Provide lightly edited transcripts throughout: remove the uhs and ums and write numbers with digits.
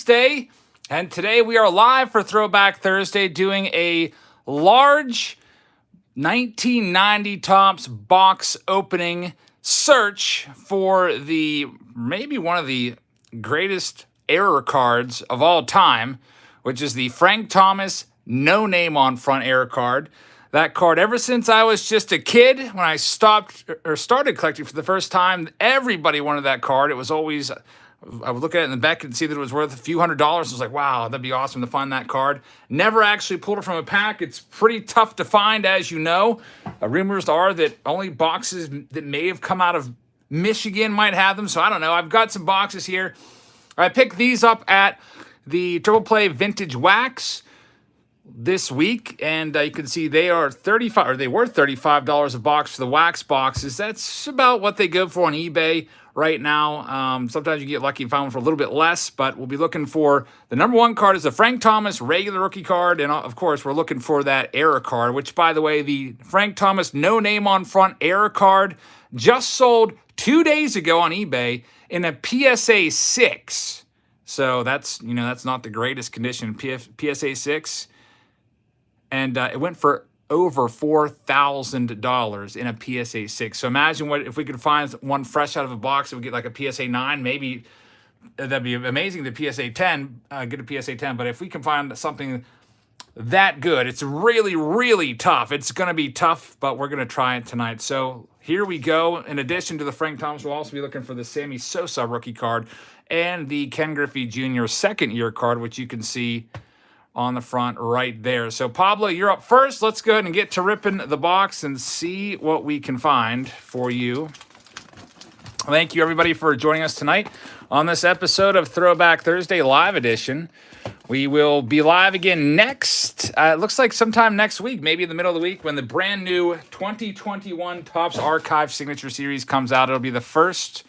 Thursday, and today we are live for Throwback Thursday doing a large 1990 Topps box opening search for maybe one of the greatest error cards of all time, which is the Frank Thomas No Name on Front error card. That card, ever since I was just a kid, when I started collecting for the first time, everybody wanted that card. It was always, I would look at it in the back and see that it was worth a few $100s. I was like, wow, that'd be awesome to find that card. Never actually pulled it from a pack. It's pretty tough to find, as you know. Rumors are that only boxes that may have come out of Michigan might have them, so I don't know. I've got some boxes here. I picked these up at the Triple Play Vintage Wax this week, and you can see they are they were $35 a box for the wax boxes. That's about what they go for on eBay right now. Sometimes you get lucky and find one for a little bit less, but we'll be looking for the number one card is the Frank Thomas regular rookie card, and of course we're looking for that error card, which, by the way, the Frank Thomas No Name on Front error card just sold 2 days ago on eBay in a PSA 6. So that's not the greatest condition, PSA 6. And it went for over $4,000 in a PSA 6. So imagine if we could find one fresh out of a box that would get like a PSA 9. Maybe that'd be amazing. The PSA 10, get a PSA 10. But if we can find something that good, it's really, really tough. It's going to be tough, but we're going to try it tonight. So here we go. In addition to the Frank Thomas, we'll also be looking for the Sammy Sosa rookie card and the Ken Griffey Jr. second year card, which you can see on the front right there. So Pablo, you're up first. Let's go ahead and get to ripping the box and see what we can find for you. Thank you, everybody, for joining us tonight on this episode of Throwback Thursday Live Edition. We will be live again next, it looks like sometime next week, maybe in the middle of the week, when the brand new 2021 Topps Archive Signature Series comes out. It'll be the first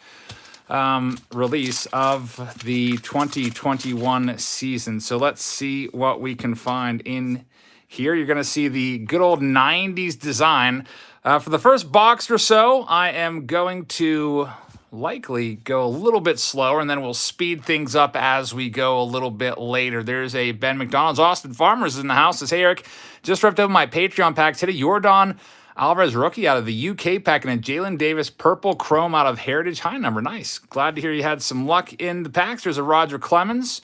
release of the 2021 season. So let's see what we can find in here. You're going to see the good old 90s design. For the first box or so, I am going to likely go a little bit slower, and then we'll speed things up as we go a little bit later. There's a Ben McDonald's. Austin Farmers is in the house. Says, hey, Eric, just ripped open my Patreon pack today. Jordan Alvarez rookie out of the UK pack, and a Jalen Davis purple chrome out of Heritage High number. Nice. Glad to hear you had some luck in the packs. There's a Roger Clemens.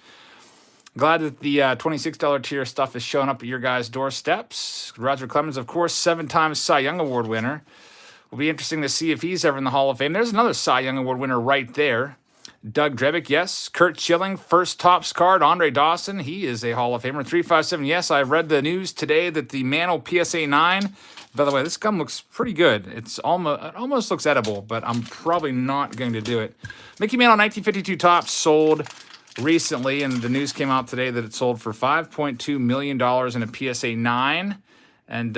Glad that the $26 tier stuff is showing up at your guys' doorsteps. Roger Clemens, of course, 7-time Cy Young Award winner. Will be interesting to see if he's ever in the Hall of Fame. There's another Cy Young Award winner right there. Doug Drebick, yes. Kurt Schilling, first Topps card. Andre Dawson, he is a Hall of Famer. 357, yes. I read the news today that the Mantle PSA 9. By the way, this gum looks pretty good. It almost looks edible, but I'm probably not going to do it. Mickey Mantle 1952 Topps sold recently, and the news came out today that it sold for $5.2 million in a PSA 9. And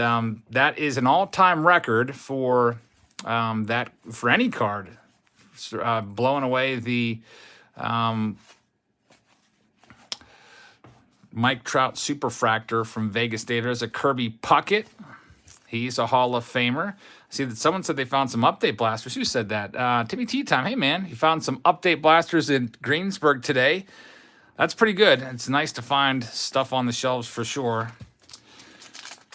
that is an all-time record for any card. Blowing away the Mike Trout Superfractor from Vegas Dave. There's a Kirby Puckett. He's a Hall of Famer. See that someone said they found some update blasters. Who said that? Timmy Tea Time. Hey, man, you found some update blasters in Greensburg today. That's pretty good. It's nice to find stuff on the shelves for sure.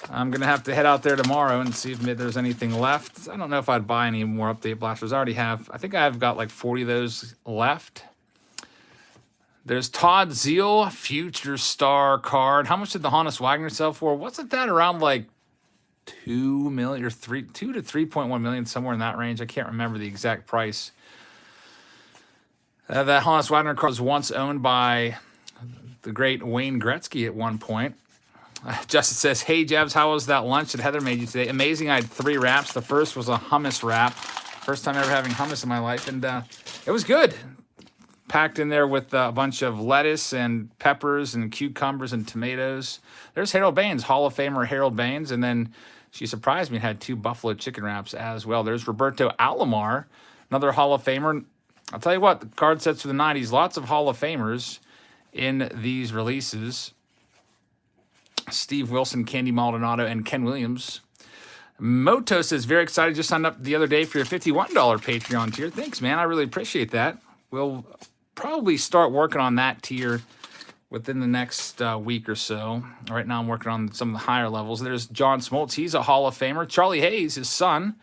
I'm going to have to head out there tomorrow and see if there's anything left. I don't know if I'd buy any more update blasters. I think I've got like 40 of those left. There's Todd Zeal, Future Star card. How much did the Honus Wagner sell for? Wasn't that around like 2 million or 2 to 3.1 million, somewhere in that range? I can't remember the exact price. That Honus Wagner card was once owned by the great Wayne Gretzky at one point. Justin says, hey, Jebs, how was that lunch that Heather made you today? Amazing. I had 3 wraps. The first was a hummus wrap. First time ever having hummus in my life, and it was good. Packed in there with a bunch of lettuce and peppers and cucumbers and tomatoes. There's Harold Baines, Hall of Famer Harold Baines, and then she surprised me and had 2 buffalo chicken wraps as well. There's Roberto Alomar, another Hall of Famer. I'll tell you what, the card sets for the 90s, lots of Hall of Famers in these releases. Steve Wilson, Candy Maldonado, and Ken Williams. Moto says, very excited. Just signed up the other day for your $51 Patreon tier. Thanks, man. I really appreciate that. We'll probably start working on that tier within the next week or so. Right now I'm working on some of the higher levels. There's John Smoltz. He's a Hall of Famer. Charlie Hayes, his son,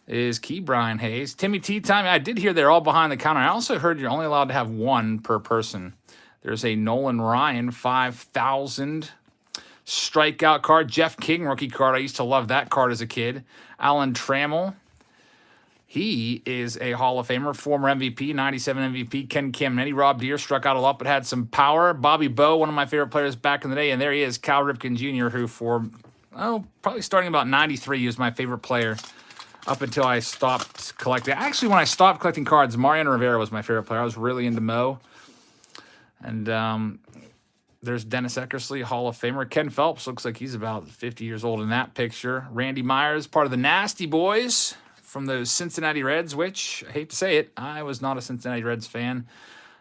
is Key Brian Hayes. Timmy Tea Time. I did hear they're all behind the counter. I also heard you're only allowed to have one per person. There's a Nolan Ryan 5,000 strikeout card. Jeff King rookie card. I used to love that card as a kid. Alan Trammell. He is a Hall of Famer, former MVP, 97 MVP. Ken Caminiti, Rob Deere, struck out a lot but had some power. Bobby Bowe, one of my favorite players back in the day. And there he is, Cal Ripken Jr., who probably starting about 93, he was my favorite player up until I stopped collecting. Actually, when I stopped collecting cards, Mariano Rivera was my favorite player. I was really into Mo. And there's Dennis Eckersley, Hall of Famer. Ken Phelps looks like he's about 50 years old in that picture. Randy Myers, part of the Nasty Boys from those Cincinnati Reds, which, I hate to say it, I was not a Cincinnati Reds fan.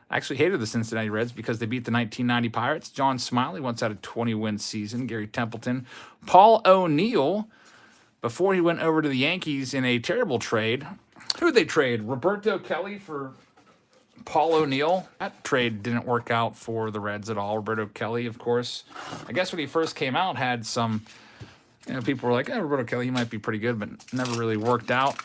I actually hated the Cincinnati Reds because they beat the 1990 Pirates. John Smiley once had a 20-win season. Gary Templeton. Paul O'Neill, before he went over to the Yankees in a terrible trade. Who did they trade? Roberto Kelly for Paul O'Neill. That trade didn't work out for the Reds at all. Roberto Kelly, of course. I guess when he first came out, had some, people were like, Roberto Kelly, he might be pretty good, but never really worked out.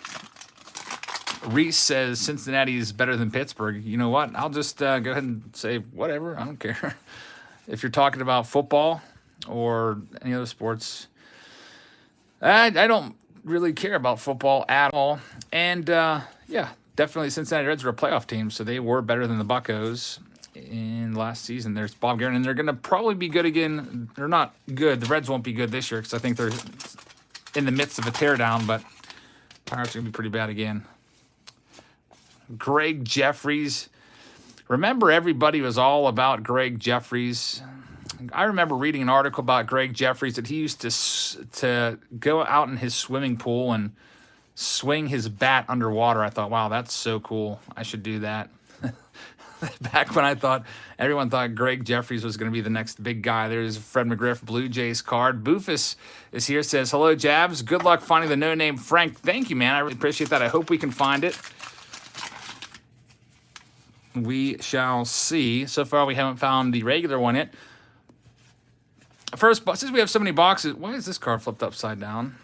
Reese says Cincinnati is better than Pittsburgh. You know what? I'll just go ahead and say whatever. I don't care. If you're talking about football or any other sports, I don't really care about football at all. And, definitely Cincinnati Reds were a playoff team, so they were better than the Buccos in last season. There's Bob Garen, and they're going to probably be good again. They're not good. The Reds won't be good this year because I think they're in the midst of a teardown, but Pirates are going to be pretty bad again. Greg Jeffries. Remember, everybody was all about Greg Jeffries. I remember reading an article about Greg Jeffries that he used to go out in his swimming pool and swing his bat underwater. I thought, wow, that's so cool. I should do that. Back when everyone thought Greg Jeffries was going to be the next big guy. There's Fred McGriff, Blue Jays card. Boofus is here, says, hello, Jabs. Good luck finding the no-name Frank. Thank you, man. I really appreciate that. I hope we can find it. We shall see. So far, we haven't found the regular one yet. First, since we have so many boxes, why is this card flipped upside down?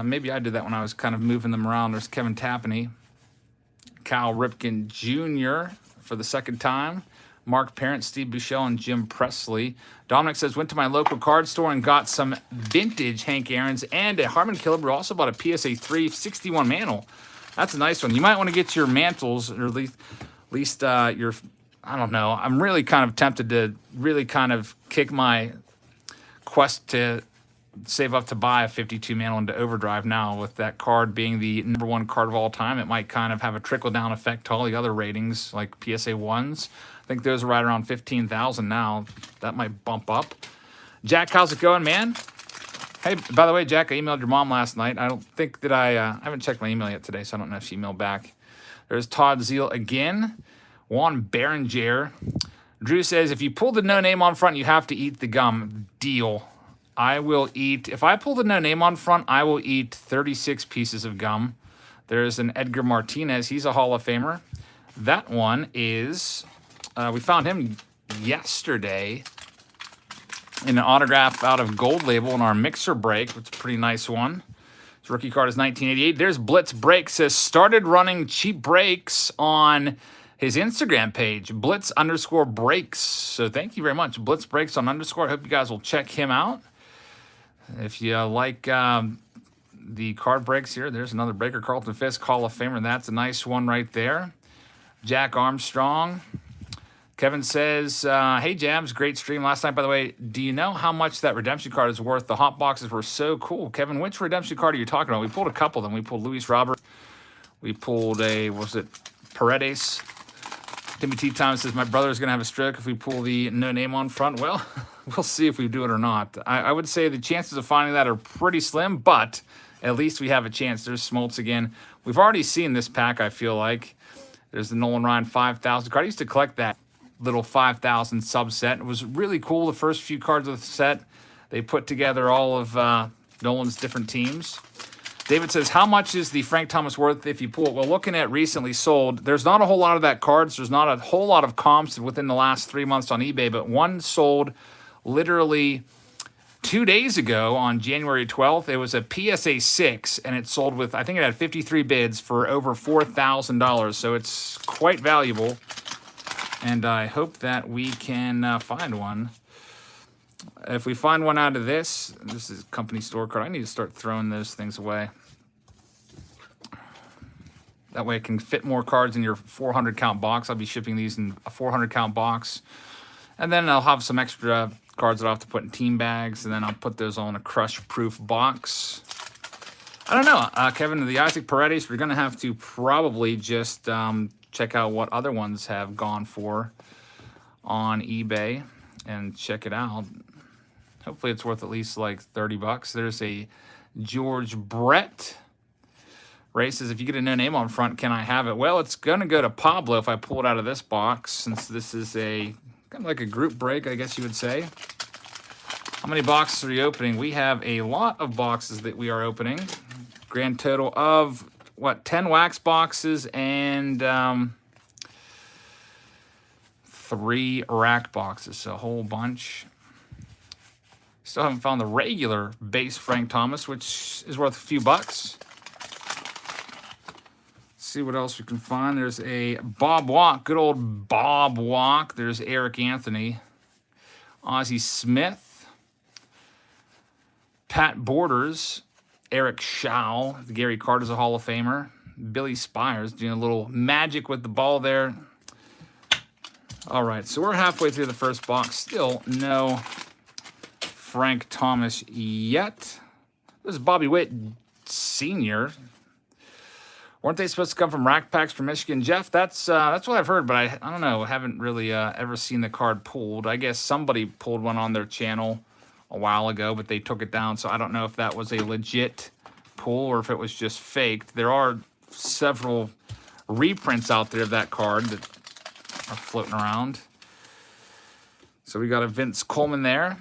Maybe I did that when I was kind of moving them around. There's Kevin Tapani, Cal Ripken Jr. for the second time, Mark Parent, Steve Buechele, and Jim Presley. Dominic says, went to my local card store and got some vintage Hank Aaron's and a Harmon Killebrew. Also bought a PSA 361 mantle. That's a nice one. You might want to get your mantles, or at least your, I don't know. I'm really kind of tempted to really kind of kick my quest to save up to buy a 52 mantle into overdrive now. With that card being the #1 card of all time, it might kind of have a trickle-down effect to all the other ratings, like PSA 1s. I think those are right around 15,000 now. That might bump up. Jack, how's it going, man? Hey, by the way, Jack, I emailed your mom last night. I don't think that I haven't checked my email yet today, so I don't know if she emailed back. There's Todd Zeal again. Juan Berenger. Drew says, if you pull the no name on front, you have to eat the gum. Deal. I will eat, if I pull the no name on front, I will eat 36 pieces of gum. There's an Edgar Martinez. He's a Hall of Famer. That one is, we found him yesterday in an autograph out of Gold Label in our mixer break. It's a pretty nice one. His rookie card is 1988. There's Blitz Break. Says, started running cheap breaks on his Instagram page, Blitz_breaks. So thank you very much. Blitz Breaks on _. I hope you guys will check him out. If you like the card breaks here, there's another breaker. Carlton Fisk, Hall of Famer. That's a nice one right there. Jack Armstrong. Kevin says, hey, Jabs, great stream last night. By the way, do you know how much that redemption card is worth? The hot boxes were so cool. Kevin, which redemption card are you talking about? We pulled a couple of them. We pulled Luis Robert. We pulled Paredes. Timothy Thomas says, my brother's going to have a stroke if we pull the no name on front. Well, we'll see if we do it or not. I would say the chances of finding that are pretty slim, but at least we have a chance. There's Smoltz again. We've already seen this pack, I feel like. There's the Nolan Ryan 5,000 card. I used to collect that little 5,000 subset. It was really cool, the first few cards of the set. They put together all of Nolan's different teams. David says, how much is the Frank Thomas worth if you pull it? Well, looking at recently sold, there's not a whole lot of that cards. There's not a whole lot of comps within the last 3 months on eBay, but one sold literally 2 days ago on January 12th. It was a PSA 6, and it sold with, I think it had 53 bids for over $4,000. So it's quite valuable, and I hope that we can find one. If we find one out of this is company store card. I need to start throwing those things away. That way it can fit more cards in your 400 count box. I'll be shipping these in a 400 count box. And then I'll have some extra cards that I'll have to put in team bags. And then I'll put those on a crush-proof box. I don't know. Kevin, the Isaac Paredes, we're going to have to probably just check out what other ones have gone for on eBay and check it out. Hopefully it's worth at least like 30 bucks. There's a George Brett. Ray says, if you get a no name on front, can I have it? Well, it's going to go to Pablo if I pull it out of this box, since this is a kind of like a group break, I guess you would say. How many boxes are you opening? We have a lot of boxes that we are opening. Grand total of, what, 10 wax boxes and 3 rack boxes, so a whole bunch. Still haven't found the regular base Frank Thomas, which is worth a few bucks. See what else we can find. There's a Bob Walk, good old Bob Walk. There's Eric Anthony, Ozzie Smith, Pat Borders, Eric Schau, Gary Carter's a Hall of Famer, Billy Spires doing a little magic with the ball there. All right, so we're halfway through the first box. Still no Frank Thomas yet. This is Bobby Witt Sr. Weren't they supposed to come from rack packs from Michigan? Jeff, that's what I've heard, but I don't know. I haven't really ever seen the card pulled. I guess somebody pulled one on their channel a while ago, but they took it down, so I don't know if that was a legit pull or if it was just faked. There are several reprints out there of that card that are floating around. So we got a Vince Coleman there.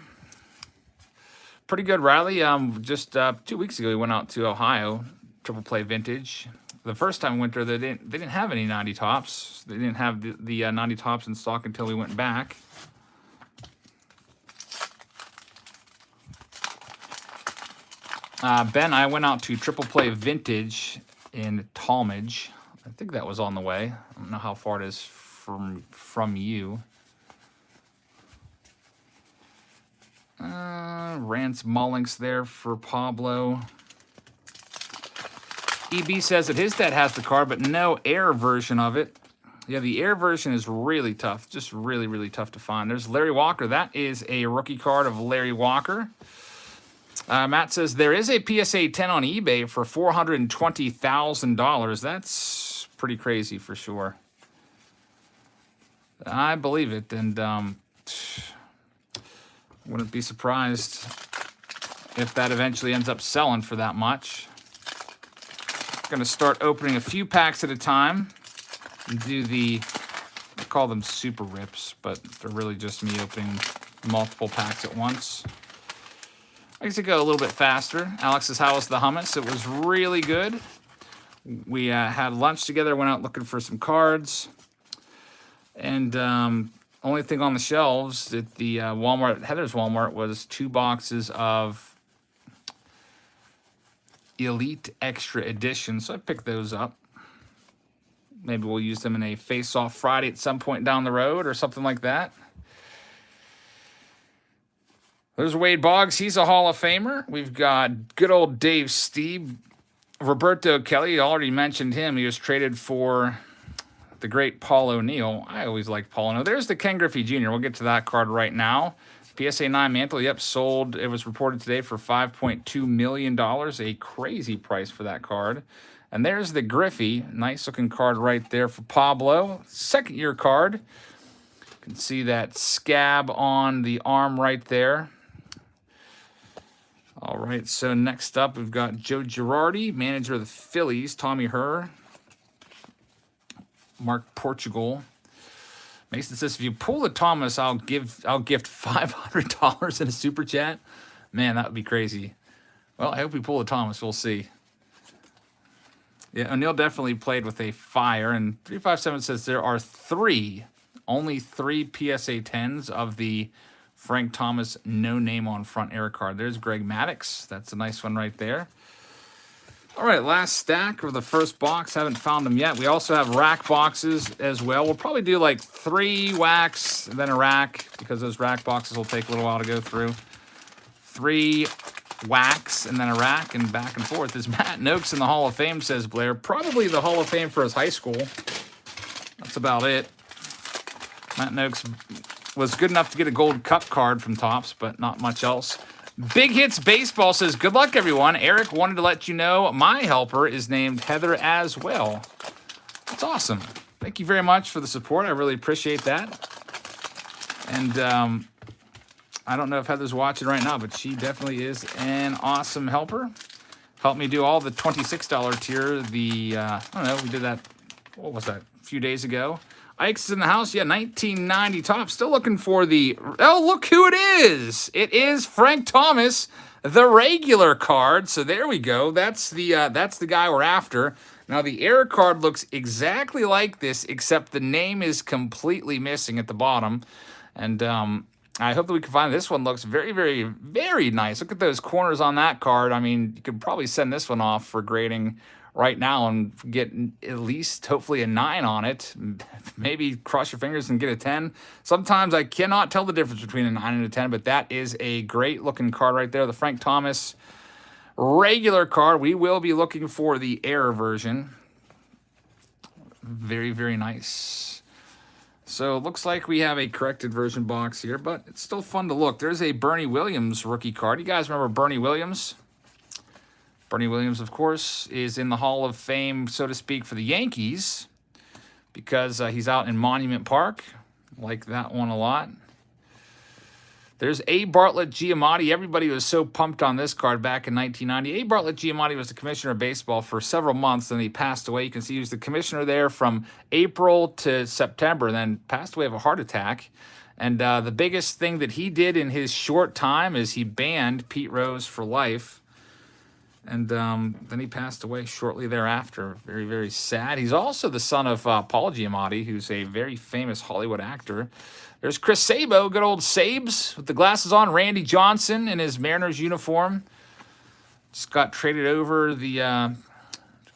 Pretty good rally. Just 2 weeks ago, we went out to Ohio, Triple Play Vintage. The first time we went there, they didn't have any 90 tops. They didn't have the 90 tops in stock until we went back. Ben, I went out to Triple Play Vintage in Talmadge. I think that was on the way. I don't know how far it is from you. Rance Mullings there for Pablo. EB says that his dad has the card, but no air version of it. Yeah, the air version is really tough. Just really, really tough to find. There's Larry Walker. That is a rookie card of Larry Walker. Matt says there is a PSA 10 on eBay for $420,000. That's pretty crazy for sure. I believe it, and wouldn't be surprised if that eventually ends up selling for that much. Going to start opening a few packs at a time and do I call them super rips, but they're really just me opening multiple packs at once. I guess it go a little bit faster. Alex says, how was the hummus? It was really good. We had lunch together, went out looking for some cards. And only thing on the shelves at the Heather's Walmart was 2 boxes of Elite Extra Edition. So I picked those up. Maybe we'll use them in a Face-Off Friday at some point down the road or something like that. There's Wade Boggs. He's a Hall of Famer. We've got good old Dave Steve. Roberto Kelly, you already mentioned him. He was traded for the great Paul O'Neill. I always like Paul O'Neill. There's the Ken Griffey Jr. We'll get to that card right now. PSA 9 mantle, yep, sold. It was reported today for $5.2 million. A crazy price for that card. And there's the Griffey. Nice looking card right there for Pablo. Second year card. You can see that scab on the arm right there. All right, so next up we've got Joe Girardi, manager of the Phillies, Tommy Herr, Mark Portugal. Mason says, if you pull the Thomas, I'll gift $500 in a super chat. Man, that would be crazy. Well, I hope we pull the Thomas. We'll see. Yeah, O'Neill definitely played with a fire. And 357 says there are only three PSA 10s of the Frank Thomas no name on front error card. There's Greg Maddux. That's a nice one right there. All right, last stack of the first box. Haven't found them yet. We also have rack boxes as well. We'll probably do like 3 wax and then a rack because those rack boxes will take a little while to go through. 3 wax and then a rack and back and forth. Is Matt Noakes in the Hall of Fame, says Blair. Probably the Hall of Fame for his high school. That's about it. Matt Noakes was good enough to get a gold cup card from Topps, but not much else. Big Hits Baseball says, good luck, everyone. Eric wanted to let you know my helper is named Heather as well. That's awesome. Thank you very much for the support. I really appreciate that. And I don't know if Heather's watching right now, but she definitely is an awesome helper. Helped me do all the $26 tier. I don't know, we did that, what was that, a few days ago. Ike's in the house. Yeah, 1990 Topps. Still looking for the... Oh, look who it is. It is Frank Thomas, the regular card. So there we go. That's the guy we're after. Now, the error card looks exactly like this, except the name is completely missing at the bottom. And I hope that we can find this one. Looks very, very, very nice. Look at those corners on that card. I mean, you could probably send this one off for grading right now and get at least hopefully a 9 on it. Maybe cross your fingers and get a 10. Sometimes I cannot tell the difference between a 9 and a 10, but that is a great looking card right there. The Frank Thomas regular card. We will be looking for the error version. Very, very nice. So it looks like we have a corrected version box here, but it's still fun to look. There's a Bernie Williams rookie card. You guys remember Bernie Williams? Bernie Williams, of course, is in the Hall of Fame, so to speak, for the Yankees because he's out in Monument Park. Like that one a lot. There's A. Bartlett Giamatti. Everybody was so pumped on this card back in 1990. A. Bartlett Giamatti was the commissioner of baseball for several months, and he passed away. You can see he was the commissioner there from April to September, then passed away of a heart attack. And the biggest thing that he did in his short time is he banned Pete Rose for life. And then he passed away shortly thereafter. Very, very sad. He's also the son of Paul Giamatti, who's a very famous Hollywood actor. There's Chris Sabo, good old Sabes with the glasses on. Randy Johnson in his Mariners uniform. Just got traded over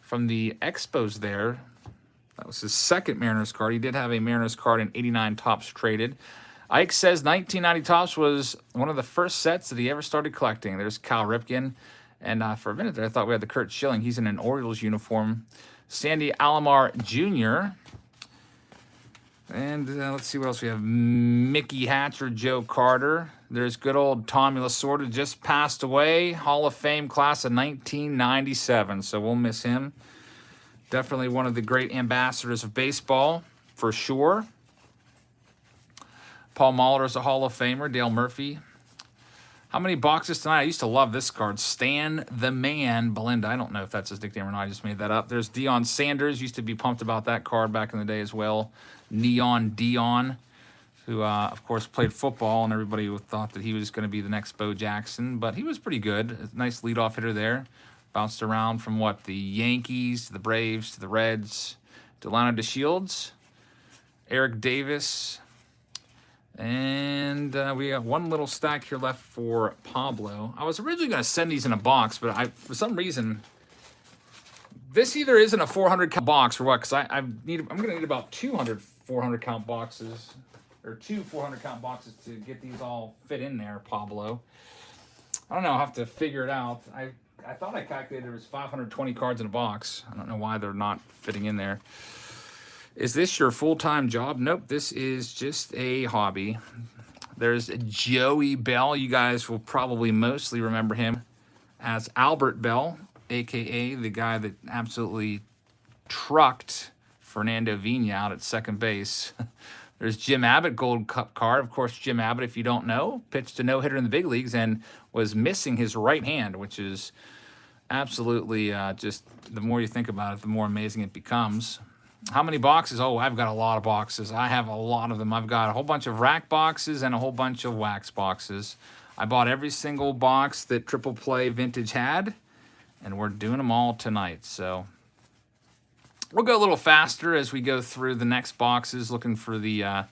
from the Expos there. That was his second Mariners card. He did have a Mariners card in 89 Topps traded. Ike says 1990 Topps was one of the first sets that he ever started collecting. There's Cal Ripken. And for a minute there, I thought we had the Kurt Schilling. He's in an Orioles uniform. Sandy Alomar Jr. And let's see what else we have. Mickey Hatcher, Joe Carter. There's good old Tommy Lasorda, just passed away. Hall of Fame class of 1997. So we'll miss him. Definitely one of the great ambassadors of baseball, for sure. Paul Molitor is a Hall of Famer. Dale Murphy. How many boxes tonight? I used to love this card. Stan the Man Belinda. I don't know if that's his nickname or not. I just made that up. There's Deion Sanders. Used to be pumped about that card back in the day as well. Neon Deion, who, of course, played football, and everybody thought that he was going to be the next Bo Jackson. But he was pretty good. A nice leadoff hitter there. Bounced around from, what, the Yankees, to the Braves, to the Reds, Delano DeShields, Eric Davis. And we have one little stack here left for Pablo. I was originally going to send these in a box, but for some reason, this either isn't a 400 count box or what, because I'm going to need about 200 400 count boxes, or 2 400 count boxes to get these all fit in there, Pablo. I don't know. I'll have to figure it out. I thought I calculated there was 520 cards in a box. I don't know why they're not fitting in there. Is this your full-time job? Nope, this is just a hobby. There's Joey Bell. You guys will probably mostly remember him as Albert Bell, a.k.a. the guy that absolutely trucked Fernando Vina out at second base. There's Jim Abbott, Gold Cup card. Of course, Jim Abbott, if you don't know, pitched a no-hitter in the big leagues and was missing his right hand, which is absolutely just, the more you think about it, the more amazing it becomes. How many boxes? Oh, I've got a lot of boxes. I have a lot of them. I've got a whole bunch of rack boxes and a whole bunch of wax boxes. I bought every single box that Triple Play Vintage had, and we're doing them all tonight. So We'll go a little faster as we go through the next boxes, looking for the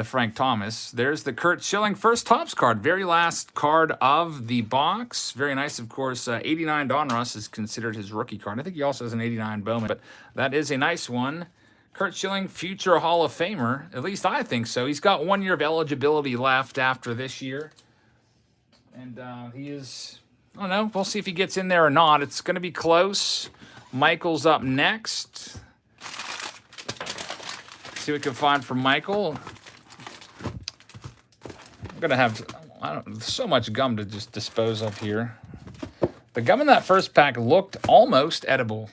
Frank Thomas. There's the Kurt Schilling first Topps card, very last card of the box. Very nice, of course. 89 Donruss is considered his rookie card. I think he also has an 89 Bowman, but that is a nice one. Kurt Schilling, future Hall of Famer. At least I think so. He's got 1 year of eligibility left after this year. And he is, I don't know, we'll see if he gets in there or not. It's going to be close. Michael's up next. See what we can find for Michael. I'm going to have so much gum to just dispose of here. The gum in that first pack looked almost edible.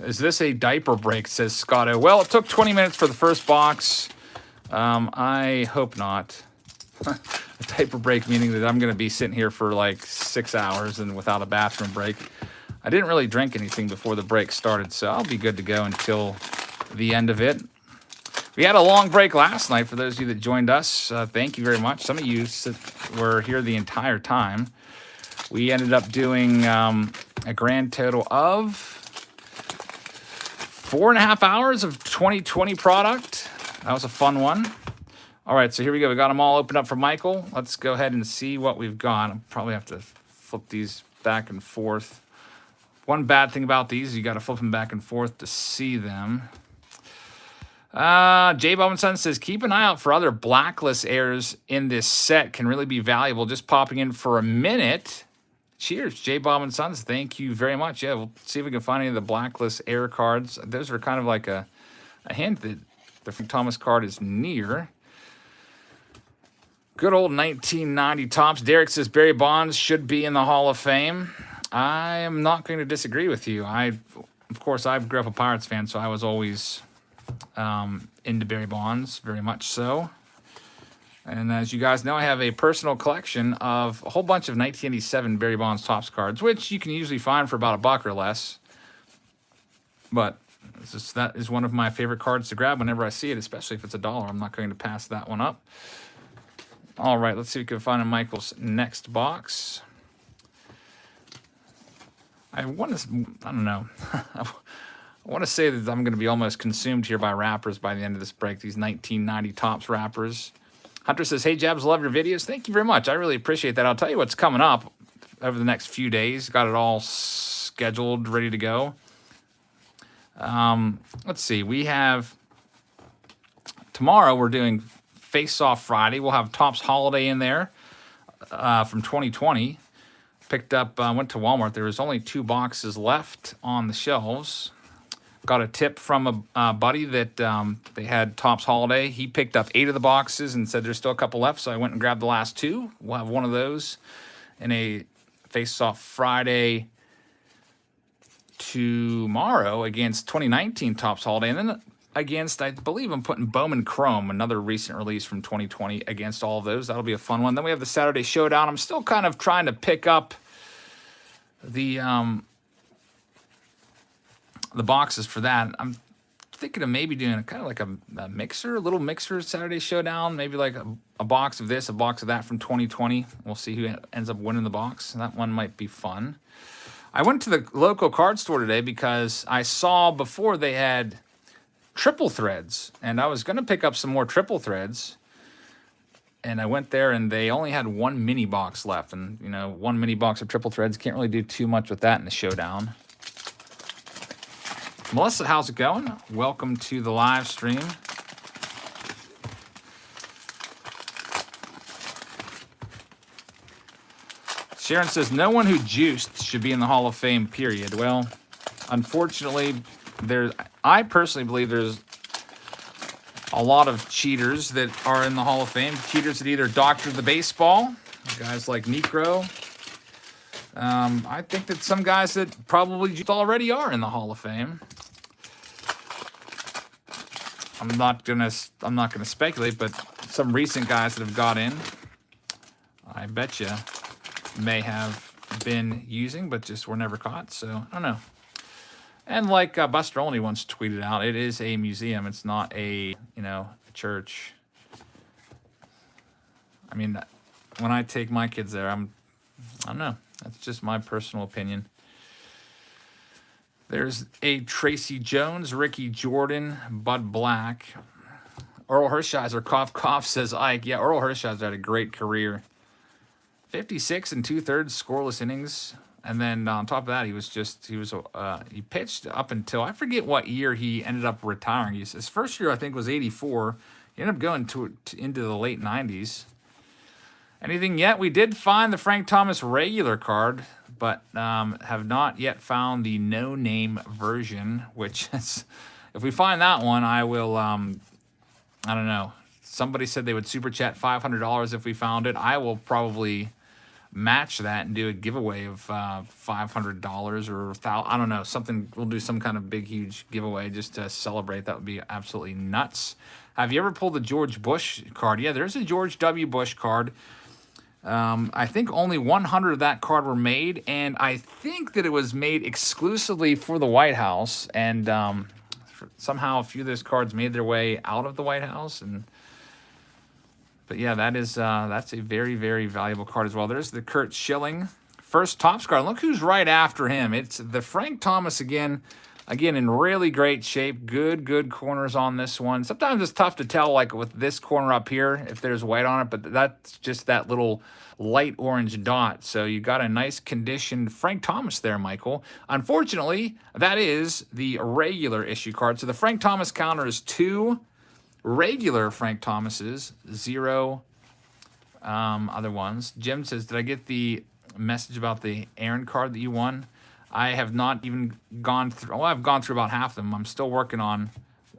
Is this a diaper break, says Scotto. Well, it took 20 minutes for the first box. I hope not. A diaper break meaning that I'm going to be sitting here for like 6 hours and without a bathroom break. I didn't really drink anything before the break started, so I'll be good to go until the end of it. We had a long break last night for those of you that joined us. Thank you very much. Some of you were here the entire time. We ended up doing a grand total of 4.5 hours of 2020 product. That was a fun one. All right, so here we go. We got them all opened up for Michael. Let's go ahead and see what we've got. I'll probably have to flip these back and forth. One bad thing about these, you got to flip them back and forth to see them. Jay Bowman says, keep an eye out for other blacklist errors in this set. Can really be valuable. Just popping in for a minute. Cheers, Jay Bowman Sons. Thank you very much. Yeah, we'll see if we can find any of the blacklist error cards. Those are kind of like a hint that the Frank Thomas card is near. Good old 1990 Topps. Derek says Barry Bonds should be in the Hall of Fame. I am not going to disagree with you. Of course, I grew up a Pirates fan, so I was always into Barry Bonds, very much so. And as you guys know, I have a personal collection of a whole bunch of 1987 Barry Bonds Topps cards, which you can usually find for about $1 or less. But that is one of my favorite cards to grab whenever I see it, especially if it's $1. I'm not going to pass that one up. All right, let's see if we can find in Michael's next box. I don't know. I want to say that I'm going to be almost consumed here by wrappers by the end of this break, these 1990 Topps wrappers. Hunter says, hey, Jabs, love your videos. Thank you very much. I really appreciate that. I'll tell you what's coming up over the next few days. Got it all scheduled, ready to go. Let's see. We have tomorrow we're doing Face Off Friday. We'll have Topps Holiday in there from 2020. Picked up, went to Walmart. There was only 2 boxes left on the shelves. Got a tip from a buddy that they had Topps Holiday. He picked up 8 of the boxes and said there's still a couple left, so I went and grabbed the last 2. We'll have one of those in a Face-Off Friday tomorrow against 2019 Topps Holiday. And then against, I believe I'm putting Bowman Chrome, another recent release from 2020, against all of those. That'll be a fun one. Then we have the Saturday Showdown. I'm still kind of trying to pick up the boxes for that. I'm thinking of maybe doing kind of like a mixer, a little mixer Saturday Showdown, maybe like a box of this, a box of that from 2020. We'll see who ends up winning the box. That one might be fun. I went to the local card store today because I saw before they had triple threads, and I was going to pick up some more triple threads. And I went there, and they only had 1 mini box left. And, you know, 1 mini box of triple threads, can't really do too much with that in the showdown. Melissa, how's it going? Welcome to the live stream. Sharon says, no one who juiced should be in the Hall of Fame, period. Well, unfortunately, I personally believe there's a lot of cheaters that are in the Hall of Fame. Cheaters that either doctored the baseball, guys like Necro. I think that some guys that probably just already are in the Hall of Fame. I'm not gonna speculate, but some recent guys that have got in, I bet you, may have been using, but just were never caught. So I don't know. And like Buster Olney once tweeted out, it is a museum. It's not a a church. I mean, when I take my kids there, I don't know. That's just my personal opinion. There's a Tracy Jones, Ricky Jordan, Bud Black. Earl Hershiser, cough, cough, says Ike. Yeah, Earl Hershiser had a great career. 56 and 2/3 scoreless innings. And then on top of that, he pitched up until, I forget what year he ended up retiring. His first year, I think, was 84. He ended up going into the late 90s. Anything yet? We did find the Frank Thomas regular card, but have not yet found the no-name version, which is, if we find that one, I will, I don't know. Somebody said they would super chat $500 if we found it. I will probably match that and do a giveaway of $500 or I don't know, something. We'll do some kind of big, huge giveaway just to celebrate. That would be absolutely nuts. Have you ever pulled the George Bush card? Yeah, there's a George W. Bush card. I think only 100 of that card were made, and I think that it was made exclusively for the White House, and somehow a few of those cards made their way out of the White House. But yeah, that's a very, very valuable card as well. There's the Curt Schilling first Topps card. Look who's right after him. It's the Frank Thomas again in really great shape. Good corners on this one. Sometimes it's tough to tell, like with this corner up here, if there's white on it, but that's just that little light orange dot. So you got a nice conditioned Frank Thomas there, Michael. Unfortunately, that is the regular issue card. So the Frank Thomas counter is 2 regular Frank Thomases, 0 other ones. Jim says, did I get the message about the Aaron card that you won? I have not even gone through. Well, I've gone through about half of them. I'm still working on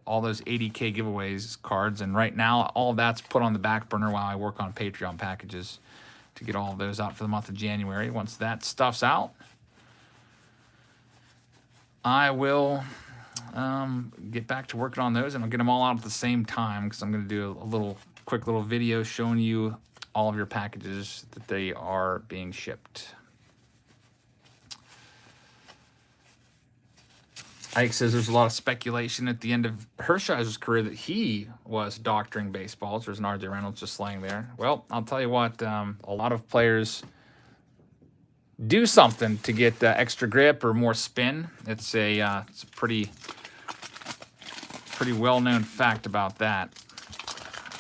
all those 80K giveaways cards, and right now all of that's put on the back burner while I work on Patreon packages to get all of those out for the month of January. Once that stuff's out, I will get back to working on those, and I'll get them all out at the same time, because I'm going to do a quick little video showing you all of your packages that they are being shipped. Ike says there's a lot of speculation at the end of Hershiser's career that he was doctoring baseballs. There's an R.J. Reynolds just laying there. Well, I'll tell you what, a lot of players do something to get extra grip or more spin. It's a pretty well-known fact about that.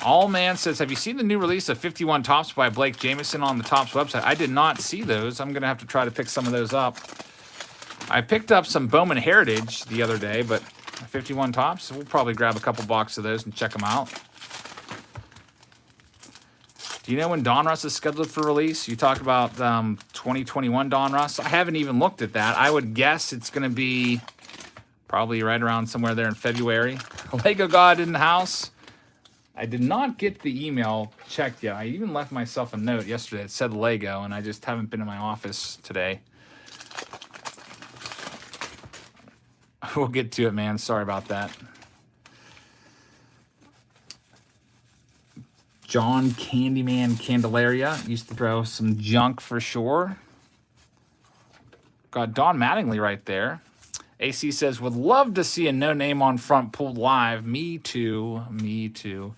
All Man says, have you seen the new release of 51 Topps by Blake Jameson on the Topps website? I did not see those. I'm going to have to try to pick some of those up. I picked up some Bowman Heritage the other day, but 51 Topps, we'll probably grab a couple boxes of those and check them out. Do you know when Donruss is scheduled for release? You talk about 2021 Donruss. I haven't even looked at that. I would guess it's going to be probably right around somewhere there in February. Lego God in the house. I did not get the email checked yet. I even left myself a note yesterday that said Lego, and I just haven't been in my office today. We'll get to it, man. Sorry about that. John Candyman Candelaria used to throw some junk for sure. Got Don Mattingly right there. AC says, would love to see a no name on front pulled live. Me too. Me too.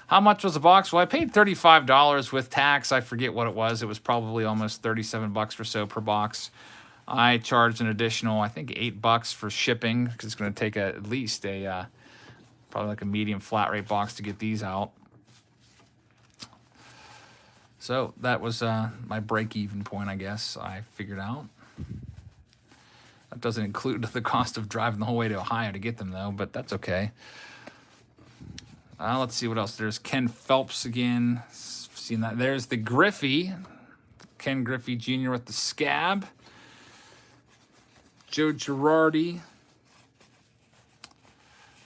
How much was the box? Well, I paid $35 with tax. I forget what it was. It was probably almost $37 or so per box. I charged an additional, I think, $8 for shipping, because it's going to take at least a probably like a medium flat rate box to get these out. So that was my break-even point, I guess. I figured out. That doesn't include the cost of driving the whole way to Ohio to get them, though, but that's okay. Let's see what else. There's Ken Phelps again. Seen that. There's the Griffey. Ken Griffey Jr. with the scab. Joe Girardi.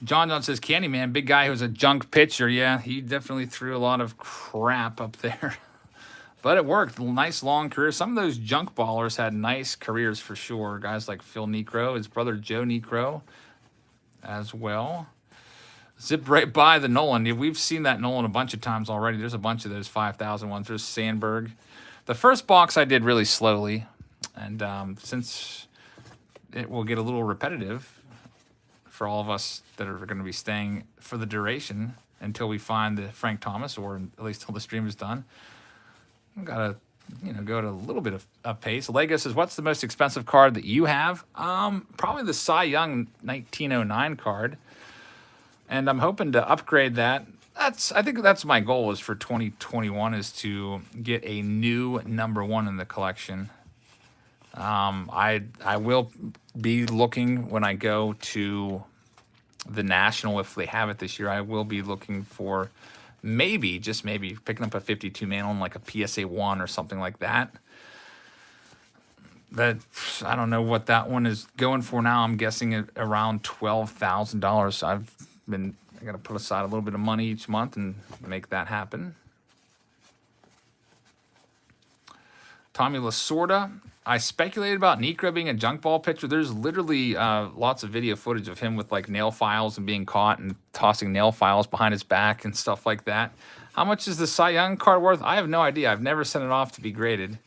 John says, Candyman, big guy who's a junk pitcher. Yeah, he definitely threw a lot of crap up there. But it worked. Nice long career. Some of those junk ballers had nice careers for sure. Guys like Phil Niekro, his brother Joe Niekro as well. Zipped right by the Nolan. We've seen that Nolan a bunch of times already. There's a bunch of those 5,000 ones. There's Sandberg. The first box I did really slowly. And since it will get a little repetitive for all of us that are going to be staying for the duration until we find the Frank Thomas, or at least till the stream is done, I've got to go at a little bit of pace. Lego says, what's the most expensive card that you have? Probably the Cy Young 1909 card. And I'm hoping to upgrade that. I think that's my goal is for 2021 is to get a new #1 in the collection. I will be looking when I go to the National, if they have it this year. I will be looking for maybe, just maybe, picking up a 52 man on like a PSA 1 or something like that. That I don't know what that one is going for now. I'm guessing at around $12,000. So I got to put aside a little bit of money each month and make that happen. Tommy Lasorda. I speculated about Necro being a junk ball pitcher. There's literally lots of video footage of him with like nail files and being caught and tossing nail files behind his back and stuff like that. How much is the Cy Young card worth? I have no idea. I've never sent it off to be graded.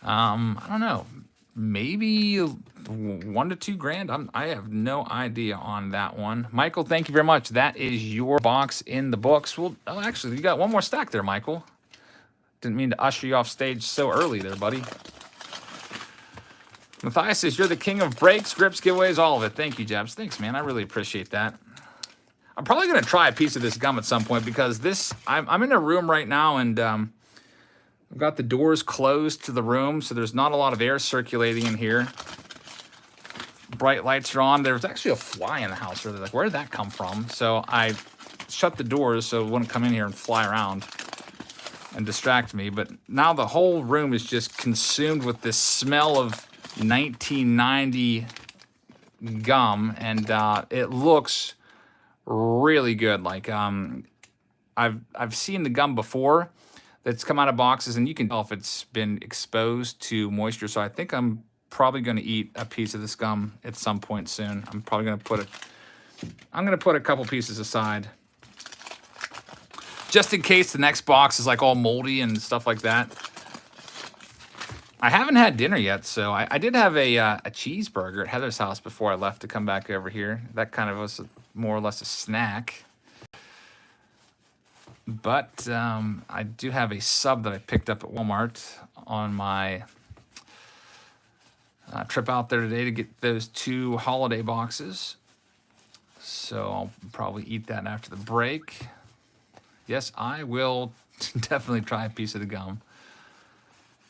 I don't know. Maybe $1 to $2 grand. I have no idea on that one. Michael, thank you very much. That is your box in the books. Well, actually, you got one more stack there, Michael. Didn't mean to usher you off stage so early there, buddy. Matthias says, you're the king of breaks, grips, giveaways, all of it. Thank you, Jabs. Thanks, man. I really appreciate that. I'm probably going to try a piece of this gum at some point because I'm in a room right now, and I've got the doors closed to the room, so there's not a lot of air circulating in here. Bright lights are on. There's actually a fly in the house. They're like, where did that come from? So I shut the doors so it wouldn't come in here and fly around and distract me. But now the whole room is just consumed with this smell of 1990 gum, and it looks really good. Like I've seen the gum before that's come out of boxes, and you can tell if it's been exposed to moisture. So I think I'm probably going to eat a piece of this gum at some point soon. I'm probably going to put a couple pieces aside just in case the next box is like all moldy and stuff like that. I haven't had dinner yet, so I did have a cheeseburger at Heather's house before I left to come back over here. That kind of was more or less a snack. But I do have a sub that I picked up at Walmart on my trip out there today to get those 2 holiday boxes. So I'll probably eat that after the break. Yes, I will definitely try a piece of the gum.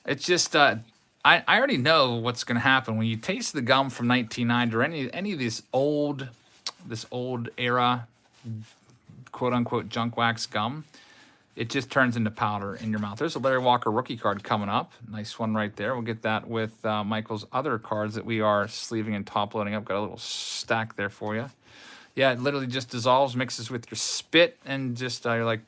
It's just, I already know what's going to happen when you taste the gum from 1990 or any of this old era, quote unquote, junk wax gum. It just turns into powder in your mouth. There's a Larry Walker rookie card coming up. Nice one right there. We'll get that with Michael's other cards that we are sleeving and top loading up. Got a little stack there for you. Yeah, it literally just dissolves, mixes with your spit, and just you're like,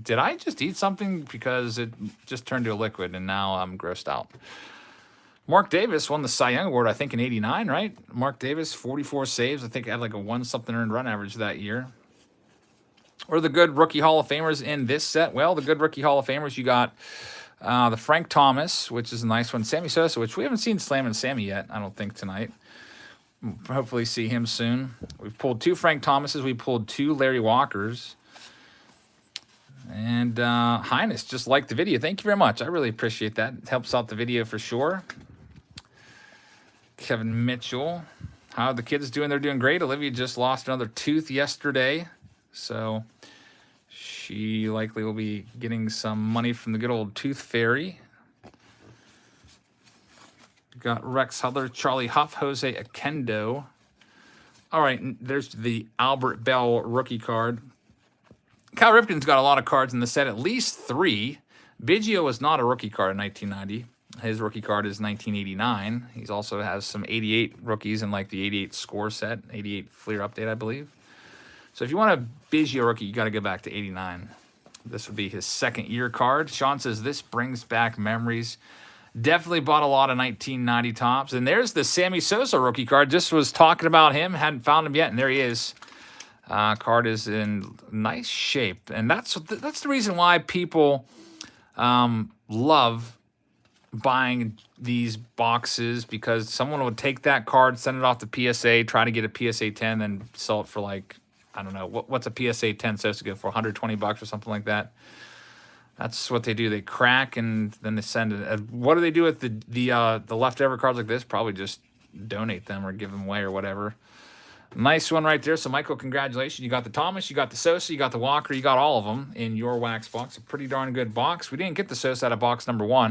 did I just eat something? Because it just turned to a liquid, and now I'm grossed out. Mark Davis won the Cy Young Award, I think, in '89, right? Mark Davis, 44 saves. I think had like a 1-something earned run average that year. Or the good rookie Hall of Famers in this set? Well, the good rookie Hall of Famers, you got the Frank Thomas, which is a nice one. Sammy Sosa, which we haven't seen Slam and Sammy yet, I don't think, tonight. Hopefully see him soon. We've pulled 2 Frank Thomases. We pulled 2 Larry Walkers. And Highness just liked the video. Thank you very much. I really appreciate that. It helps out the video for sure. Kevin Mitchell. How are the kids doing? They're doing great. Olivia just lost another tooth yesterday. So she likely will be getting some money from the good old Tooth Fairy. Got Rex Hudler, Charlie Huff, Jose Akendo. All right, there's the Albert Bell rookie card. Cal Ripken's got a lot of cards in the set, at least 3. Biggio was not a rookie card in 1990. His rookie card is 1989. He also has some 88 rookies in like the 88 score set, 88 Fleer update, I believe. So if you want a Biggio rookie, you got to go back to 89. This would be his 2nd year card. Sean says this brings back memories. Definitely bought a lot of 1990 tops. And there's the Sammy Sosa rookie card. Just was talking about him. Hadn't found him yet. And there he is. Card is in nice shape. And that's the reason why people love buying these boxes, because someone would take that card, send it off to PSA, try to get a PSA 10, then sell it for like, I don't know, what's a PSA 10 Sosa go for, $120 or something like that. That's what they do. They crack and then they send it. What do they do with the leftover cards like this? Probably just donate them or give them away or whatever. Nice one right there. So, Michael, congratulations. You got the Thomas, you got the Sosa, you got the Walker, you got all of them in your wax box. A pretty darn good box. We didn't get the Sosa out of box number 1.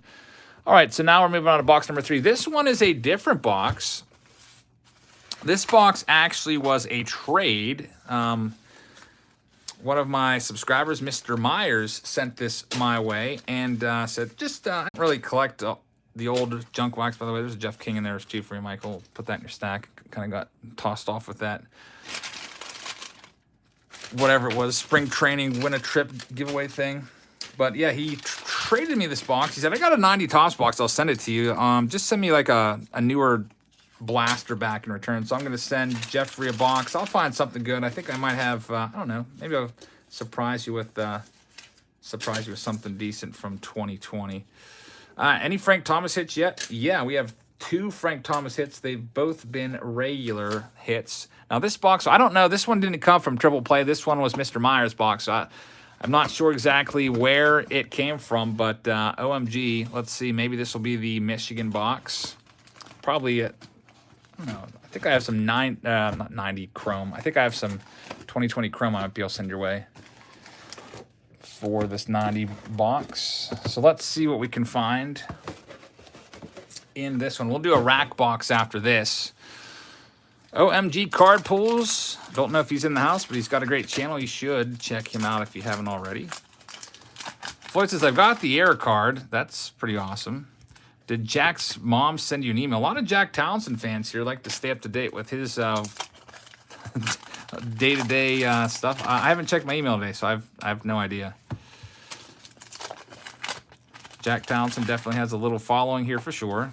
All right, so now we're moving on to box number 3. This one is a different box. This box actually was a trade. One of my subscribers, Mr. Myers, sent this my way and said, just really collect the old junk wax. By the way, there's a Jeff King in there too for you, Michael. Put that in your stack. Kind of got tossed off with that. Whatever it was, spring training, win a trip giveaway thing. But yeah, he traded me this box. He said, I got a 90 Topps box. I'll send it to you. Just send me like a newer blaster back in return. So I'm going to send Jeffrey a box. I'll find something good. I think I might have, I don't know, maybe I'll surprise you with something decent from 2020. Any Frank Thomas hits yet? Yeah, we have 2 Frank Thomas hits. They've both been regular hits. Now this box, I don't know. This one didn't come from Triple Play. This one was Mr. Myers' box. So I'm not sure exactly where it came from, but OMG, let's see. Maybe this will be the Michigan box. Probably, I don't know. I think I have some not 90 chrome. I think I have some 2020 chrome I might be able to send your way for this 90 box. So let's see what we can find in this one. We'll do a rack box after this. OMG Card Pulls. Don't know if he's in the house, but he's got a great channel. You should check him out if you haven't already. Floyd says, I've got the error card. That's pretty awesome. Did Jack's mom send you an email? A lot of Jack Townsend fans here like to stay up to date with his day-to-day stuff. I haven't checked my email today, so I have no idea. Jack Townsend definitely has a little following here for sure.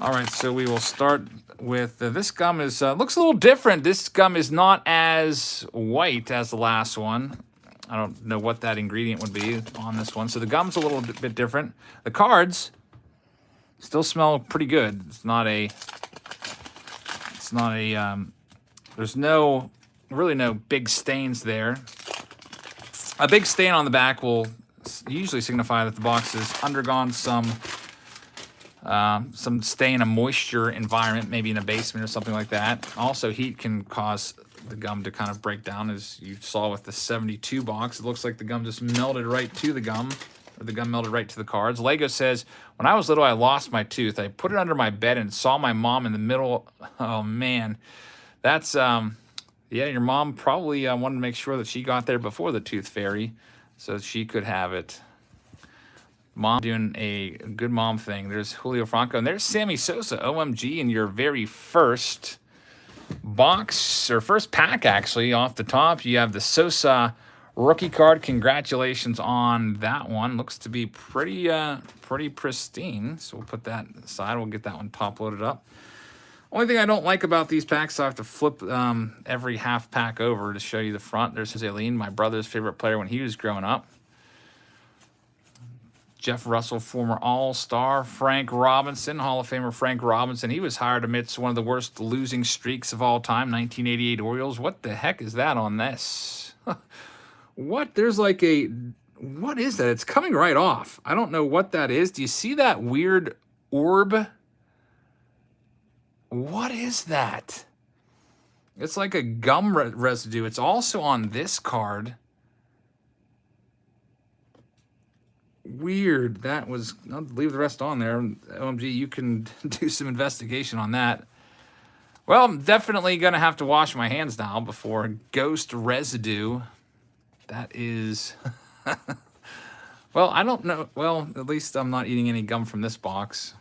All right, so we will start with this gum is looks a little different. This gum is not as white as the last one. I don't know what that ingredient would be on this one. So the gum's a little bit different. The cards still smell pretty good. There's really no big stains there. A big stain on the back will usually signify that the box has undergone some stay in a moisture environment, maybe in a basement or something like that. Also, heat can cause the gum to kind of break down, as you saw with the 72 box. It looks like the gum just melted right to the gum, or the gum melted right to the cards. Lego says, when I was little, I lost my tooth. I put it under my bed and saw my mom in the middle. Oh, man. That's, yeah, your mom probably wanted to make sure that she got there before the tooth fairy so she could have it. Mom doing a good mom thing. There's Julio Franco, and there's Sammy Sosa, OMG, in your very first box, or first pack, actually, off the top. You have the Sosa rookie card. Congratulations on that one. Looks to be pretty pristine. So we'll put that aside. We'll get that one top loaded up. Only thing I don't like about these packs, I have to flip every half pack over to show you the front. There's Jose Lean, my brother's favorite player when he was growing up. Jeff Russell, former All-Star. Frank Robinson, Hall of Famer Frank Robinson. He was hired amidst one of the worst losing streaks of all time, 1988 Orioles. What the heck is that on this? What? There's like a... What is that? It's coming right off. I don't know what that is. Do you see that weird orb? What is that? It's like a gum residue. It's also on this card. Weird. That was... I'll leave the rest on there. OMG, you can do some investigation on that. Well, I'm definitely going to have to wash my hands now before ghost residue. That is... Well, I don't know. Well, at least I'm not eating any gum from this box.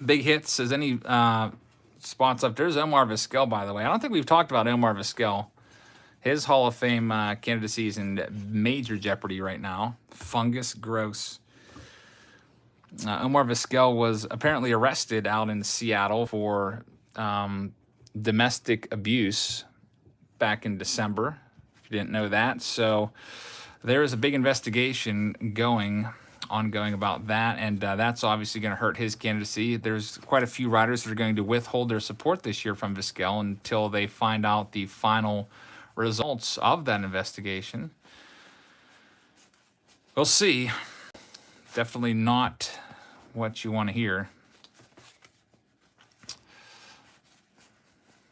Big hits. Is any spots up? There's Omar Vizquel, by the way. I don't think we've talked about Omar Vizquel. His Hall of Fame candidacy is in major jeopardy right now. Fungus, gross. Omar Vizquel was apparently arrested out in Seattle for domestic abuse back in December. If you didn't know that. So there is a big investigation ongoing about that, and that's obviously going to hurt his candidacy. There's quite a few riders that are going to withhold their support this year from Vizquel until they find out the final results of that investigation. We'll see. Definitely not what you want to hear.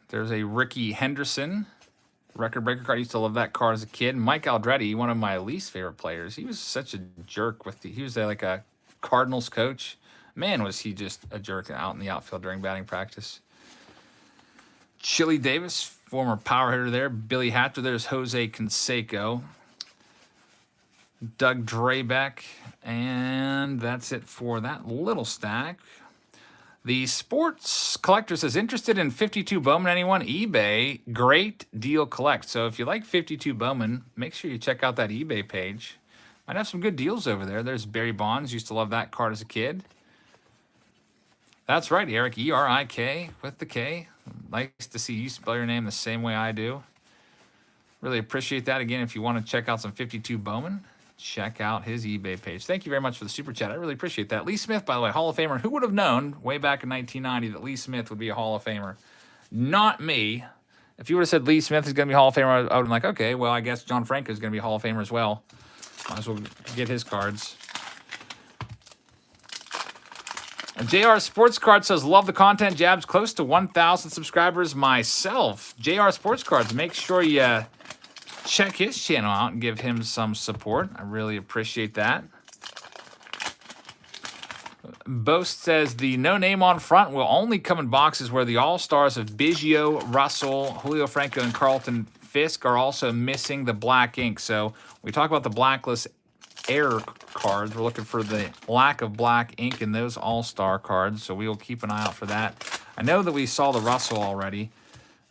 There's a Ricky Henderson record breaker card. I used to love that card as a kid. Mike Aldretti, one of my least favorite players. He was such a jerk he was like a Cardinals coach. Man, was he just a jerk out in the outfield during batting practice. Chili Davis, former power hitter there. Billy Hatcher, there's Jose Canseco. Doug Drabeck, and that's it for that little stack. The sports collector says, interested in 52 Bowman, anyone? eBay, great deal collect. So if you like 52 Bowman, make sure you check out that eBay page. Might have some good deals over there. There's Barry Bonds. Used to love that card as a kid. That's right, Eric, E-R-I-K with the K. Nice to see you spell your name the same way I do. Really appreciate that. Again, if you want to check out some 52 Bowman, check out his eBay page. Thank you very much for the super chat. I really appreciate that. Lee Smith, by the way, Hall of Famer. Who would have known way back in 1990 that Lee Smith would be a Hall of Famer? Not me. If you would have said Lee Smith is going to be a Hall of Famer, I would have been like, okay, well, I guess John Franco is going to be a Hall of Famer as well. Might as well get his cards. JR Sports Card says, love the content. Jabs close to 1,000 subscribers myself. JR Sports Cards, make sure you check his channel out and give him some support. I really appreciate that. Boast says the no name on front will only come in boxes where the all-stars of Biggio, Russell, Julio Franco, and Carlton Fisk are also missing the black ink. So we talk about the blacklist error cards. We're looking for the lack of black ink in those all-star cards. So we will keep an eye out for that. I know that we saw the Russell already,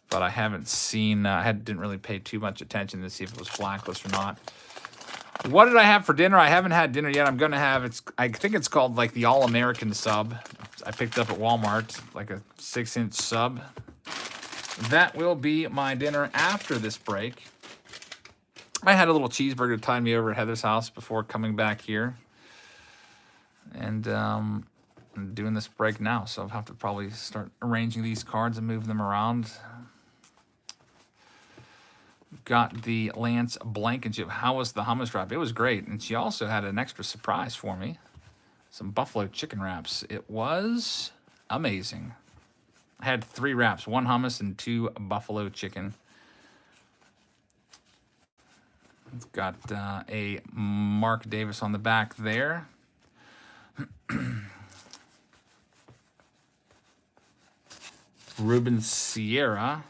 but I haven't seen, didn't really pay too much attention to see if it was blacklist or not. What did I have for dinner? I haven't had dinner yet. I'm going to have, I think it's called like the All-American sub. I picked up at Walmart, like a 6-inch sub. That will be my dinner after this break. I had a little cheeseburger to tide me over at Heather's house before coming back here. And I'm doing this break now, so I'll have to probably start arranging these cards and moving them around. Got the Lance Blankenship. How was the hummus wrap? It was great. And she also had an extra surprise for me. Some buffalo chicken wraps. It was amazing. I had 3 wraps, 1 hummus and 2 buffalo chicken. It's got a Mark Davis on the back there. Ruben Sierra.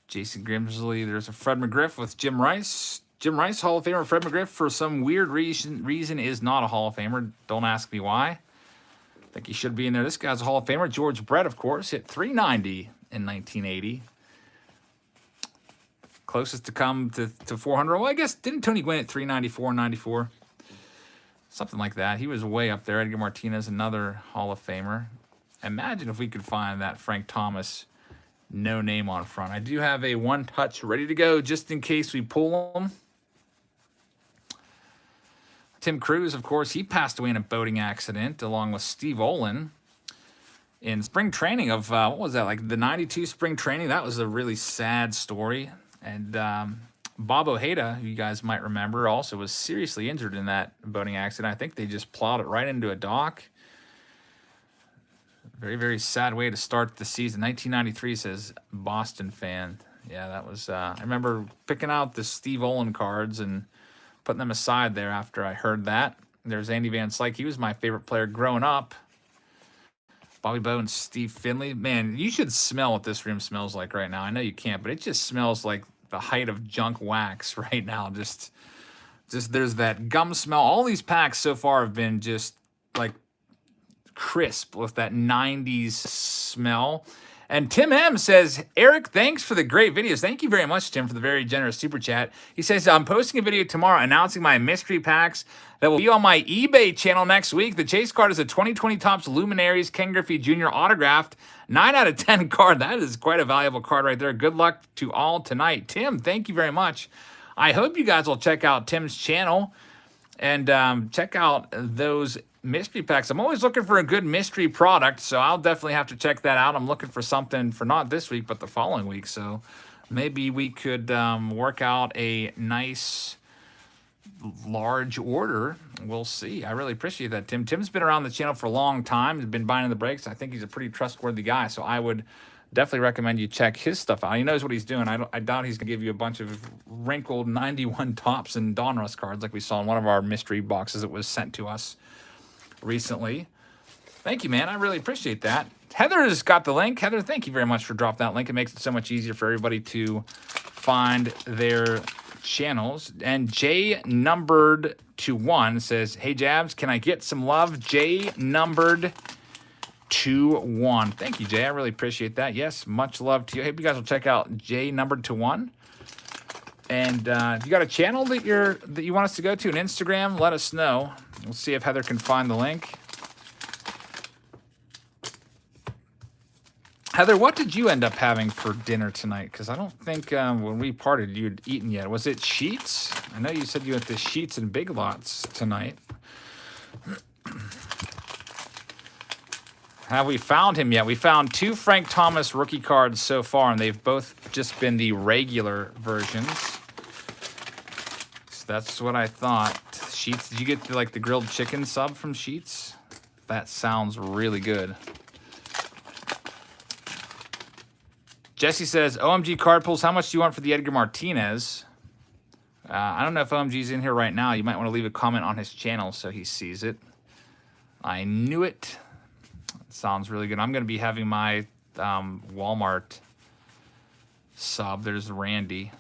Jason Grimsley. There's a Fred McGriff with Jim Rice. Jim Rice, Hall of Famer. Fred McGriff, for some weird reason, is not a Hall of Famer. Don't ask me why. I think he should be in there. This guy's a Hall of Famer. George Brett, of course, hit 390 in 1980. Closest to come to 400. Well, I guess, didn't Tony Gwynn at 394, 94? Something like that. He was way up there. Edgar Martinez, another Hall of Famer. Imagine if we could find that Frank Thomas no name on front. I do have a one touch ready to go just in case we pull them. Tim Cruz, of course, he passed away in a boating accident along with Steve Olin in spring training of, what was that, like the 92 spring training? That was a really sad story. And Bob Ojeda, who you guys might remember, also was seriously injured in that boating accident. I think they just plowed it right into a dock. Very, very sad way to start the season. 1993 says Boston fan. Yeah, that was, I remember picking out the Steve Olin cards and putting them aside there after I heard that. There's Andy Van Slyke. He was my favorite player growing up. Bobby Bowe and Steve Finley. Man, you should smell what this room smells like right now. I know you can't, but it just smells like the height of junk wax right now. Just there's that gum smell. All these packs so far have been just like crisp with that 90s smell. And Tim M says, Eric, thanks for the great videos. Thank you very much, Tim, for the very generous super chat. He says, I'm posting a video tomorrow announcing my mystery packs that will be on my eBay channel next week. The chase card is a 2020 Topps Luminaries Ken Griffey Jr. autographed 9 out of 10 card. That is quite a valuable card right there. Good luck to all tonight. Tim, thank you very much. I hope you guys will check out Tim's channel and check out those mystery packs. I'm always looking for a good mystery product, so I'll definitely have to check that out. I'm looking for something for not this week, but the following week. So maybe we could work out a nice large order. We'll see. I really appreciate that, Tim. Tim's been around the channel for a long time. He's been buying the breaks. I think he's a pretty trustworthy guy, so I would definitely recommend you check his stuff out. He knows what he's doing. I doubt he's going to give you a bunch of wrinkled 91 tops and Donruss cards like we saw in one of our mystery boxes that was sent to us recently. Thank you, man. I really appreciate that. Heather's got the link. Heather, thank you very much for dropping that link. It makes it so much easier for everybody to find their channels. And J numbered to 1 says, hey Jabs, can I get some love? J numbered to 1. Thank you, Jay. I really appreciate that. Yes, much love to you. I hope you guys will check out J numbered to 1. And if you got a channel that you want us to go to, an Instagram, let us know. We'll see if Heather can find the link. Heather, what did you end up having for dinner tonight? Because I don't think when we parted you'd eaten yet. Was it Sheets? I know you said you went to Sheets and Big Lots tonight. Have we found him yet? We found 2 Frank Thomas rookie cards so far, and they've both just been the regular versions. So that's what I thought. Sheets, did you get like the grilled chicken sub from Sheets? That sounds really good. Jesse says, OMG card pulls, how much do you want for the Edgar Martinez? I don't know if OMG's in here right now. You might want to leave a comment on his channel so he sees it. I knew it. Sounds really good. I'm going to be having my Walmart sub. There's Randy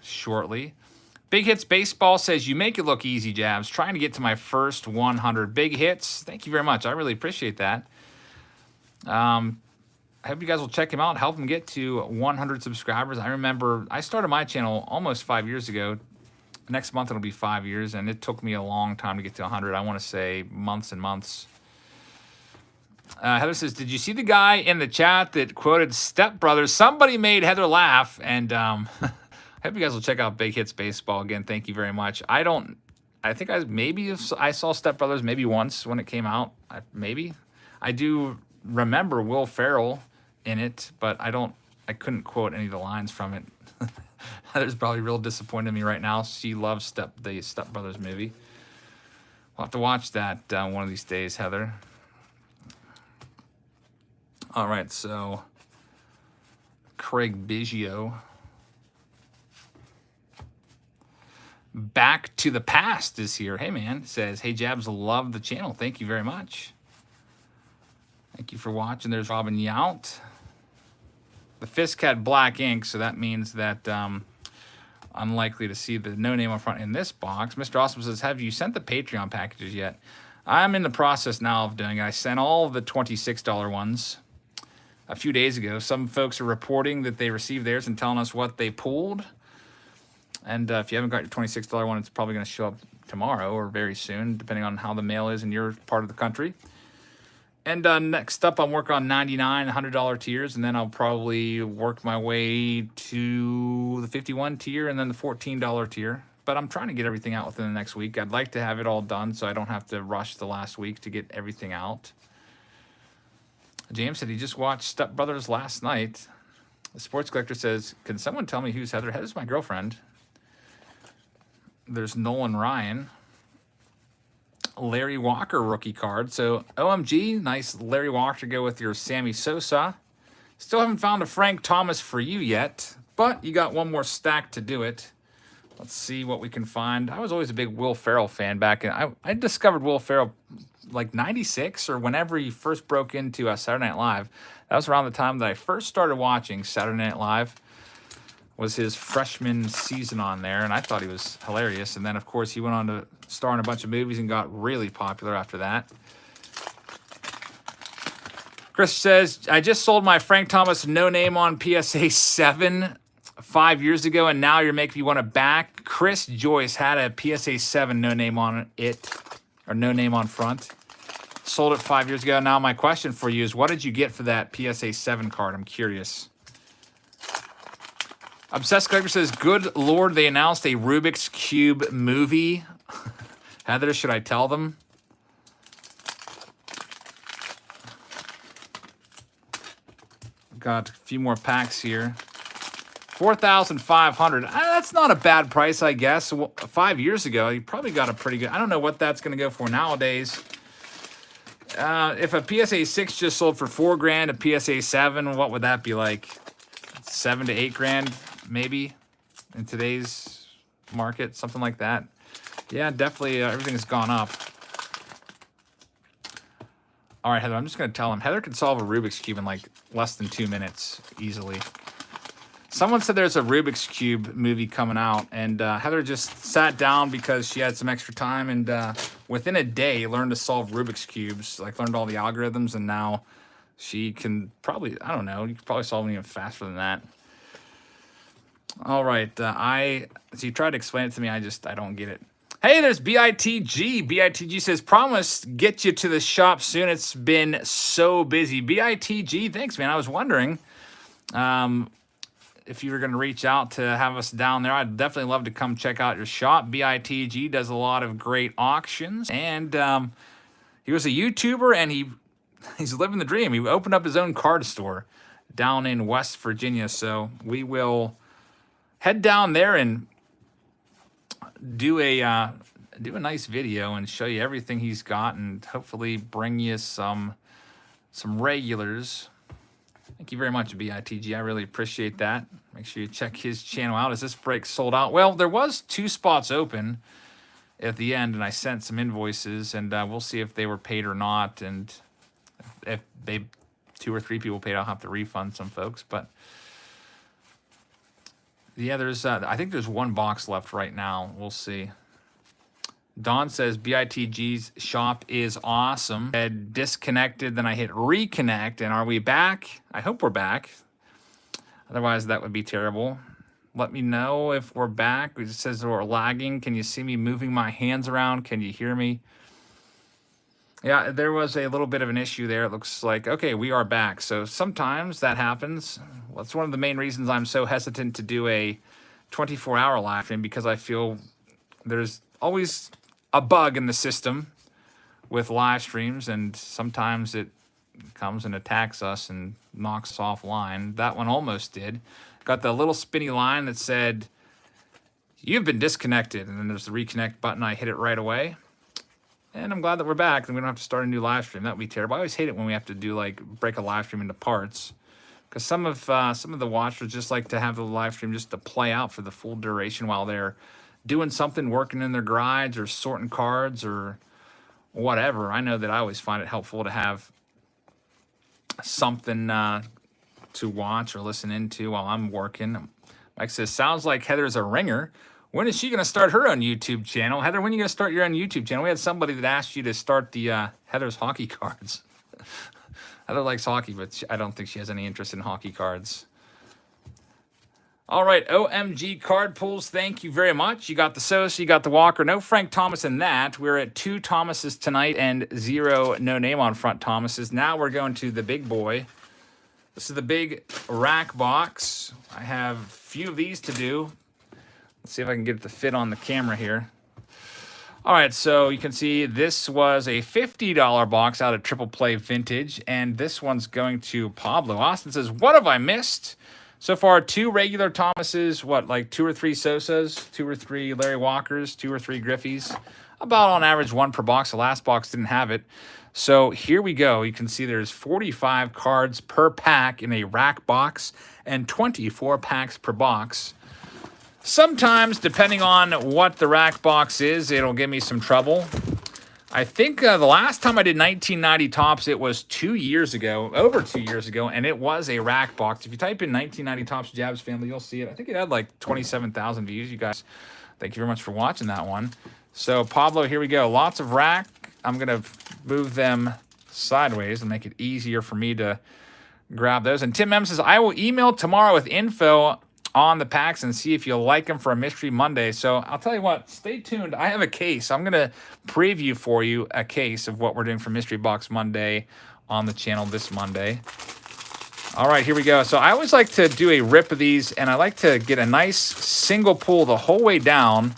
shortly. Big Hits Baseball says, you make it look easy, Jabs. Trying to get to my first 100 big hits. Thank you very much. I really appreciate that. I hope you guys will check him out, help him get to 100 subscribers. I remember I started my channel almost 5 years ago. Next month it'll be 5 years, and it took me a long time to get to 100. I want to say months and months. Heather says, did you see the guy in the chat that quoted Step Brothers? Somebody made Heather laugh, and I hope you guys will check out Big Hits Baseball again. Thank you very much. I think I saw Step Brothers maybe once when it came out. Maybe. I do remember Will Ferrell in it, but I couldn't quote any of the lines from it. Heather's probably real disappointed in me right now. She loves the Step Brothers movie. We'll have to watch that one of these days, Heather. All right, so Craig Biggio. Back to the Past is here. Hey, man, says, hey, Jabs, love the channel. Thank you very much. Thank you for watching. There's Robin Yount. The Fisk had black ink, so that means that unlikely to see the no name on front in this box. Mr. Awesome says, have you sent the Patreon packages yet? I'm in the process now of doing it. I sent all of the $26 ones a few days ago. Some folks are reporting that they received theirs and telling us what they pulled. And if you haven't got your $26 one, it's probably going to show up tomorrow or very soon, depending on how the mail is in your part of the country. And next up, I'll work on $99, $100 tiers, and then I'll probably work my way to the $51 tier and then the $14 tier. But I'm trying to get everything out within the next week. I'd like to have it all done so I don't have to rush the last week to get everything out. James said he just watched Step Brothers last night. The Sports Collector says, can someone tell me who's Heather? Heather's my girlfriend. There's Nolan Ryan. Larry Walker rookie card. So OMG, nice Larry Walker to go with your Sammy Sosa. Still haven't found a Frank Thomas for you yet, but you got one more stack to do it. Let's see what we can find. I was always a big Will Ferrell fan back in. I discovered Will Ferrell like 96 or whenever he first broke into Saturday Night Live. That was around the time that I first started watching Saturday Night Live. Was his freshman season on there, and I thought he was hilarious. And then, of course, he went on to star in a bunch of movies and got really popular after that. Chris says, I just sold my Frank Thomas No Name on PSA 7 5 years ago, and now you're making me want to back. Chris Joyce had a PSA 7 No Name on it, or No Name on front. Sold it 5 years ago. Now my question for you is, what did you get for that PSA 7 card? I'm curious. Obsessed Collector says, good Lord, they announced a Rubik's Cube movie. Heather, should I tell them? Got a few more packs here. $4,500. That's not a bad price, I guess. 5 years ago, you probably got a pretty good. I don't know what that's going to go for nowadays. If a PSA 6 just sold for $4,000, a PSA 7, what would that be like? 7 to 8 grand, maybe, in today's market, something like that. Yeah, definitely. Everything's gone up. All right, Heather, I'm just going to tell him. Heather can solve a Rubik's Cube in like less than 2 minutes easily. Someone said there's a Rubik's Cube movie coming out, and Heather just sat down because she had some extra time, and within a day learned to solve Rubik's Cubes, like learned all the algorithms, and now she can probably, I don't know, you could probably solve them even faster than that. All right, she tried to explain it to me, I don't get it. Hey, there's BITG. BITG says, promise get you to the shop soon. It's been so busy. BITG, thanks, man. I was wondering if you were going to reach out to have us down there. I'd definitely love to come check out your shop. BITG does a lot of great auctions. And he was a YouTuber, and he's living the dream. He opened up his own card store down in West Virginia. So we will head down there and do a nice video and show you everything he's got, and hopefully bring you some regulars. Thank you very much, BITG. I really appreciate that. Make sure you check his channel out. Is this break sold out? Well, there was 2 spots open at the end, and I sent some invoices, and we'll see if they were paid or not. And if 2 or 3 people paid, I'll have to refund some folks. But yeah, there's I think there's 1 box left right now. We'll see. Don says BITG's shop is awesome. I had disconnected, then I hit reconnect, and are we back? I hope we're back. Otherwise, that would be terrible. Let me know if we're back. It says we're lagging. Can you see me moving my hands around? Can you hear me? Yeah, there was a little bit of an issue there. It looks like, okay, we are back. So sometimes that happens. Well, that's one of the main reasons I'm so hesitant to do a 24-hour live stream, because I feel there's always a bug in the system with live streams, and sometimes it comes and attacks us and knocks us offline. That one almost did. Got the little spinny line that said, you've been disconnected, and then there's the reconnect button. I hit it right away. And I'm glad that we're back, and we don't have to start a new live stream. That would be terrible. I always hate it when we have to do, like, break a live stream into parts, because some of the watchers just like to have the live stream just to play out for the full duration while they're doing something, working in their garage or sorting cards or whatever. I know that I always find it helpful to have something to watch or listen into while I'm working. Mike says, sounds like Heather's a ringer. When is she going to start her own YouTube channel? Heather, when are you going to start your own YouTube channel? We had somebody that asked you to start the Heather's hockey cards. Heather likes hockey, but I don't think she has any interest in hockey cards. All right, OMG Card Pools, thank you very much. You got the Sosa, you got the Walker. No Frank Thomas in that. We're at 2 Thomases tonight and 0 no name on front Thomases. Now we're going to the big boy. This is the big rack box. I have a few of these to do. Let's see if I can get it to fit on the camera here. All right, so you can see this was a $50 box out of Triple Play Vintage, and this one's going to Pablo. Austin says, what have I missed? So far, 2 regular Thomases, like 2 or 3 Sosas, 2 or 3 Larry Walkers, 2 or 3 Griffies. About on average 1 per box. The last box didn't have it. So here we go. You can see there's 45 cards per pack in a rack box and 24 packs per box. Sometimes, depending on what the rack box is, it'll give me some trouble. I think the last time I did 1990 Tops, it was 2 years ago, over 2 years ago, and it was a rack box. If you type in 1990 Tops Jabs Family, you'll see it. I think it had like 27,000 views. You guys, thank you very much for watching that one. So, Pablo, here we go. Lots of rack. I'm going to move them sideways and make it easier for me to grab those. And Tim M says, I will email tomorrow with info on the packs and see if you'll like them for a Mystery Monday. So I'll tell you what, stay tuned. I have a case. I'm going to preview for you a case of what we're doing for Mystery Box Monday on the channel this Monday. All right, here we go. So I always like to do a rip of these, and I like to get a nice single pull the whole way down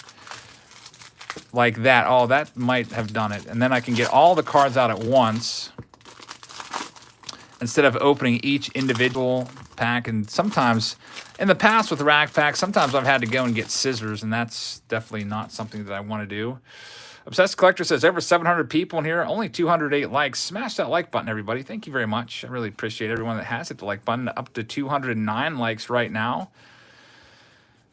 like that. Oh, that might have done it. And then I can get all the cards out at once instead of opening each individual pack. And sometimes in the past with rack packs, sometimes I've had to go and get scissors, and that's definitely not something that I want to do. Obsessed Collector says, over 700 people in here, only 208 likes. Smash that like button, everybody. Thank you very much. I really appreciate everyone that has hit the like button. Up to 209 likes right now.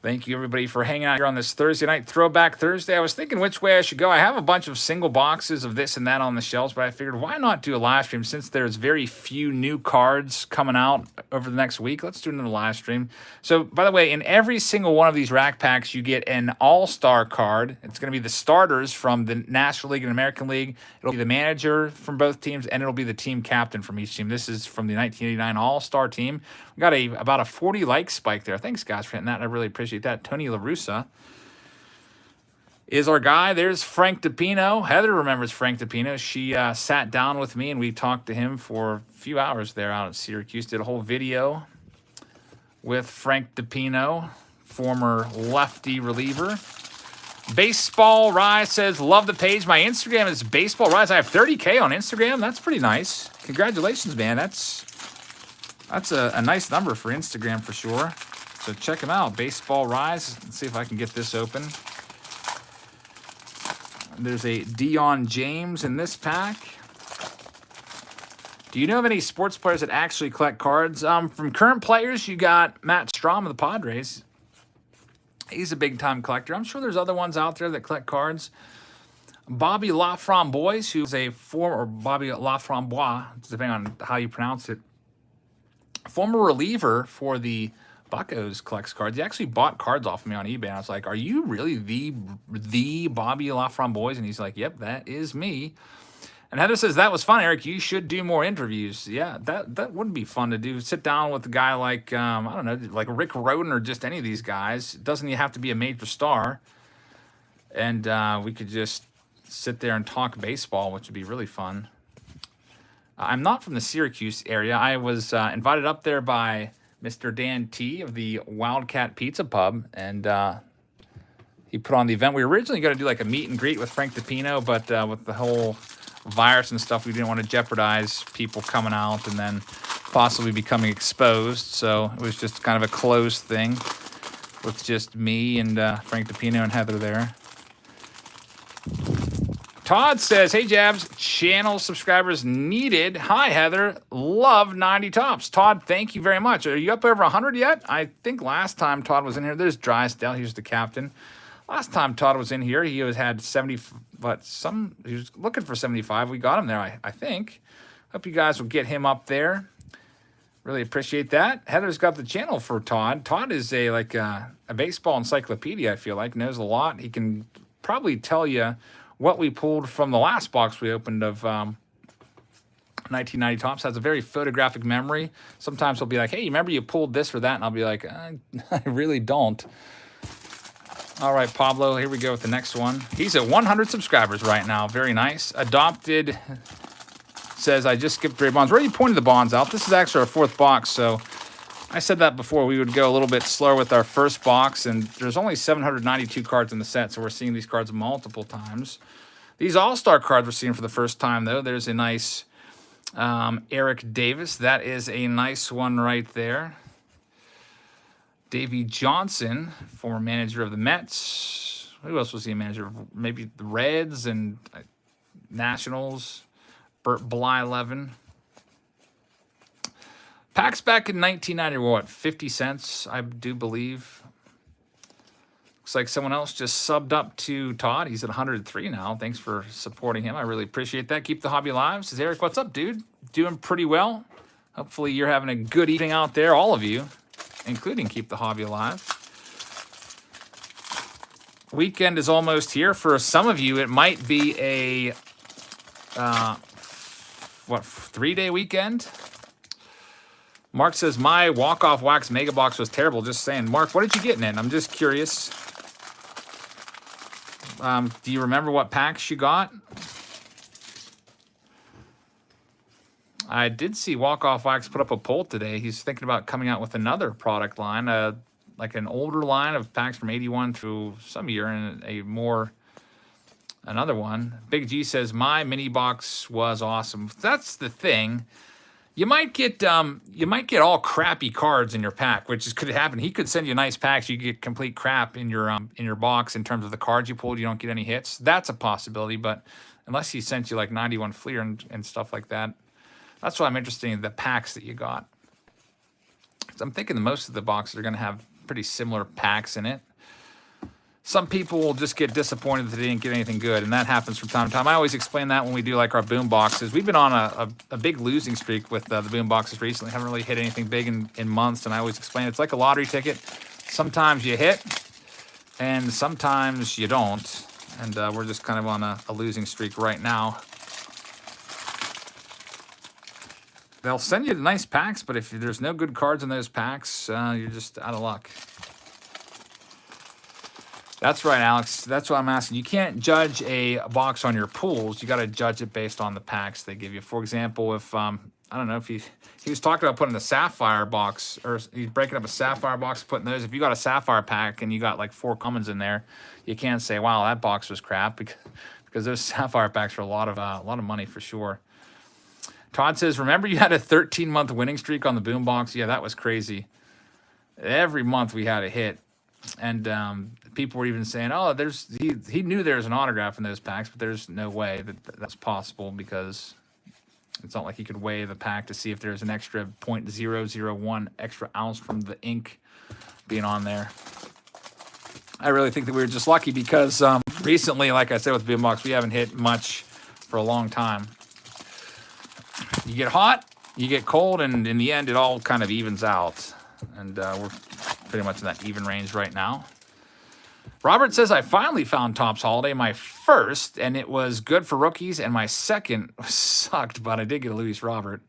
Thank you, everybody, for hanging out here on this Thursday night, Throwback Thursday. I was thinking which way I should go. I have a bunch of single boxes of this and that on the shelves, but I figured why not do a live stream since there's very few new cards coming out over the next week. Let's do another live stream. So, by the way, in every single one of these rack packs, you get an all-star card. It's going to be the starters from the National League and American League. It'll be the manager from both teams, and it'll be the team captain from each team. This is from the 1989 all-star team. We got about a 40 like spike there. Thanks, guys, for hitting that. I really appreciate that. Tony LaRussa is our guy. There's Frank DePino. Heather remembers Frank DePino. She sat down with me, and we talked to him for a few hours there out at Syracuse. Did a whole video with Frank DePino, former lefty reliever. Baseball Rise says, love the page. My Instagram is Baseball Rise. I have 30K on Instagram. That's pretty nice. Congratulations, man. That's a nice number for Instagram for sure. So check them out. Baseball Rise. Let's see if I can get this open. There's a Dion James in this pack. Do you know of any sports players that actually collect cards? From current players, you got Matt Strom of the Padres. He's a big-time collector. I'm sure there's other ones out there that collect cards. Bobby Laframboise, who's a former, or Bobby Laframboise, depending on how you pronounce it, former reliever for the Buccos, collects cards. He actually bought cards off of me on eBay. And I was like, are you really the Bobby Laframboise? And he's like, yep, that is me. And Heather says, that was fun, Eric. You should do more interviews. Yeah, that would be fun to do. Sit down with a guy like, I don't know, like Rick Roden or just any of these guys. Doesn't have to be a major star. And we could just sit there and talk baseball, which would be really fun. I'm not from the Syracuse area. I was invited up there by Mr. Dan T. of the Wildcat Pizza Pub, and he put on the event. We were originally going to do like a meet and greet with Frank DePino, but with the whole virus and stuff, we didn't want to jeopardize people coming out and then possibly becoming exposed. So it was just kind of a closed thing with just me and Frank DePino and Heather there. Todd says, hey, Jabs, channel subscribers needed. Hi, Heather. Love 90 tops. Todd, thank you very much. Are you up over 100 yet? I think last time Todd was in here, there's Drysdale. He was the captain. Last time Todd was in here, he had 70, but he was looking for 75. We got him there, I think. Hope you guys will get him up there. Really appreciate that. Heather's got the channel for Todd. Todd is a baseball encyclopedia, I feel like. Knows a lot. He can probably tell you what we pulled from the last box we opened of 1990 Tops. Has a very photographic memory. Sometimes he'll be like, hey, remember you pulled this or that? And I'll be like, I really don't. All right, Pablo, here we go with the next one. He's at 100 subscribers right now. Very nice. Adopted says, I just skipped 3 bonds. We already pointed the bonds out. This is actually our 4th box, so I said that before. We would go a little bit slower with our first box, and there's only 792 cards in the set, so we're seeing these cards multiple times. These All-Star cards we're seeing for the first time, though. There's a nice Eric Davis. That is a nice one right there. Davey Johnson, former manager of the Mets. Who else was he a manager of? Maybe the Reds and Nationals. Bert Blyleven. Packs back in 1990 were what, 50 cents, I do believe. Looks like someone else just subbed up to Todd. He's at 103 now. Thanks for supporting him. I really appreciate that. Keep the hobby alive. Says, Eric, what's up, dude? Doing pretty well. Hopefully you're having a good evening out there, all of you, including Keep the Hobby Alive. Weekend is almost here. For some of you, it might be a, 3-day weekend? Mark says, my walk-off wax mega box was terrible. Just saying. Mark, what did you get in it? I'm just curious. Do you remember what packs you got? I did see Walk-Off Wax put up a poll today. He's thinking about coming out with another product line, like an older line of packs from 81 through some year, and another one. Big G says, my mini box was awesome. That's the thing. You might get all crappy cards in your pack, which could happen. He could send you nice packs. You get complete crap in your box in terms of the cards you pulled. You don't get any hits. That's a possibility, but unless he sent you like 91 Fleer and stuff like that, that's why I'm interested in the packs that you got. So I'm thinking most of the boxes are going to have pretty similar packs in it. Some people will just get disappointed that they didn't get anything good, and that happens from time to time. I always explain that when we do like our boom boxes. We've been on a big losing streak with the boom boxes recently. Haven't really hit anything big in months, and I always explain it's like a lottery ticket. Sometimes you hit, and sometimes you don't. And we're just kind of on a losing streak right now. They'll send you nice packs, but if there's no good cards in those packs, you're just out of luck. That's right, Alex. That's what I'm asking. You can't judge a box on your pulls. You got to judge it based on the packs they give you. For example, if I don't know if he was talking about putting a sapphire box, or he's breaking up a sapphire box, putting those. If you got a sapphire pack and you got like 4 commons in there, you can't say, "Wow, that box was crap," because those sapphire packs are a lot of money for sure. Todd says, "Remember you had a 13-month winning streak on the boom box? Yeah, that was crazy. Every month we had a hit." And people were even saying, "Oh, he knew there was an autograph in those packs, but there's no way that's possible because it's not like he could weigh the pack to see if there's an extra 0.001 extra ounce from the ink being on there." I really think that we were just lucky because recently, like I said with Boom Box, we haven't hit much for a long time. You get hot, you get cold, and in the end, it all kind of evens out. And we're pretty much in that even range right now. Robert says, "I finally found Topps Holiday, my first, and it was good for rookies, and my second sucked, but I did get a Luis Robert."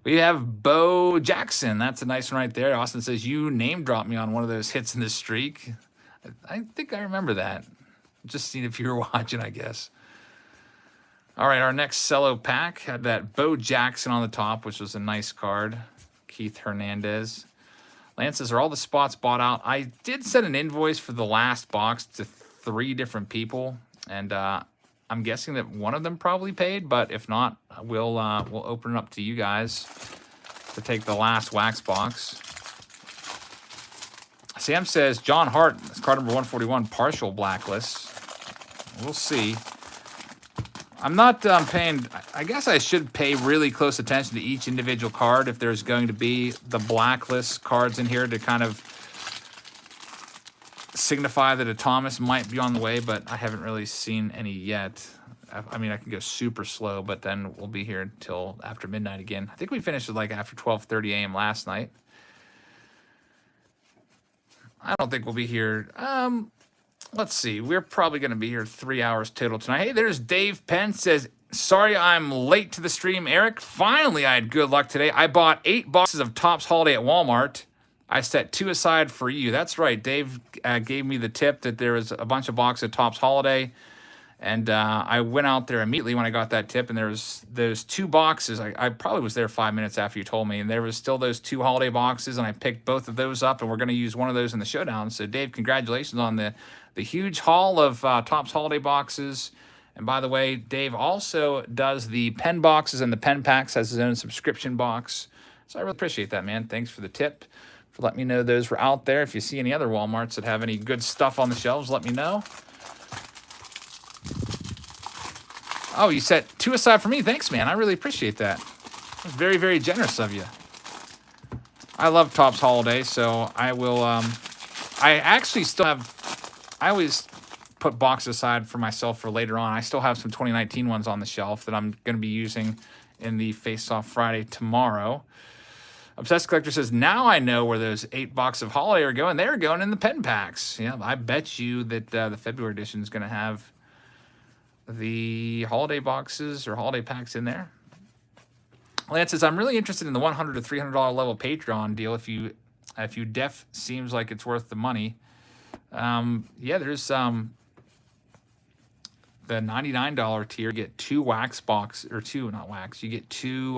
We have Bo Jackson. That's a nice one right there. Austin says, "You name dropped me on one of those hits in this streak." I think I remember that. Just seeing if you were watching, I guess. All right, our next cello pack had that Bo Jackson on the top, which was a nice card. Keith Hernandez. Lance says, "Are all the spots bought out?" I did send an invoice for the last box to 3 different people, and I'm guessing that one of them probably paid, but if not, we'll open it up to you guys to take the last wax box. Sam says, "John Hart, card number 141, partial blacklist." We'll see. I'm not paying, I guess I should pay really close attention to each individual card if there's going to be the blacklist cards in here to kind of signify that a Thomas might be on the way, but I haven't really seen any yet. I mean, I can go super slow, but then we'll be here until after midnight again. I think we finished like after 12:30 a.m. last night. I don't think we'll be here. Let's see. We're probably going to be here 3 hours total tonight. Hey, there's Dave Penn says, "Sorry I'm late to the stream, Eric. Finally, I had good luck today. I bought 8 boxes of Topps Holiday at Walmart. I set 2 aside for you." That's right. Dave gave me the tip that there was a bunch of boxes of Topps Holiday. And I went out there immediately when I got that tip, and there was those 2 boxes. I probably was there 5 minutes after you told me, and there was still those 2 holiday boxes, and I picked both of those up, and we're going to use one of those in the showdown. So, Dave, congratulations on the huge haul of Topps Holiday boxes. And by the way, Dave also does the pen boxes and the pen packs, has his own subscription box. So I really appreciate that, man. Thanks for the tip, for letting me know those were out there. If you see any other Walmarts that have any good stuff on the shelves, let me know. Oh, you set 2 aside for me. Thanks, man. I really appreciate that. That's very, very generous of you. I love Topps Holiday, so I will... I actually still have... I always put boxes aside for myself for later on. I still have some 2019 ones on the shelf that I'm going to be using in the Face-Off Friday tomorrow. Obsessed Collector says, "Now I know where those 8 boxes of Holiday are going. They're going in the pen packs." Yeah, I bet you that the February edition is going to have the holiday boxes or holiday packs in there. Lance says, "I'm really interested in the $100 to $300 level Patreon deal. If you def seems like it's worth the money." Yeah, there's the $99 tier. You get 2 wax box, or 2, not wax. You get 2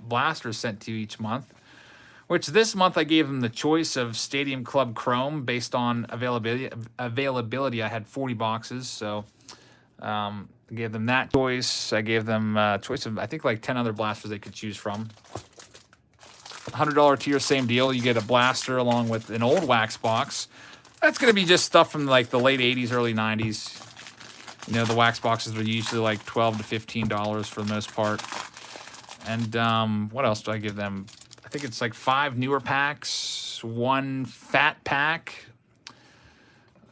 blasters sent to you each month. Which this month I gave them the choice of Stadium Club Chrome based on availability. I had 40 boxes, so. I gave them that choice. I gave them a choice of, I think, like 10 other blasters they could choose from. $100 tier, same deal. You get a blaster along with an old wax box. That's going to be just stuff from like the late 80s, early 90s. You know, the wax boxes are usually like $12 to $15 for the most part. And what else do I give them? I think it's like 5 newer packs, 1 fat pack.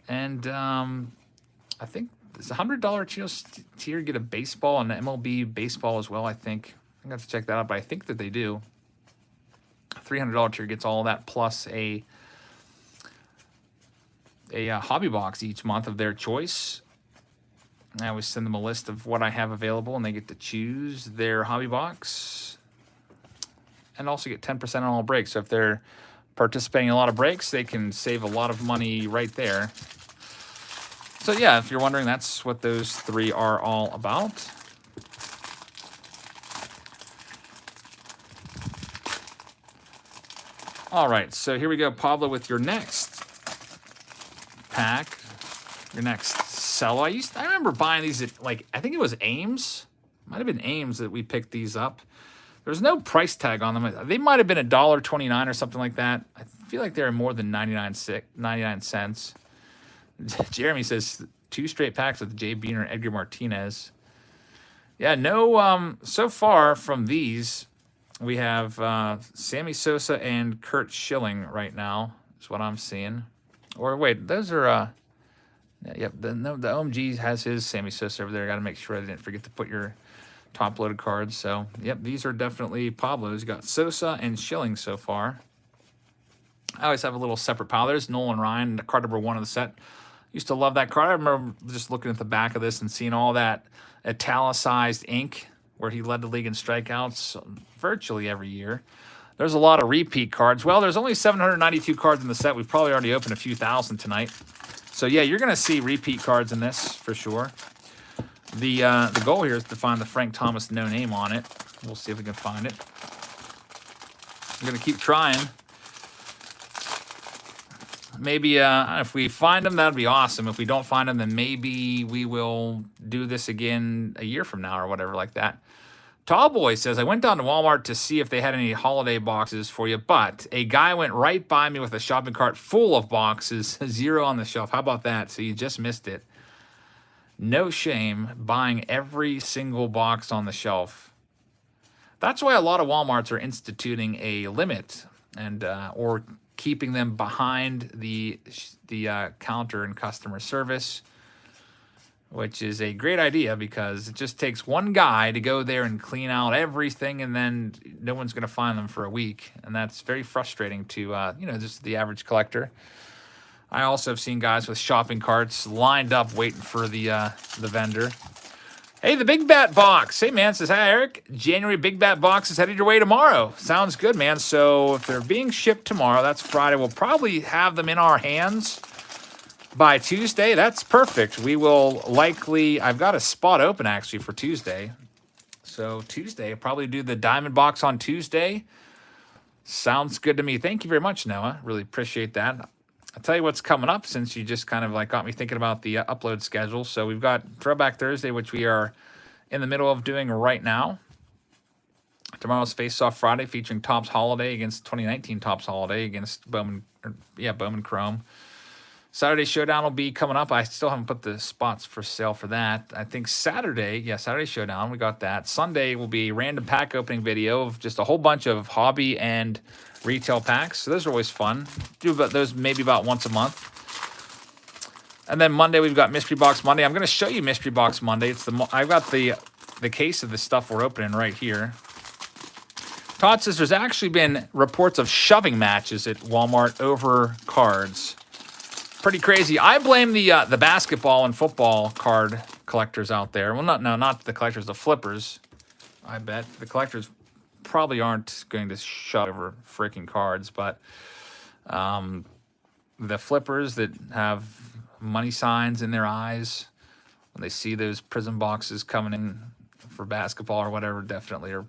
And I think it's $100 tier, get a baseball and an MLB baseball as well, I think. I'm going to have to check that out, but I think that they do. $300 tier gets all that plus a hobby box each month of their choice. I always send them a list of what I have available, and they get to choose their hobby box. And also get 10% on all breaks. So if they're participating in a lot of breaks, they can save a lot of money right there. So yeah, if you're wondering, that's what those 3 are all about. All right, so here we go, Pablo, with your next pack, your next cello. I remember buying these at, like, I think it was Ames. Might have been Ames that we picked these up. There's no price tag on them. They might have been $1.29 or something like that. I feel like they're more than 99 cents. Jeremy says 2 straight packs with Jay Buhner and Edgar Martinez. Yeah, no, so far from these, we have Sammy Sosa and Kurt Schilling right now, is what I'm seeing. Or wait, those are, yep, the OMG has his Sammy Sosa over there. I got to make sure I didn't forget to put your top-loaded cards. So, yep, these are definitely Pablo's. You got Sosa and Schilling so far. I always have a little separate pile. There's Nolan Ryan, the card number 1 of the set. Used to love that card. I remember just looking at the back of this and seeing all that italicized ink where he led the league in strikeouts virtually every year. There's a lot of repeat cards. Well, there's only 792 cards in the set. We've probably already opened a few thousand tonight. So, yeah, you're going to see repeat cards in this for sure. The goal here is to find the Frank Thomas no name on it. We'll see if we can find it. I'm going to keep trying. Maybe if we find them, that would be awesome. If we don't find them, then maybe we will do this again a year from now or whatever like that. Tallboy says, I went down to Walmart to see if they had any holiday boxes for you, but a guy went right by me with a shopping cart full of boxes, 0 on the shelf. How about that? So you just missed it. No shame buying every single box on the shelf. That's why a lot of Walmarts are instituting a limit and or keeping them behind the counter in customer service, which is a great idea because it just takes one guy to go there and clean out everything, and then no one's going to find them for a week, and that's very frustrating to just the average collector. I also have seen guys with shopping carts lined up waiting for the vendor. Hey, the Big Bat Box. Hey, man, says, hi, Eric. January Big Bat Box is headed your way tomorrow. Sounds good, man. So if they're being shipped tomorrow, that's Friday, we'll probably have them in our hands by Tuesday. That's perfect. We will likely, I've got a spot open, actually, for Tuesday. So Tuesday, I'll probably do the Diamond Box on Tuesday. Sounds good to me. Thank you very much, Noah. Really appreciate that. I'll tell you what's coming up since you just kind of like got me thinking about the upload schedule. So we've got Throwback Thursday, which we are in the middle of doing right now. Tomorrow's Face-Off Friday featuring Topps Holiday against 2019 Topps Holiday against Bowman Chrome. Saturday Showdown will be coming up. I still haven't put the spots for sale for that. I think Saturday Showdown, we got that. Sunday will be a random pack opening video of just a whole bunch of hobby and retail packs. So those are always fun. Do those maybe about once a month. And then Monday we've got Mystery Box Monday. I'm going to show you Mystery Box Monday. I've got the case of the stuff we're opening right here. Todd says there's actually been reports of shoving matches at Walmart over cards. Pretty crazy. I blame the basketball and football card collectors out there. Well, not the collectors, the flippers. I bet the collectors probably aren't going to shove over freaking cards, but the flippers that have money signs in their eyes when they see those prison boxes coming in for basketball or whatever, definitely are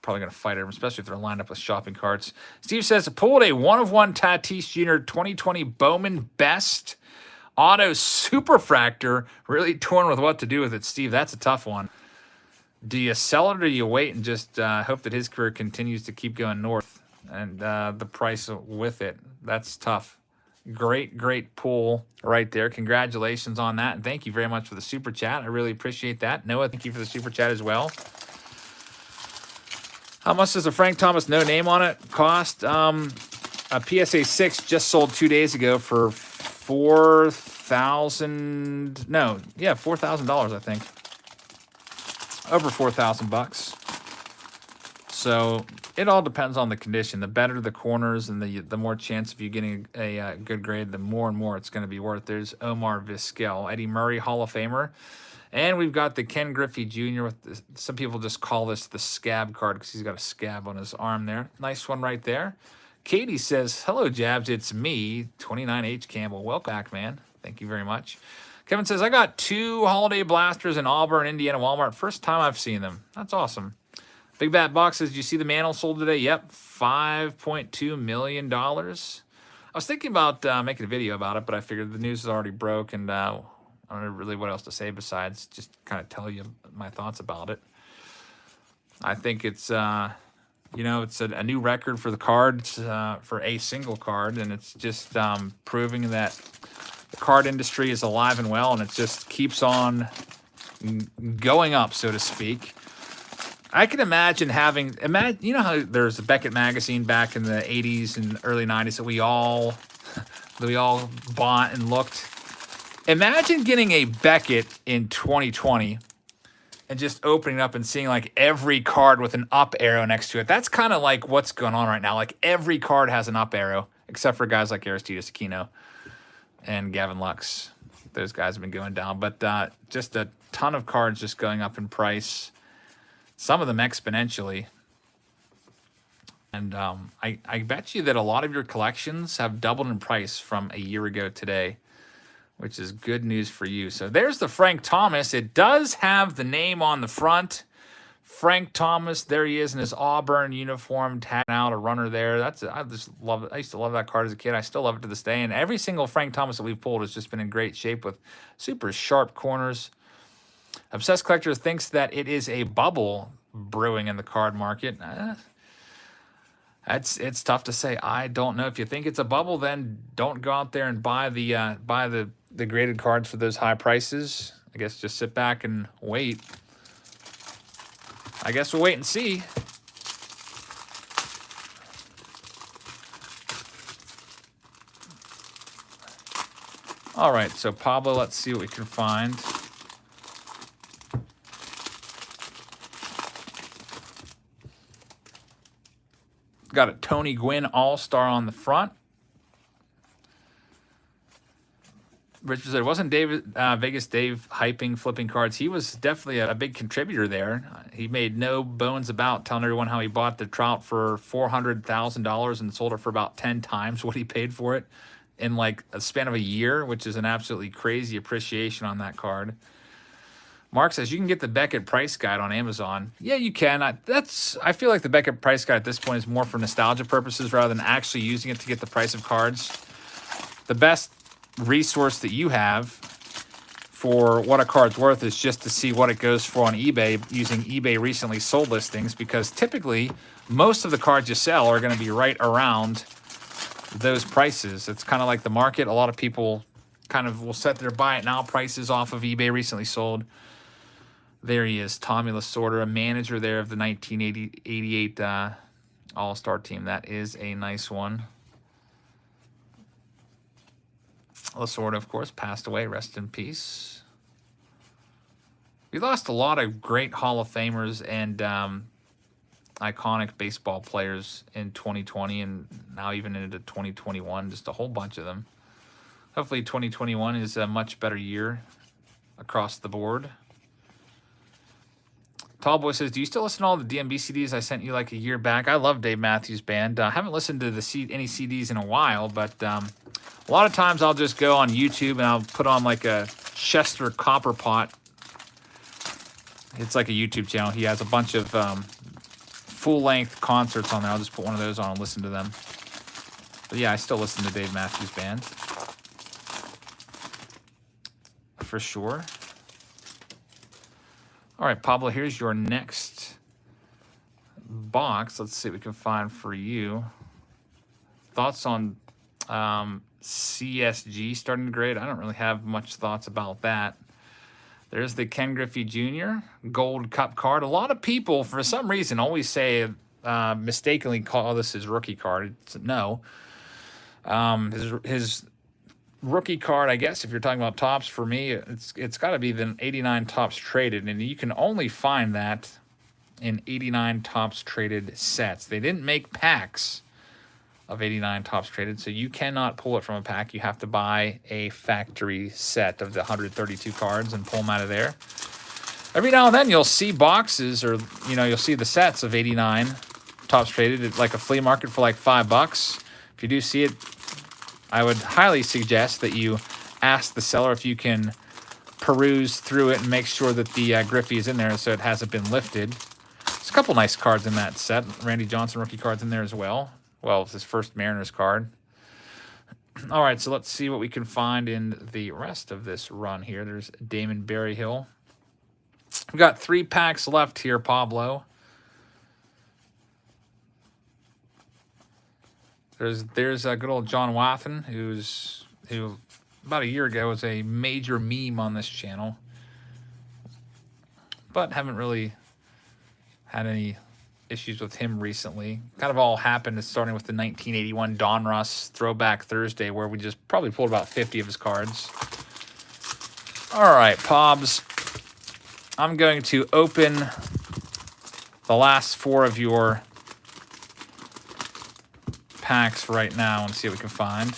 probably going to fight them, especially if they're lined up with shopping carts. Steve says, pulled a 1-of-1 Tatis Jr. 2020 Bowman Best Auto Superfractor. Really torn with what to do with it, Steve. That's a tough one. Do you sell it or do you wait and just hope that his career continues to keep going north? and the price with it. That's tough. Great pull right there. Congratulations on that. And thank you very much for the super chat. I really appreciate that. Noah, thank you for the super chat as well. How much does a Frank Thomas no name on it cost? A PSA 6 just sold 2 days ago for $4,000. No, yeah, $4,000, I think. Over $4,000. So it all depends on the condition. The better the corners and the more chance of you getting a good grade, the more and more it's going to be worth. There's Omar Vizquel, Eddie Murray, Hall of Famer. And we've got the Ken Griffey Jr. with the, some people just call this the scab card because he's got a scab on his arm there. Nice one right there. Katie says, hello, Jabs. It's me, 29H Campbell. Welcome back, man. Thank you very much. Kevin says, I got 2 holiday blasters in Auburn, Indiana, Walmart. First time I've seen them. That's awesome. Big Bat Box says, did you see the mantle sold today? Yep, $5.2 million. I was thinking about making a video about it, but I figured the news is already broke, and I don't know really what else to say besides just kind of tell you my thoughts about it. I think it's, you know, it's a new record for the cards, for a single card, and it's just proving that the card industry is alive and well, and it just keeps on going up, so to speak. I can imagine having, you know how there's a Beckett magazine back in the 80s and early 90s that we all bought and looked. Imagine getting a Beckett in 2020 and just opening up and seeing like every card with an up arrow next to it. That's kind of like what's going on right now. Like every card has an up arrow, except for guys like Aristides Aquino and Gavin Lux. Those guys have been going down, but just a ton of cards just going up in price. Some of them exponentially. And I bet you that a lot of your collections have doubled in price from a year ago today, which is good news for you. So there's the Frank Thomas. It does have the name on the front. Frank Thomas, there he is in his Auburn uniform, tagging out a runner there. I just love it. I used to love that card as a kid. I still love it to this day. And every single Frank Thomas that we've pulled has just been in great shape with super sharp corners. Obsessed Collector thinks that it is a bubble brewing in the card market. It's tough to say. I don't know. If you think it's a bubble, then don't go out there and buy the graded cards for those high prices. I guess just sit back and wait. I guess we'll wait and see. All right, so Pablo, let's see what we can find. Got a Tony Gwynn All-Star on the front. Richard said, wasn't Vegas Dave hyping flipping cards? He was definitely a big contributor there. He made no bones about telling everyone how he bought the Trout for $400,000 and sold it for about 10 times what he paid for it in like a span of a year, which is an absolutely crazy appreciation on that card. Mark says, you can get the Beckett price guide on Amazon. Yeah, you can. I feel like the Beckett price guide at this point is more for nostalgia purposes rather than actually using it to get the price of cards. The best resource that you have for what a card's worth is just to see what it goes for on eBay using eBay recently sold listings, because typically most of the cards you sell are going to be right around those prices. It's kind of like the market. A lot of people kind of will set their buy it now prices off of eBay recently sold. There he is, Tommy Lasorda, a manager there of the 1988 All-Star team. That is a nice one. Lasorda, of course, passed away. Rest in peace. We lost a lot of great Hall of Famers and iconic baseball players in 2020 and now even into 2021. Just a whole bunch of them. Hopefully 2021 is a much better year across the board. Tallboy says, do you still listen to all the DMB CDs I sent you like a year back? I love Dave Matthews Band. I haven't listened to any CDs in a while, but a lot of times I'll just go on YouTube and I'll put on like a Chester Copperpot. It's like a YouTube channel. He has a bunch of full-length concerts on there. I'll just put one of those on and listen to them. But yeah, I still listen to Dave Matthews Band. For sure. All right, Pablo, here's your next box. Let's see what we can find for you. Thoughts on CSG starting to grade? I don't really have much thoughts about that. There's the Ken Griffey Jr. Gold Cup card. A lot of people, for some reason, always say, mistakenly call this his rookie card. No. His rookie card, I guess, if you're talking about tops, for me, it's got to be the 89 tops traded, and you can only find that in 89 tops traded sets. They didn't make packs of 89 tops traded, so you cannot pull it from a pack. You have to buy a factory set of the 132 cards and pull them out of there. Every now and then you'll see boxes, or you'll see the sets of 89 tops traded at like a flea market for like $5. If you do see it, I would highly suggest that you ask the seller if you can peruse through it and make sure that the Griffey is in there so it hasn't been lifted. There's a couple nice cards in that set. Randy Johnson rookie cards in there as well. Well, it's his first Mariners card. All right, so let's see what we can find in the rest of this run here. There's Damon Berryhill. We've got 3 packs left here, Pablo. There's good old John Wathan, who about a year ago was a major meme on this channel, but haven't really had any issues with him recently. Kind of all happened starting with the 1981 Donruss Throwback Thursday, where we just probably pulled about 50 of his cards. All right, Pobs. I'm going to open the last 4 of your packs right now and see what we can find.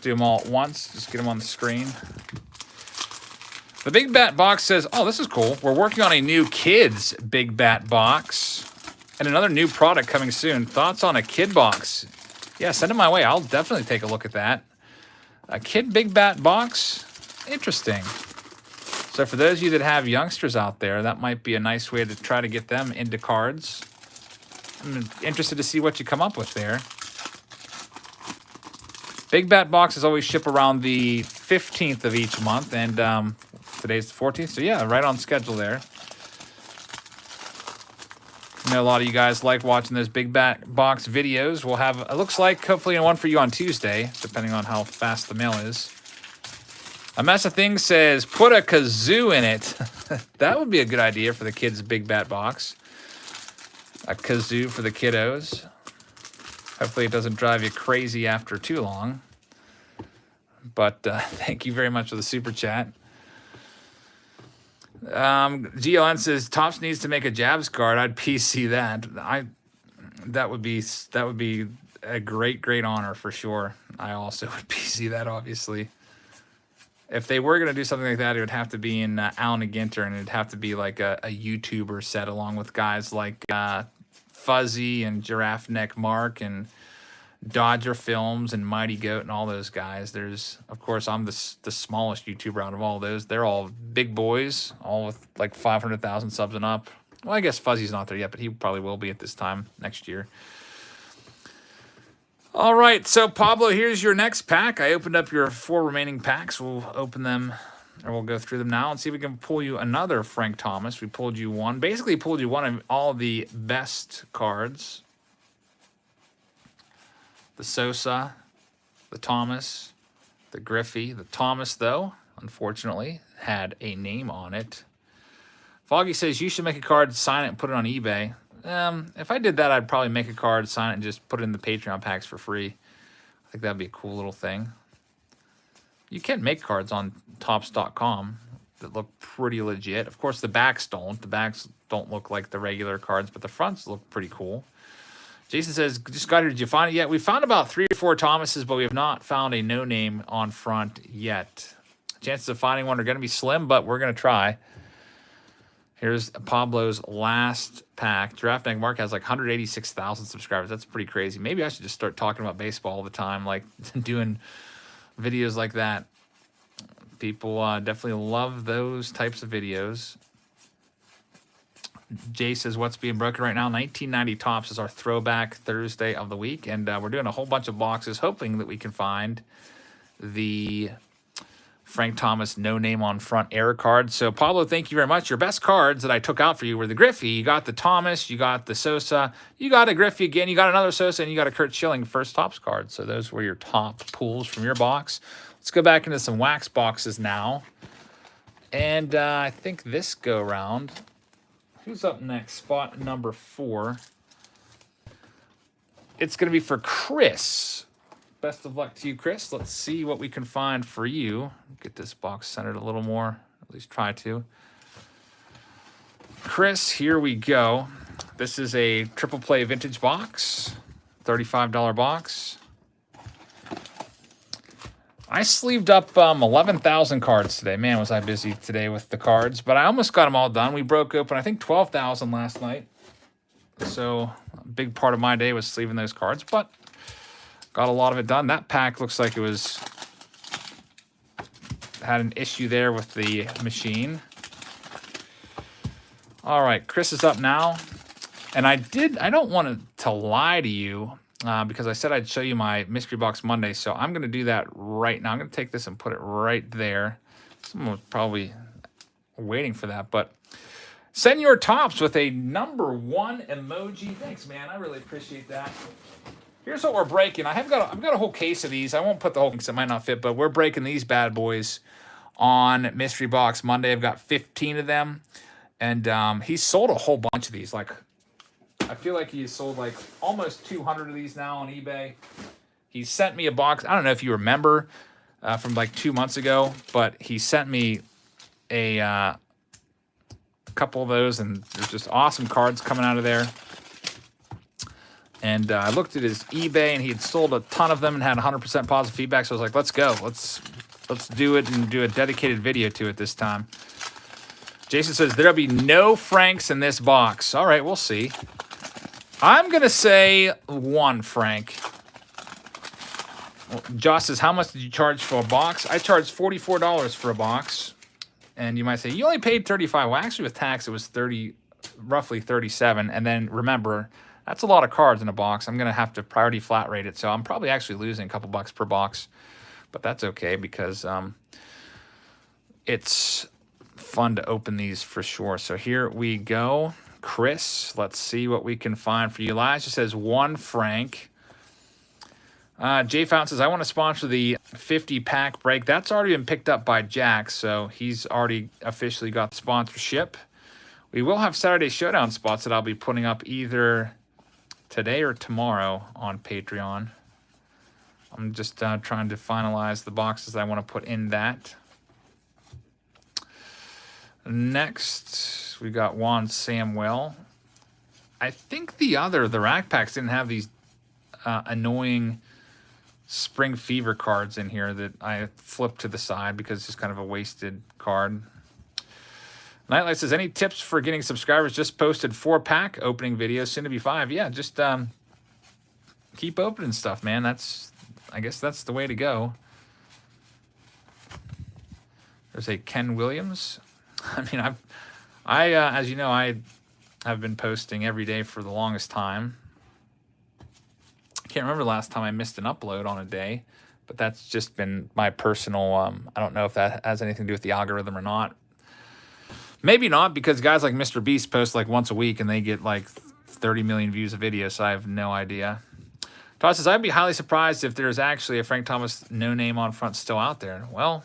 Do them all at once. Just get them on the screen. The Big Bat box says, oh, this is cool. We're working on a new kids Big Bat box and another new product coming soon. Thoughts on a kid box? Yeah, send it my way. I'll definitely take a look at that. A kid Big Bat box? Interesting. So for those of you that have youngsters out there, that might be a nice way to try to get them into cards. I'm interested to see what you come up with there. Big Bat boxes always ship around the 15th of each month, and today's the 14th, so yeah, right on schedule there. I know a lot of you guys like watching those Big Bat box videos. We'll have, it looks like, hopefully one for you on Tuesday, depending on how fast the mail is. A Mess of Things says, put a kazoo in it. That would be a good idea for the kids' Big Bat box. A kazoo for the kiddos. Hopefully it doesn't drive you crazy after too long. But thank you very much for the super chat. GLN says Topps needs to make a Jabs card. I'd PC that. That would be a great honor for sure. I also would PC that, obviously. If they were going to do something like that, it would have to be in Alan and Ginter, and it'd have to be like a YouTuber set along with guys like Fuzzy and Giraffe Neck Mark and Dodger Films and Mighty Goat and all those guys. There's, of course, I'm the smallest YouTuber out of all those. They're all big boys, all with like 500,000 subs and up. Well, I guess Fuzzy's not there yet, but he probably will be at this time next year. All right, so Pablo, here's your next pack. I opened up your 4 remaining packs. We'll open them, or we'll go through them now and see if we can pull you another Frank Thomas. We pulled you one. Basically pulled you one of all the best cards. The Sosa, the Thomas, the Griffey. The Thomas, though, unfortunately, had a name on it. Foggy says, you should make a card, sign it, and put it on eBay. If I did that, I'd probably make a card, sign it, and just put it in the Patreon packs for free. I think that'd be a cool little thing. You can make cards on Topps.com that look pretty legit. Of course, the backs don't. The backs don't look like the regular cards, but the fronts look pretty cool. Jason says, just got here. Did you find it yet? We found about 3 or 4 Thomases, but we have not found a no-name on front yet. Chances of finding one are going to be slim, but we're going to try. Here's Pablo's last pack. Giraffe Neck Mark has like 186,000 subscribers. That's pretty crazy. Maybe I should just start talking about baseball all the time, like doing videos like that. People definitely love those types of videos. Jay says, what's being broken right now? 1990 Topps is our Throwback Thursday of the week, and we're doing a whole bunch of boxes, hoping that we can find the Frank Thomas no name on front error card. So Pablo, thank you very much. Your best cards that I took out for you were the Griffey. You got the Thomas, you got the Sosa, you got a Griffey again, you got another Sosa, and you got a Kurt Schilling first tops card. So those were your top pulls from your box. Let's go back into some wax boxes now. And I think this go round, who's up next? Spot number 4. It's going to be for Chris. Best of luck to you, Chris. Let's see what we can find for you. Get this box centered a little more, at least try to. Chris, here we go. This is a triple play vintage box, $35 box. I sleeved up 11,000 cards today. Man, was I busy today with the cards, but I almost got them all done. We broke open, I think, 12,000 last night. So a big part of my day was sleeving those cards, but got a lot of it done. That pack looks like it was had an issue there with the machine. All right, Chris is up now. And I don't want to lie to you because I said I'd show you my Mystery Box Monday, so I'm going to do that right now. I'm going to take this and put it right there. Someone was probably waiting for that, but send your tops with a #1 emoji. Thanks, man. I really appreciate that. Here's what we're breaking. I've got a whole case of these. I won't put the whole because it might not fit, but we're breaking these bad boys on Mystery Box Monday. I've got 15 of them, and he sold a whole bunch of these. Like, I feel like he has sold like almost 200 of these now on eBay. He sent me a box. I don't know if you remember from like 2 months ago, but he sent me a couple of those, and there's just awesome cards coming out of there. And I looked at his eBay, and he had sold a ton of them and had 100% positive feedback. So I was like, let's go. Let's do it and do a dedicated video to it this time. Jason says, there'll be no Franks in this box. All right, we'll see. I'm going to say 1 Frank. Well, Josh says, how much did you charge for a box? I charged $44 for a box. And you might say, you only paid $35. Well, actually, with tax, it was roughly $37. And then remember, that's a lot of cards in a box. I'm going to have to priority flat rate it. So I'm probably actually losing a couple bucks per box. But that's okay because it's fun to open these for sure. So here we go. Chris, let's see what we can find for you. Elijah says 1 Frank. Jay Fountain says, I want to sponsor the 50 pack break. That's already been picked up by Jack, so he's already officially got the sponsorship. We will have Saturday Showdown spots that I'll be putting up either today or tomorrow on Patreon. I'm just trying to finalize the boxes I want to put in that. Next, we got Juan Samuel. I think the rack packs didn't have these annoying Spring Fever cards in here that I flipped to the side because it's just kind of a wasted card. Nightlight says, any tips for getting subscribers? Just posted 4-pack opening videos, soon to be 5. Yeah, just keep opening stuff, man. I guess that's the way to go. There's a Ken Williams. I mean, as you know, I have been posting every day for the longest time. I can't remember the last time I missed an upload on a day, but that's just been my personal, I don't know if that has anything to do with the algorithm or not. Maybe not, because guys like Mr. Beast post like once a week and they get like 30 million views a video, so I have no idea. Todd says, I'd be highly surprised if there's actually a Frank Thomas no name on front still out there. Well,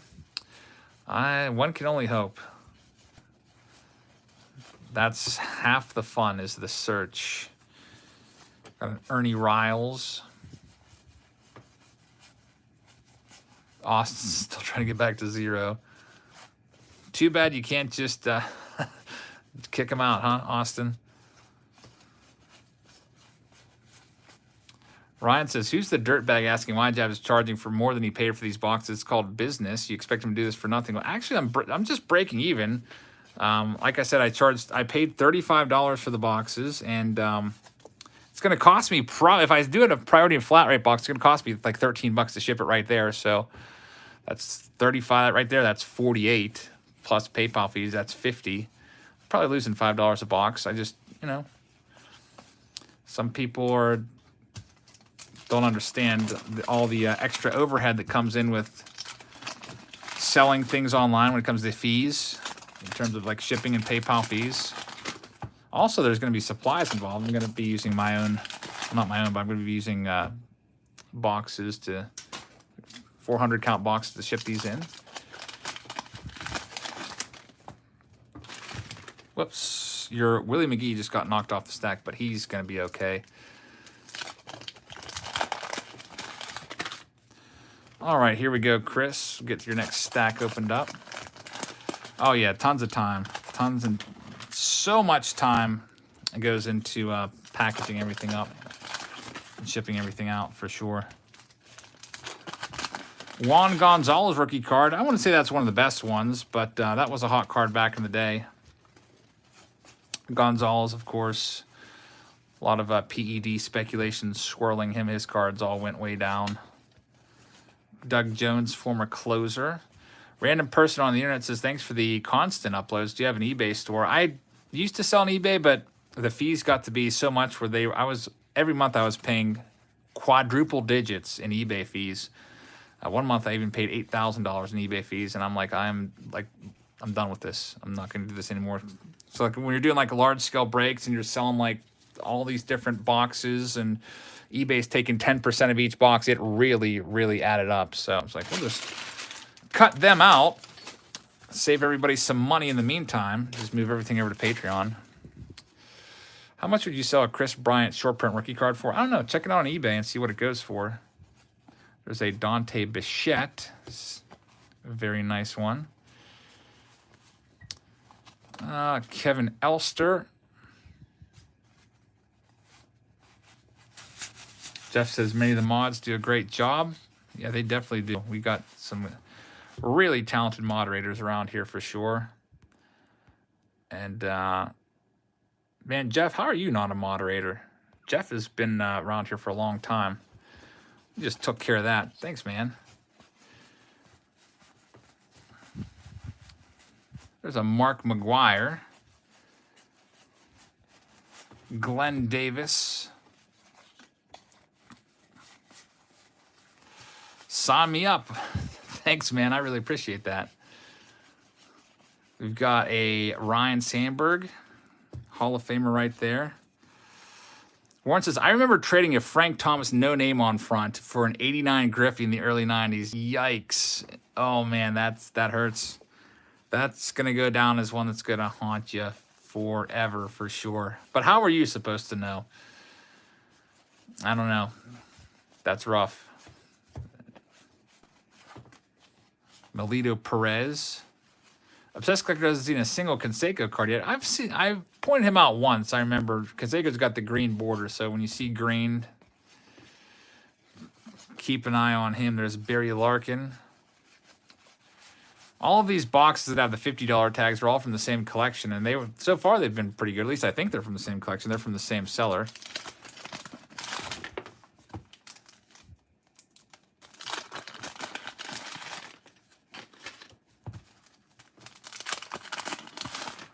one can only hope. That's half the fun, is the search. Got an Ernie Riles. Austin's still trying to get back to 0. Too bad you can't just kick him out, huh, Austin? Ryan says, who's the dirtbag asking why Jab is charging for more than he paid for these boxes? It's called business. You expect him to do this for nothing. Well, actually, I'm just breaking even. Like I said, I paid $35 for the boxes, and it's going to cost me, if I do it a priority and flat rate box, it's going to cost me like $13 to ship it right there. So that's 35 right there. That's 48 plus PayPal fees. That's 50. Probably losing $5 a box. I just, some people don't understand all the extra overhead that comes in with selling things online when it comes to fees, in terms of like shipping and PayPal fees. Also, there's going to be supplies involved. I'm going to be using my own, not my own, but I'm going to be using boxes to 400 count boxes to ship these in. Whoops, your Willie McGee just got knocked off the stack, but he's going to be okay. All right, here we go, Chris. We'll get to your next stack opened up. Oh yeah, tons of time. Tons and so much time goes into packaging everything up and shipping everything out for sure. Juan Gonzalez rookie card. I wouldn't say that's one of the best ones, but that was a hot card back in the day. Gonzalez, of course. A lot of PED speculation swirling him. His cards all went way down. Doug Jones, former closer. Random person on the internet says, thanks for the constant uploads. Do you have an eBay store? I used to sell on eBay, but the fees got to be so much where every month I was paying quadruple digits in eBay fees. One month I even paid $8,000 in eBay fees, and I'm done with this. I'm not going to do this anymore. So like when you're doing like large scale breaks and you're selling like all these different boxes and eBay's taking 10% of each box, it really, really added up. So I was like, we'll just cut them out, save everybody some money in the meantime, just move everything over to Patreon. How much would you sell a Chris Bryant short print rookie card for? I don't know. Check it out on eBay and see what it goes for. There's a Dante Bichette. A very nice one. Kevin Elster. Jeff says many of the mods do a great job. Yeah, they definitely do. We got some really talented moderators around here for sure. And man, Jeff, how are you not a moderator? Jeff has been around here for a long time. You just took care of that. Thanks, man. There's a Mark McGuire. Glenn Davis. Sign me up. Thanks, man. I really appreciate that. We've got a Ryan Sandberg, Hall of Famer right there. Warren says, I remember trading a Frank Thomas no name on front for an 89 Griffey in the early 90s. Yikes. Oh, man, that hurts. That's going to go down as one that's going to haunt you forever for sure. But how are you supposed to know? I don't know. That's rough. Melito Perez. Obsessed Collector hasn't seen a single Canseco card yet. I've pointed him out once. I remember Canseco's got the green border, so when you see green, keep an eye on him. There's Barry Larkin. All of these boxes that have the $50 tags are all from the same collection, and so far they've been pretty good. At least I think they're from the same collection. They're from the same seller.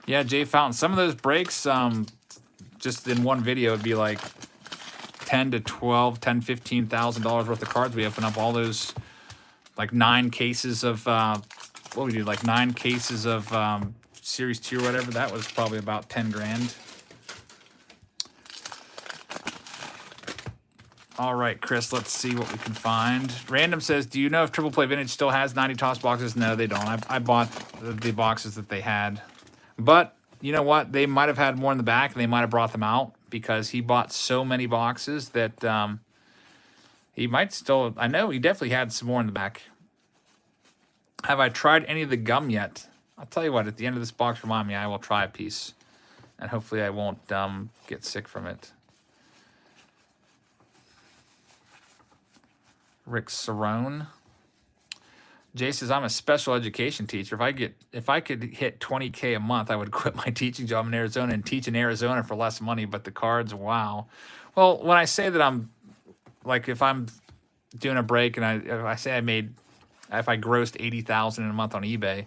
Yeah, Jay Fountain. Some of those breaks, just in one video, it'd be like $10,000 to $12,000, $10,000, $15,000 worth of cards. We open up all those, like 9 cases of, what we do, like 9 cases of Series 2 or whatever. That was probably about 10 grand. All right, Chris, let's see what we can find. Random says, do you know if Triple Play Vintage still has 90 toss boxes? No, they don't. I bought the boxes that they had. But you know what? They might have had more in the back, and they might have brought them out because he bought so many boxes that he might still... I know he definitely had some more in the back. Have I tried any of the gum yet? I'll tell you what, at the end of this box, remind me, I will try a piece. And hopefully I won't get sick from it. Rick Cerrone. Jay says, I'm a special education teacher. If I could hit 20K a month, I would quit my teaching job in Arizona and teach in Arizona for less money. But the cards, wow. Well, when I say that I'm, like, if I'm doing a break and if I say if I grossed 80,000 in a month on eBay,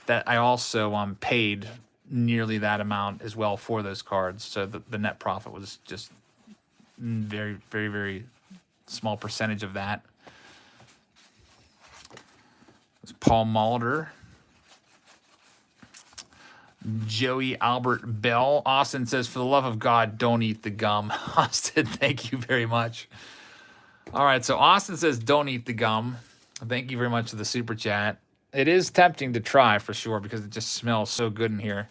that I also paid nearly that amount as well for those cards. So the net profit was just very, very, very small percentage of that. Paul Molitor. Joey Albert Bell. Austin says, for the love of God, don't eat the gum. Austin, thank you very much. All right, so Austin says, don't eat the gum. Thank you very much for the super chat. It is tempting to try for sure because it just smells so good in here.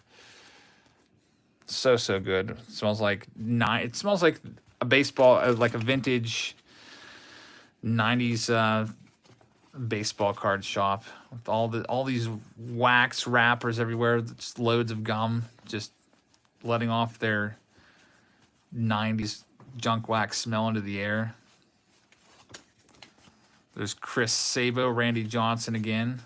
So good. It smells like a baseball, like a vintage 90s baseball card shop with all these wax wrappers everywhere, just loads of gum, just letting off their 90s junk wax smell into the air. There's Chris Sabo, Randy Johnson again.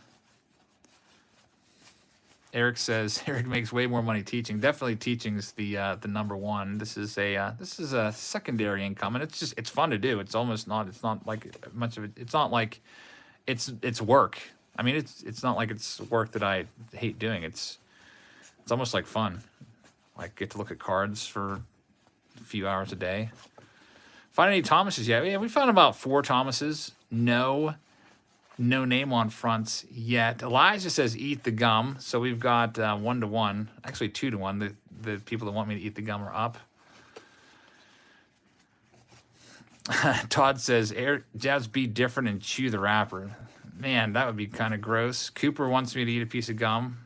Eric says Eric makes way more money teaching. Definitely teaching's the number one. This is a secondary income, and it's fun to do. It's not like much of it. It's not like it's work. I mean, it's not like it's work that I hate doing. It's almost like fun. Like get to look at cards for a few hours a day. Find any Thomases yet? Yeah, we found about 4 Thomases. No name on fronts yet. Elijah says eat the gum. So we've got 1-to-1, actually 2-to-1. The people that want me to eat the gum are up. Todd says Jabs be different and chew the wrapper. Man, that would be kind of gross. Cooper wants me to eat a piece of gum.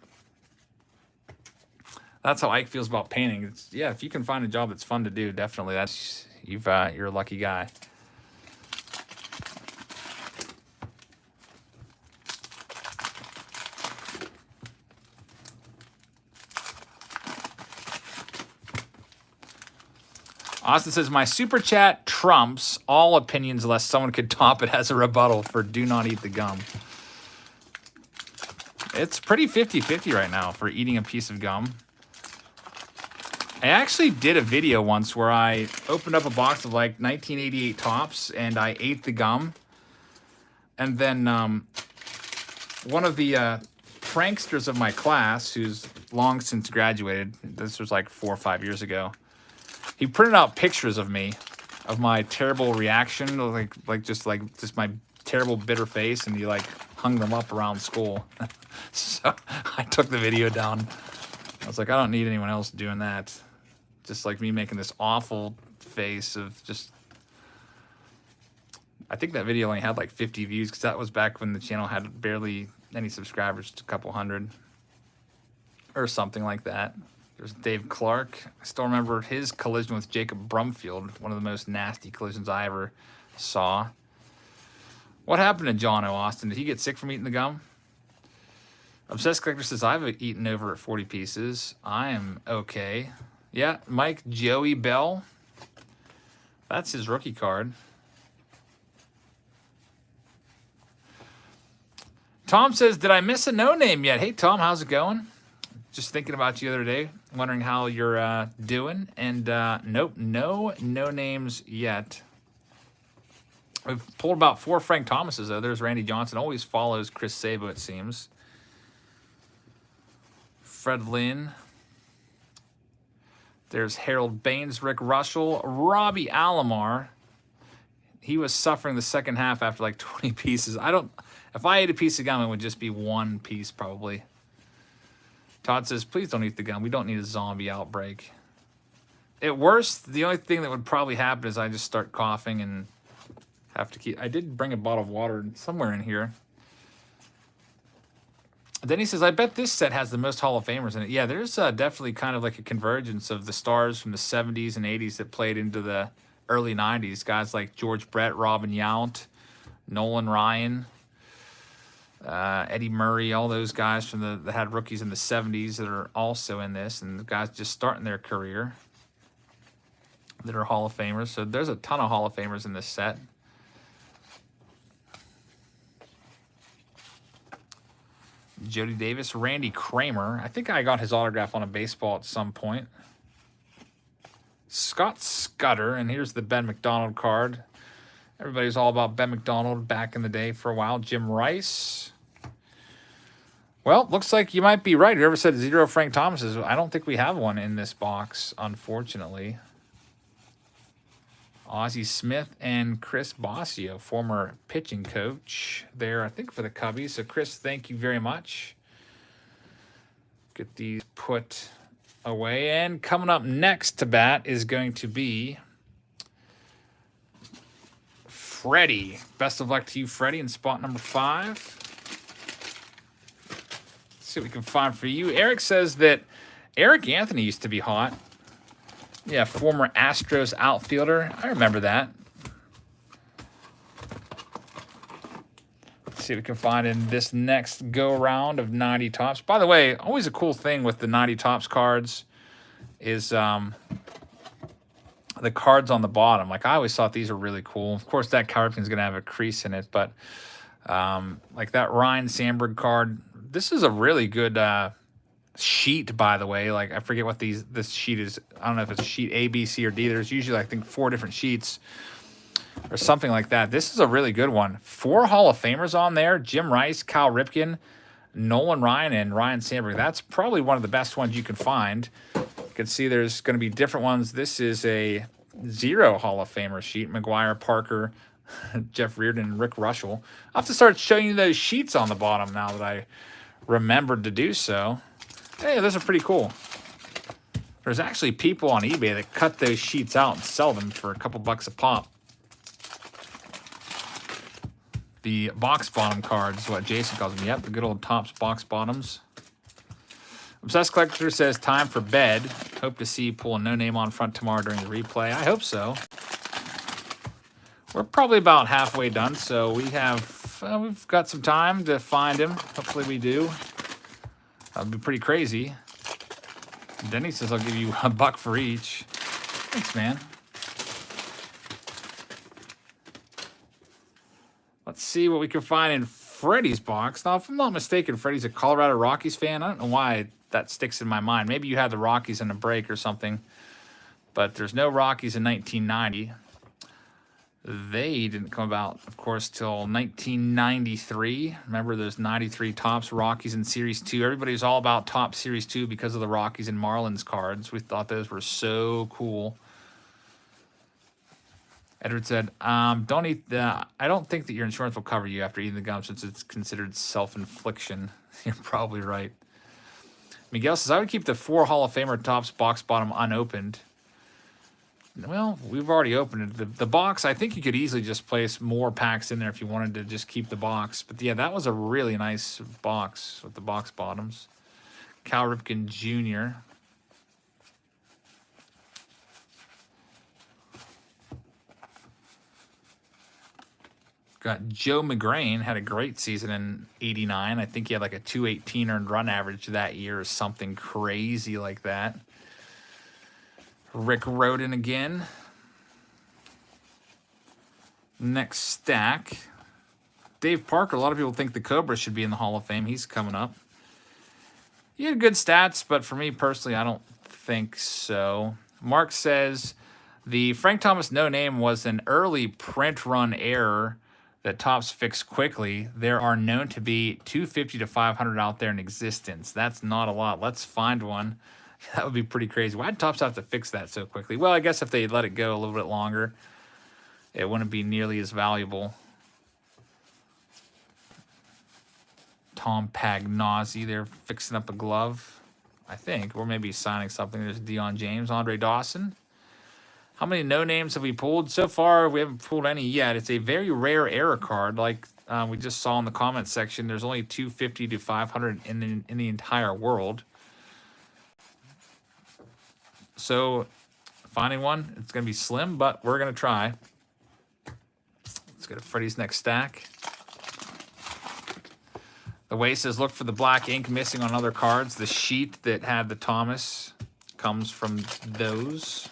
That's how Ike feels about painting. Yeah, if you can find a job that's fun to do, definitely you're a lucky guy. Austin says, my super chat trumps all opinions unless someone could top it as a rebuttal for do not eat the gum. It's pretty 50-50 right now for eating a piece of gum. I actually did a video once where I opened up a box of like 1988 tops and I ate the gum. And then one of the pranksters of my class, who's long since graduated, this was like 4 or 5 years ago, he printed out pictures of me, of my terrible reaction, like just my terrible bitter face, and he like hung them up around school. So I took the video down. I was like, I don't need anyone else doing that. Just like me making this awful face of just. I think that video only had like 50 views because that was back when the channel had barely any subscribers, just a couple hundred or something like that. There's Dave Clark. I still remember his collision with Jacob Brumfield, one of the most nasty collisions I ever saw. What happened to John O. Austin? Did he get sick from eating the gum? Obsessed Collector says, I've eaten over 40 pieces. I am okay. Yeah, Mike Joey Bell. That's his rookie card. Tom says, did I miss a no-name yet? Hey, Tom, how's it going? Just thinking about you the other day, wondering how you're doing. And nope, no names yet. We've pulled about 4 Frank Thomases, though. There's Randy Johnson. Always follows Chris Sabo, it seems. Fred Lynn. There's Harold Baines, Rick Russell, Robbie Alomar. He was suffering the second half after like 20 pieces. If I ate a piece of gum, it would just be 1 piece probably. Todd says, please don't eat the gum. We don't need a zombie outbreak. At worst, the only thing that would probably happen is I just start coughing and have to keep. I did bring a bottle of water somewhere in here. Then he says, I bet this set has the most Hall of Famers in it. Yeah, there's definitely kind of like a convergence of the stars from the 70s and 80s that played into the early 90s. Guys like George Brett, Robin Yount, Nolan Ryan, Eddie Murray, all those guys that had rookies in the 70s that are also in this, and the guys just starting their career that are Hall of Famers. So there's a ton of Hall of Famers in this set. Jody Davis, Randy Kramer. I think I got his autograph on a baseball at some point. Scott Scudder, and here's the Ben McDonald card. Everybody's all about Ben McDonald back in the day for a while. Jim Rice. Well, looks like you might be right. Whoever said 0 Frank Thomases, I don't think we have one in this box, unfortunately. Ozzie Smith and Chris Bossio, former pitching coach there, I think, for the Cubbies. So, Chris, thank you very much. Get these put away. And coming up next to bat is going to be Freddie. Best of luck to you, Freddie, in spot number 5. Let's see what we can find for you. Eric says that Eric Anthony used to be hot. Yeah, former Astros outfielder. I remember that. Let's see what we can find in this next go-round of 90 Topps. By the way, always a cool thing with the 90 Topps cards is the cards on the bottom. Like, I always thought these were really cool. Of course, that card is going to have a crease in it, but like that Ryan Sandberg card, this is a really good sheet, by the way. Like, I forget what this sheet is. I don't know if it's sheet A, B, C, or D. There's usually, I think, 4 different sheets or something like that. This is a really good one. 4 Hall of Famers on there: Jim Rice, Cal Ripken, Nolan Ryan, and Ryan Sandberg. That's probably one of the best ones you can find. You can see there's going to be different ones. This is a 0 Hall of Famer sheet: McGuire, Parker, Jeff Reardon, and Rick Russell. I'll have to start showing you those sheets on the bottom now that I remembered to do so. Hey, those are pretty cool. There's actually people on eBay that cut those sheets out and sell them for a couple bucks a pop. The box bottom cards is what Jason calls them. Yep, the good old Topps box bottoms. Obsessed Collector says, time for bed. Hope to see you pull a no name on front tomorrow during the replay. I hope so. We're probably about halfway done, so we've got some time to find him. Hopefully we do. That'd be pretty crazy. Denny says, I'll give you $1 for each. Thanks, man. Let's see what we can find in Freddie's box. Now, if I'm not mistaken, Freddie's a Colorado Rockies fan. I don't know why that sticks in my mind. Maybe you had the Rockies in a break or something. But there's no Rockies in 1990. They didn't come about, of course, till 1993. Remember, there's 93 Topps Rockies in Series 2. Everybody was all about Topps Series 2 because of the Rockies and Marlins cards. We thought those were so cool. Edward said, I don't think that your insurance will cover you after eating the gum since it's considered self-infliction. You're probably right. Miguel says, I would keep the 4 Hall of Famer Topps box bottom unopened. Well, we've already opened it. The box, I think you could easily just place more packs in there if you wanted to just keep the box. But yeah, that was a really nice box with the box bottoms. Cal Ripken Jr. Got Joe McGrain, had a great season in '89. I think he had like a 218 earned run average that year or something crazy like that. Rick Rhoden again. Next stack. Dave Parker. A lot of people think the Cobra should be in the Hall of Fame. He's coming up. He had good stats, but for me personally, I don't think so. Mark says the Frank Thomas No Name was an early print run error that Topps fixed quickly. There are known to be 250 to 500 out there in existence. That's not a lot. Let's find one. That would be pretty crazy. Why did Topps have to fix that so quickly? Well, I guess if they let it go a little bit longer, it wouldn't be nearly as valuable. Tom Pagnozzi, they're fixing up a glove, I think, or maybe signing something. There's Deion James, Andre Dawson. How many no names have we pulled? So far, we haven't pulled any yet. It's a very rare error card. Like we just saw in the comments section, there's only 250 to 500 in the entire world. So finding one, it's going to be slim, but we're going to try. Let's go to Freddie's next stack. The way says, look for the black ink missing on other cards. The sheet that had the Thomas comes from those.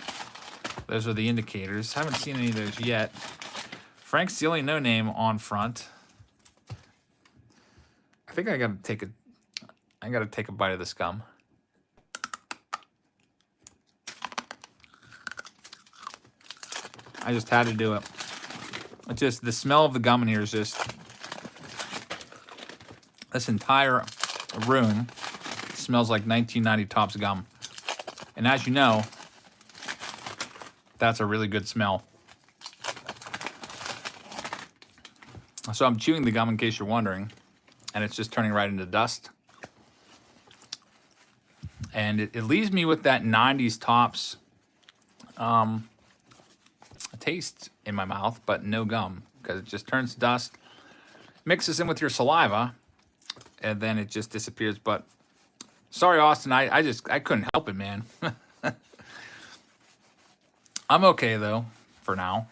Those are the indicators. Haven't seen any of those yet. Frank's the only no name on front. I think I gotta take a bite of this gum. I just had to do it. It's just the smell of the gum in here is just, this entire room smells like 1990 Topps gum. And as you know, that's a really good smell. So I'm chewing the gum in case you're wondering, and it's just turning right into dust. And it leaves me with that 90s Tops taste in my mouth, but no gum, because it just turns to dust, mixes in with your saliva, and then it just disappears. But sorry, Austin, I couldn't help it, man. I'm okay, though, for now.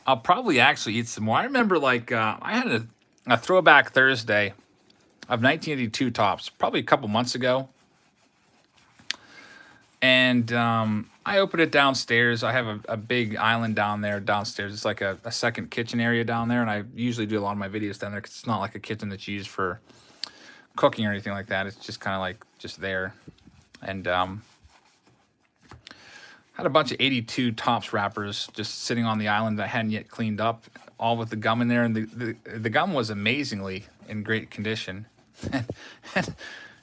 I'll probably actually eat some more. I remember, like, I had a Throwback Thursday of 1982 Tops, probably a couple months ago. And I opened it downstairs. I have a big island downstairs. It's like a second kitchen area down there. And I usually do a lot of my videos down there because it's not like a kitchen that's used for cooking or anything like that. It's just kind of like just there. And had a bunch of 82 Tops wrappers just sitting on the island that I hadn't yet cleaned up, all with the gum in there. And the gum was amazingly in great condition.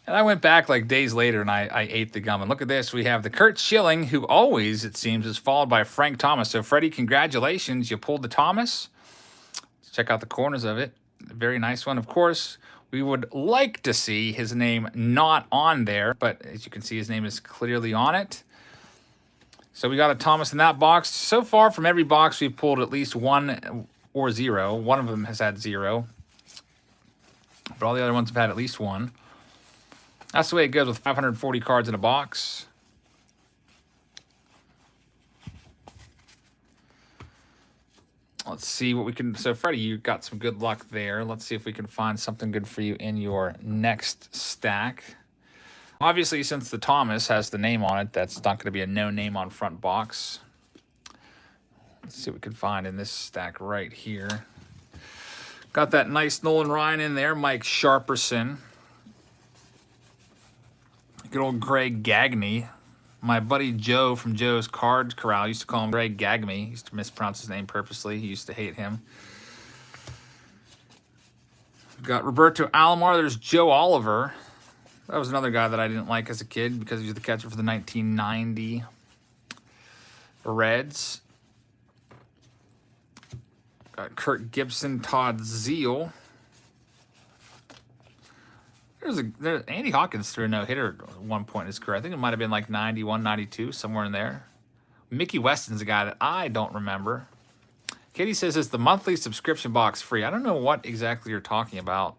And I went back like days later and I ate the gum. And look at this. We have the Kurt Schilling, who always, it seems, is followed by Frank Thomas. So, Freddie, congratulations. You pulled the Thomas. Let's check out the corners of it. Very nice one. Of course, we would like to see his name not on there. But as you can see, his name is clearly on it. So we got a Thomas in that box. So far, from every box, we've pulled at least 1 or 0. One of them has had 0. But all the other ones have had at least 1. That's the way it goes with 540 cards in a box. Let's see what we can... So, Freddie, you got some good luck there. Let's see if we can find something good for you in your next stack. Obviously, since the Thomas has the name on it, that's not going to be a no name on front box. Let's see what we can find in this stack right here. Got that nice Nolan Ryan in there. Mike Sharperson. Good old Greg Gagne. My buddy Joe from Joe's Card Corral used to call him Greg Gagne. He used to mispronounce his name purposely. He used to hate him. Got Roberto Alomar. There's Joe Oliver. That was another guy that I didn't like as a kid because he was the catcher for the 1990 Reds. Got Kurt Gibson, Todd Zeal. Andy Hawkins threw a no-hitter at one point in his career. I think it might have been like 91, 92, somewhere in there. Mickey Weston's a guy that I don't remember. Katie says, is the monthly subscription box free? I don't know what exactly you're talking about.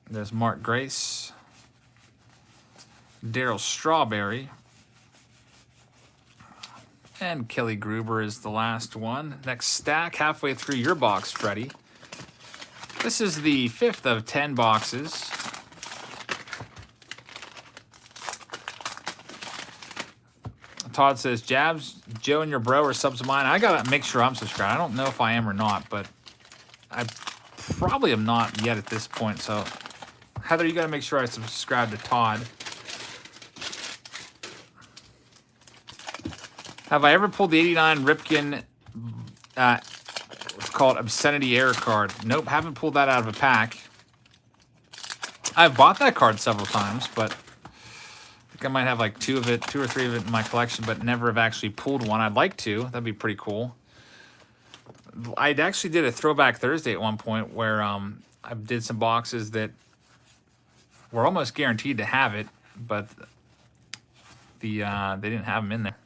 There's Mark Grace. Darryl Strawberry. And Kelly Gruber is the last one. Next stack, halfway through your box, Freddie. This is the 5th of 10 boxes. Todd says, Jabs, Joe and your bro are subs of mine. I got to make sure I'm subscribed. I don't know if I am or not, but I probably am not yet at this point. So, Heather, you got to make sure I subscribe to Todd. Have I ever pulled the 89 Ripken what's called Obscenity Error card? Nope, haven't pulled that out of a pack. I've bought that card several times, but I think I might have like 2 or 3 of it in my collection, but never have actually pulled one. I'd like to. That'd be pretty cool. I actually did a Throwback Thursday at one point where I did some boxes that were almost guaranteed to have it, but they didn't have them in there,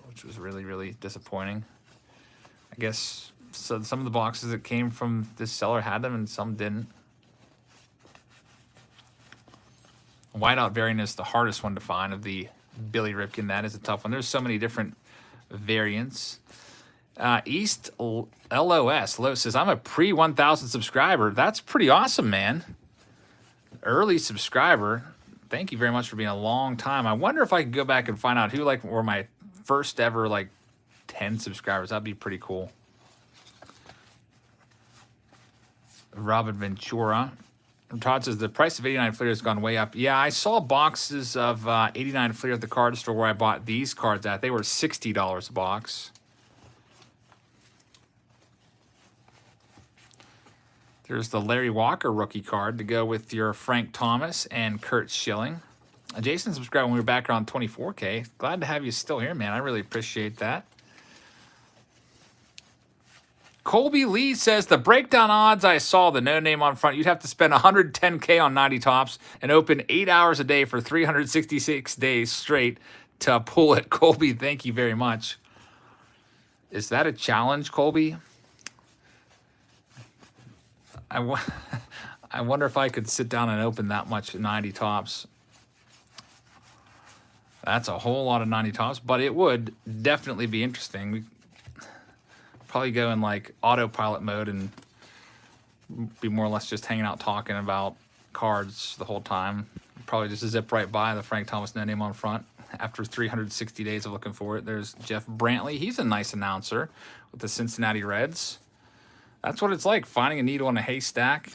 which was really, really disappointing. I guess so some of the boxes that came from this seller had them and some didn't. Whiteout variant is the hardest one to find of the Billy Ripken. That is a tough one. There's so many different variants. East LOS. Lo says, I'm a pre-1,000 subscriber. That's pretty awesome, man. Early subscriber. Thank you very much for being a long time. I wonder if I could go back and find out who were my first ever 10 subscribers. That'd be pretty cool. Robin Ventura. Todd says, the price of 89 Fleer has gone way up. Yeah, I saw boxes of 89 Fleer at the card store where I bought these cards at. They were $60 a box. There's the Larry Walker rookie card to go with your Frank Thomas and Kurt Schilling. Jason subscribed when we were back around 24K. Glad to have you still here, man. I really appreciate that. Colby Lee says, the breakdown odds I saw, the no name on front, you'd have to spend $110K on 90 tops and open 8 hours a day for 366 days straight to pull it. Colby, thank you very much. Is that a challenge, Colby? I wonder if I could sit down and open that much 90 tops. That's a whole lot of 90 tops, but it would definitely be interesting. We probably go in like autopilot mode and be more or less just hanging out talking about cards the whole time. Probably just zip right by the Frank Thomas no name on front after 360 days of looking for it. There's Jeff Brantley. He's a nice announcer with the Cincinnati Reds. That's what it's like, finding a needle in a haystack.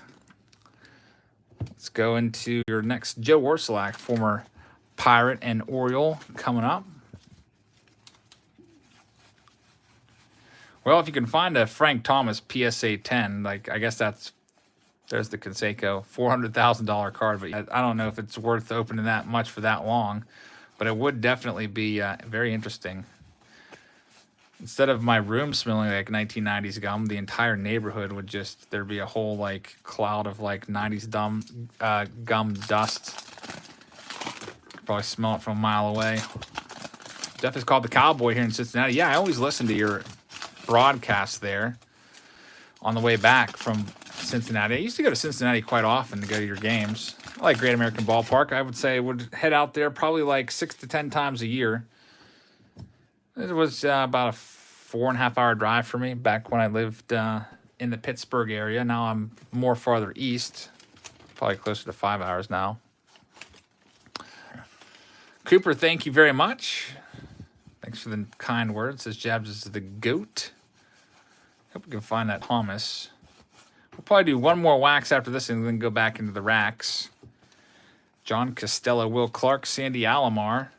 Let's go into your next Joe Orsolak, former Pirate and Oriole, coming up. Well, if you can find a Frank Thomas PSA 10, like I guess there's the Canseco $400,000 card, but I don't know if it's worth opening that much for that long, but it would definitely be very interesting. Instead of my room smelling like 1990s gum, the entire neighborhood would just, there'd be a whole like cloud of like 90s gum dust. Could probably smell it from a mile away. Jeff is called the Cowboy here in Cincinnati. Yeah, I always listen to your broadcast there on the way back from Cincinnati. I used to go to Cincinnati quite often to go to your games. I like Great American Ballpark. I would say I would head out there probably like 6 to 10 times a year. It was about a 4.5 hour drive for me back when I lived in the Pittsburgh area. Now I'm more farther east, probably closer to 5 hours now. Cooper, thank you very much. Thanks for the kind words. Says Jabs is the GOAT. Hope we can find that Thomas. We'll probably do one more wax after this and then go back into the racks. John Costello, Will Clark, Sandy Alomar.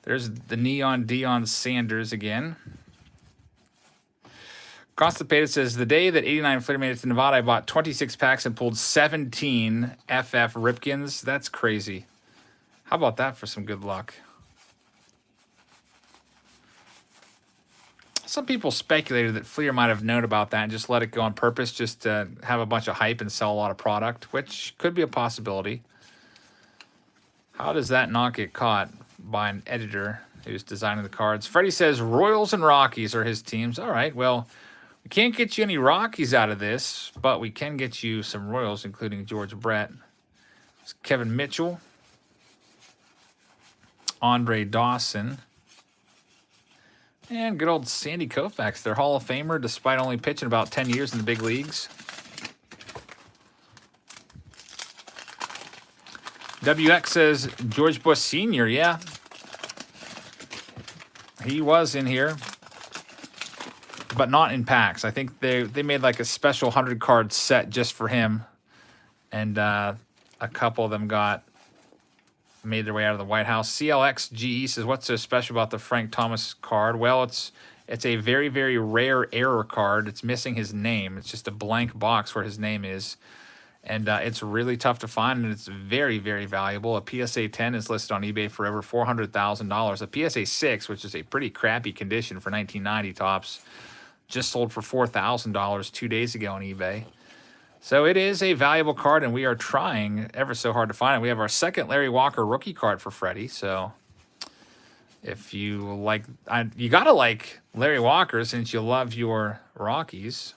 There's the Neon Deion Sanders again. Constipated says, the day that 89 Flair made it to Nevada, I bought 26 packs and pulled 17 FF Ripkins. That's crazy. How about that for some good luck? Some people speculated that Fleer might have known about that and just let it go on purpose just to have a bunch of hype and sell a lot of product, which could be a possibility. How does that not get caught by an editor who's designing the cards? Freddie says Royals and Rockies are his teams. All right, well, we can't get you any Rockies out of this, but we can get you some Royals, including George Brett. It's Kevin Mitchell, Andre Dawson, and good old Sandy Koufax, their Hall of Famer, despite only pitching about 10 years in the big leagues. WX says George Bush Sr., yeah. He was in here, but not in packs. I think they made like a special 100-card set just for him, and a couple of them made their way out of the White House. CLXGE says, what's so special about the Frank Thomas card? Well, it's a very, very rare error card. It's missing his name. It's just a blank box where his name is. And it's really tough to find, and it's very, very valuable. A PSA 10 is listed on eBay for over $400,000. A PSA 6, which is a pretty crappy condition for 1990 tops, just sold for $4,000 2 days ago on eBay. So it is a valuable card, and we are trying ever so hard to find it. We have our second Larry Walker rookie card for Freddie. So if you like, you got to like Larry Walker since you love your Rockies.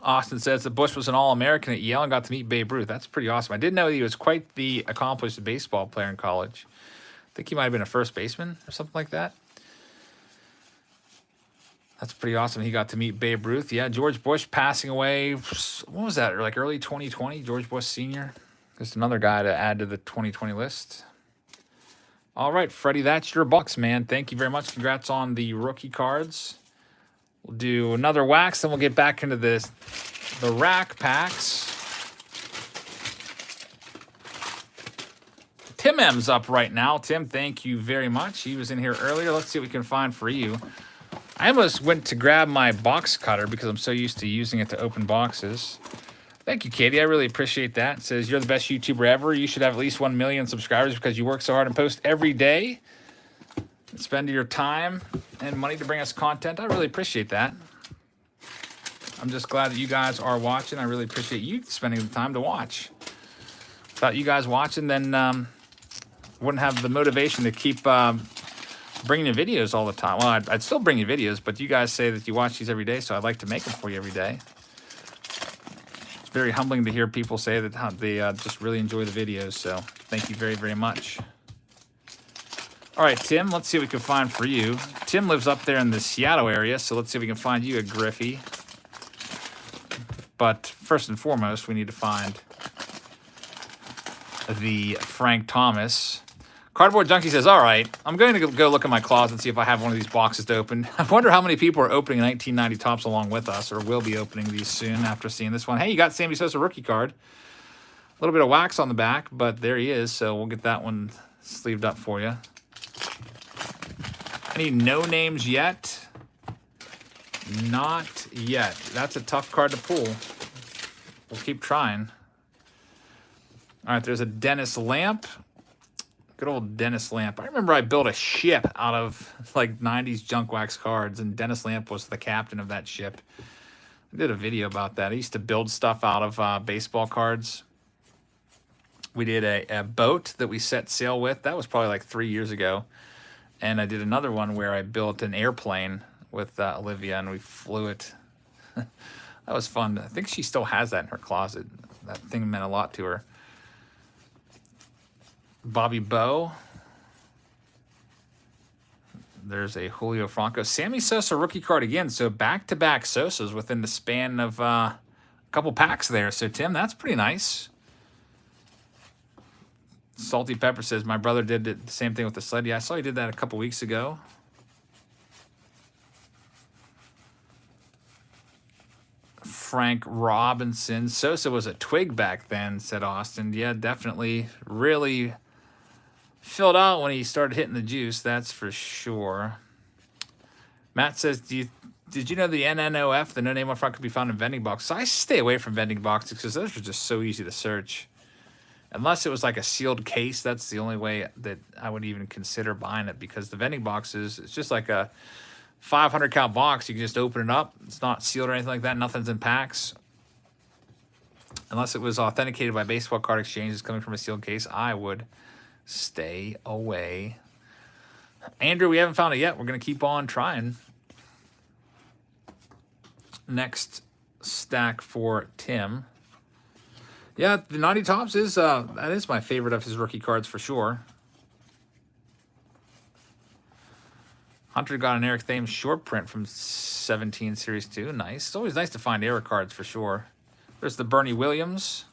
Austin says that Bush was an All-American at Yale and got to meet Babe Ruth. That's pretty awesome. I didn't know he was quite the accomplished baseball player in college. I think he might have been a first baseman or something like that. That's pretty awesome. He got to meet Babe Ruth. Yeah, George Bush passing away. What was that? Like early 2020? George Bush Sr. Just another guy to add to the 2020 list. All right, Freddie, that's your box, man. Thank you very much. Congrats on the rookie cards. We'll do another wax, then we'll get back into the rack packs. Tim M's up right now. Tim, thank you very much. He was in here earlier. Let's see what we can find for you. I almost went to grab my box cutter because I'm so used to using it to open boxes. Thank you, Katie. I really appreciate that. It says, you're the best YouTuber ever. You should have at least 1 million subscribers because you work so hard and post every day. Spend your time and money to bring us content. I really appreciate that. I'm just glad that you guys are watching. I really appreciate you spending the time to watch. Without you guys watching, then wouldn't have the motivation to keep bringing you videos all the time. Well, I'd still bring you videos, but you guys say that you watch these every day, so I'd like to make them for you every day. It's very humbling to hear people say that they just really enjoy the videos, so thank you very, very much. All right, Tim, let's see what we can find for you. Tim lives up there in the Seattle area, so let's see if we can find you a Griffey. But first and foremost, we need to find the Frank Thomas. Cardboard Junkie says, all right, I'm going to go look in my closet and see if I have one of these boxes to open. I wonder how many people are opening 1990 Topps along with us, or will be opening these soon after seeing this one. Hey, you got Sammy Sosa rookie card. A little bit of wax on the back, but there he is, so we'll get that one sleeved up for you. Any no names yet? Not yet. That's a tough card to pull. We'll keep trying. All right, there's a Dennis Lamp. Good old Dennis Lamp. I remember I built a ship out of like 90s junk wax cards, and Dennis Lamp was the captain of that ship. I did a video about that. I used to build stuff out of baseball cards. We did a boat that we set sail with. That was probably like 3 years ago. And I did another one where I built an airplane with Olivia, and we flew it. That was fun. I think she still has that in her closet. That thing meant a lot to her. Bobby Bowe. There's a Julio Franco. Sammy Sosa rookie card again. So back-to-back Sosas within the span of a couple packs there. So, Tim, that's pretty nice. Salty Pepper says, my brother did the same thing with the sled. Yeah, I saw he did that a couple weeks ago. Frank Robinson. Sosa was a twig back then, said Austin. Yeah, definitely really filled out when he started hitting the juice, that's for sure. Matt says, did you know the NNOF, the no name on front, could be found in vending boxes? I stay away from vending boxes because those are just so easy to search. Unless it was like a sealed case, that's the only way that I would even consider buying it, because the vending boxes, it's just like a 500 count box. You can just open it up. It's not sealed or anything like that. Nothing's in packs. Unless it was authenticated by Baseball Card Exchange, it's coming from a sealed case, I would stay away. Andrew, we haven't found it yet. We're going to keep on trying. Next stack for Tim. Yeah, the Naughty Topps is that is my favorite of his rookie cards for sure. Hunter got an Eric Thames short print from 17 Series 2. Nice. It's always nice to find error cards for sure. There's the Bernie Williams.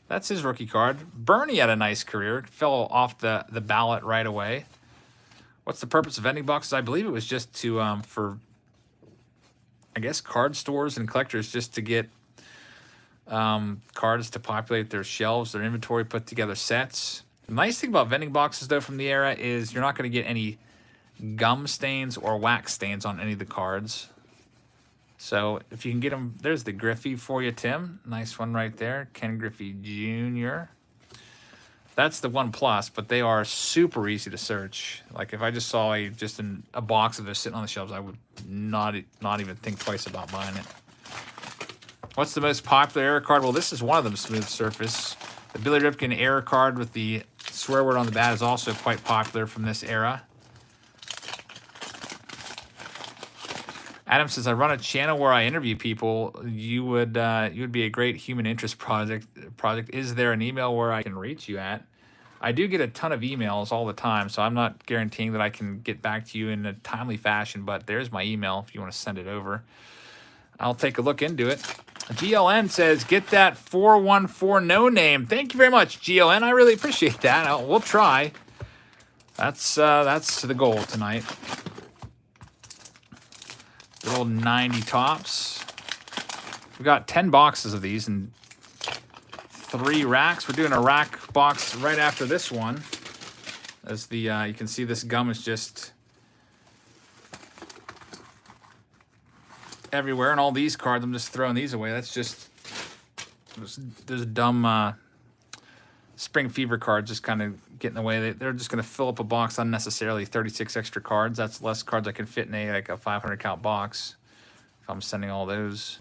That's his rookie card. Bernie had a nice career. Fell off the ballot right away. What's the purpose of vending boxes? I believe it was just to for, I guess, card stores and collectors, just to get cards to populate their shelves, their inventory, put together sets. The nice thing about vending boxes, though, from the era is you're not going to get any gum stains or wax stains on any of the cards. So if you can get them, there's the Griffey for you, Tim. Nice one right there. Ken Griffey Jr. That's the 1+, but they are super easy to search. Like if I just saw just a box of this sitting on the shelves, I would not even think twice about buying it. What's the most popular error card? Well, this is one of them, Smooth Surface. The Billy Ripken error card with the swear word on the bat is also quite popular from this era. Adam says, I run a channel where I interview people. You would be a great human interest project. Is there an email where I can reach you at? I do get a ton of emails all the time, so I'm not guaranteeing that I can get back to you in a timely fashion, but there's my email if you want to send it over. I'll take a look into it. GLN says, get that 414 no name. Thank you very much, GLN. I really appreciate that. We'll try. That's the goal tonight. Good old 90 Topps. We've got 10 boxes of these and 3 racks. We're doing a rack box right after this one. As the you can see, this gum is just everywhere, and all these cards, I'm just throwing these away. That's just those dumb Spring Fever cards just kind of get in the way. They're just going to fill up a box unnecessarily. 36 extra cards. That's less cards I can fit in a 500 count box if I'm sending all those.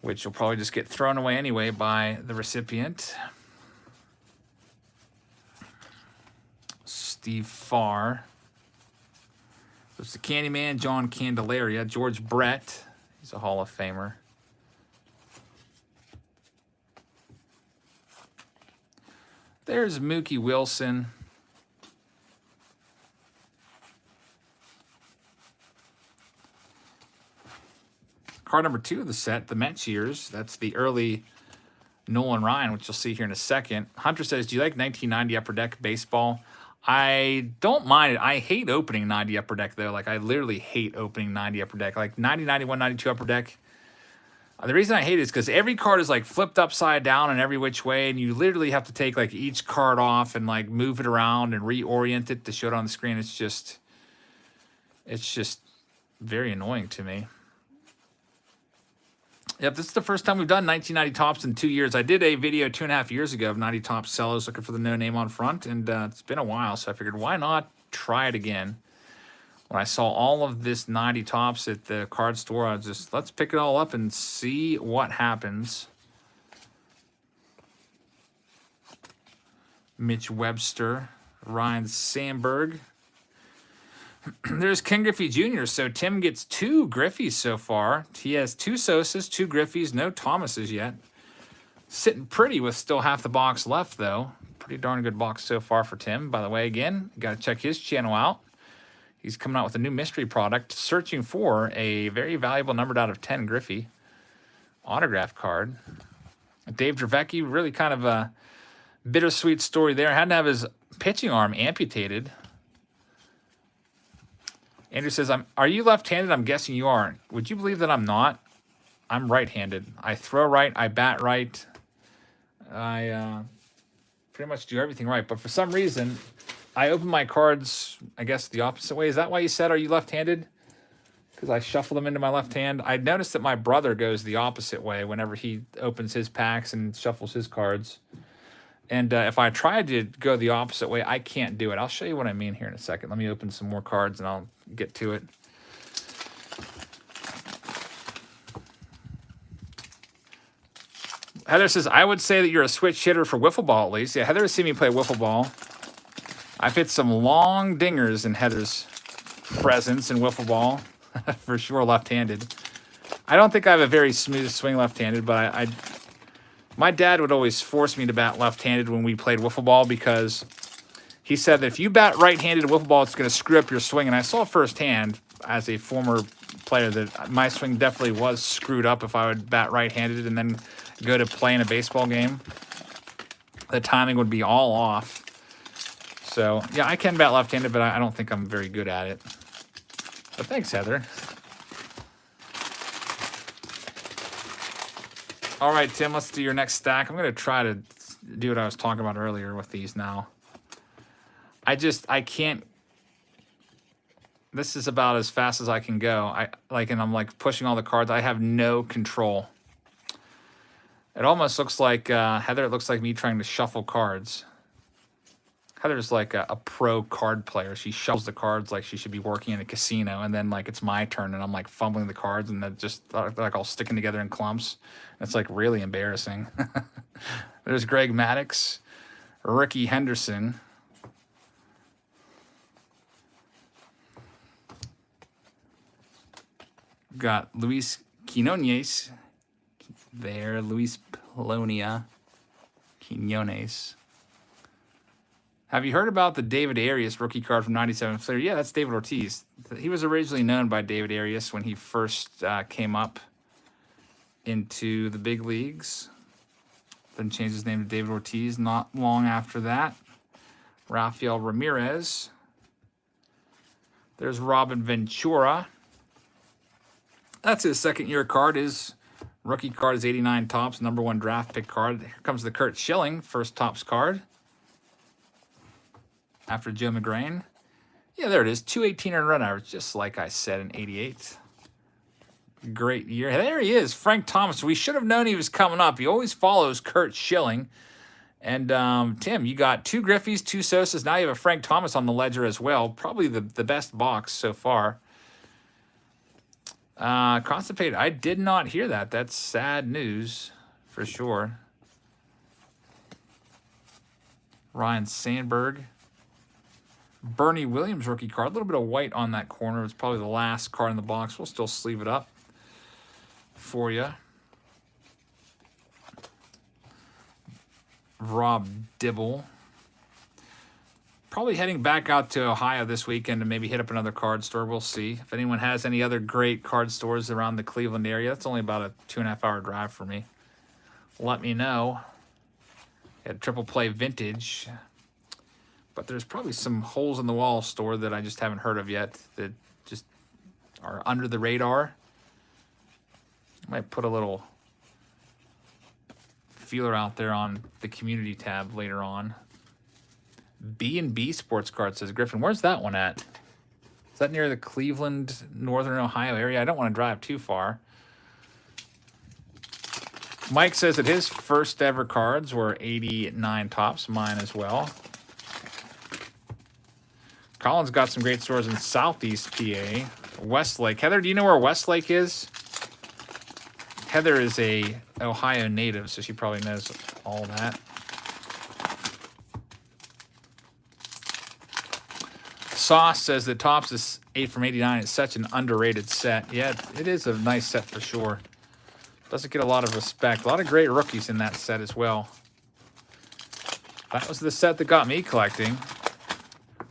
which will probably just get thrown away anyway by the recipient. Steve Farr. There's the Candyman, John Candelaria, George Brett. He's a Hall of Famer. There's Mookie Wilson. Card number 2 of the set, the Mets years. That's the early Nolan Ryan, which you'll see here in a second. Hunter says, do you like 1990 Upper Deck baseball? I don't mind it. I hate opening 90 Upper Deck, though. Like, I literally hate opening 90 Upper Deck. Like, 90, 91, 92 Upper Deck. The reason I hate it is because every card is, like, flipped upside down in every which way, and you literally have to take, like, each card off and, like, move it around and reorient it to show it on the screen. It's just very annoying to me. Yep, this is the first time we've done 1990 Topps in 2 years. I did a video 2.5 years ago of 90 Topps sellers looking for the no name on front, and it's been a while, so I figured why not try it again. When I saw all of this 90 Topps at the card store, I was just, let's pick it all up and see what happens. Mitch Webster, Ryan Sandberg. There's Ken Griffey Jr., so Tim gets 2 Griffeys so far. He has 2 Sosas, 2 Griffeys, no Thomases yet. Sitting pretty with still half the box left, though. Pretty darn good box so far for Tim. By the way, again, got to check his channel out. He's coming out with a new mystery product, searching for a very valuable numbered out of 10 Griffey autograph card. Dave Dravecki, really kind of a bittersweet story there. Had to have his pitching arm amputated. Andrew says, are you left-handed? I'm guessing you aren't. Would you believe that I'm not? I'm right-handed. I throw right. I bat right. I pretty much do everything right. But for some reason, I open my cards, I guess, the opposite way. Is that why you said, are you left-handed? Because I shuffle them into my left hand. I noticed that my brother goes the opposite way whenever he opens his packs and shuffles his cards. And if I tried to go the opposite way, I can't do it. I'll show you what I mean here in a second. Let me open some more cards and I'll get to it. Heather says, I would say that you're a switch hitter for wiffle ball at least. Yeah, Heather has seen me play wiffle ball. I've hit some long dingers in Heather's presence in wiffle ball. For sure left-handed. I don't think I have a very smooth swing left-handed, but my dad would always force me to bat left-handed when we played wiffle ball because he said that if you bat right-handed wiffle ball, it's going to screw up your swing. And I saw firsthand as a former player that my swing definitely was screwed up if I would bat right-handed and then go to play in a baseball game. The timing would be all off. So, yeah, I can bat left-handed, but I don't think I'm very good at it. But thanks, Heather. All right, Tim, let's do your next stack. I'm going to try to do what I was talking about earlier with these now. I can't. This is about as fast as I can go. And I'm like pushing all the cards. I have no control. It almost looks like, Heather, it looks like me trying to shuffle cards. Heather's like a pro card player. She shuffles the cards like she should be working in a casino, and then like it's my turn, and I'm like fumbling the cards, and they're just like all sticking together in clumps. It's like really embarrassing. There's Greg Maddux, Ricky Henderson. Got Luis Quinones there, Luis Polonia Quinones. Have you heard about the David Arias rookie card from 97 Flair? Yeah, that's David Ortiz. He was originally known by David Arias when he first came up into the big leagues. Then changed his name to David Ortiz not long after that. Rafael Ramirez. There's Robin Ventura. That's his second-year card. His rookie card is 89 Topps, #1 draft pick card. Here comes the Kurt Schilling, first Topps card. After Joe McGrain. Yeah, there it is. 218 earned run average, just like I said in 88. Great year. There he is, Frank Thomas. We should have known he was coming up. He always follows Kurt Schilling. And Tim, you got 2 Griffeys, 2 Sosas. Now you have a Frank Thomas on the ledger as well. Probably the best box so far. Constipated. I did not hear that. That's sad news for sure. Ryan Sandberg. Bernie Williams rookie card. A little bit of white on that corner. It's probably the last card in the box. We'll still sleeve it up for you. Rob Dibble. Probably heading back out to Ohio this weekend to maybe hit up another card store. We'll see. If anyone has any other great card stores around the Cleveland area, that's only about a 2.5-hour drive for me. Let me know. At Triple Play Vintage. But there's probably some holes in the wall store that I just haven't heard of yet that just are under the radar. I might put a little feeler out there on the community tab later on. B&B Sports Card, says Griffin. Where's that one at? Is that near the Cleveland, Northern Ohio area? I don't want to drive too far. Mike says that his first ever cards were 89 tops. Mine as well. Colin's got some great stores in Southeast PA. Westlake. Heather, do you know where Westlake is? Heather is a Ohio native, so she probably knows all that. Sauce says that Topps is 8 from 89. It's such an underrated set. Yeah, it is a nice set for sure. Doesn't get a lot of respect. A lot of great rookies in that set as well. That was the set that got me collecting.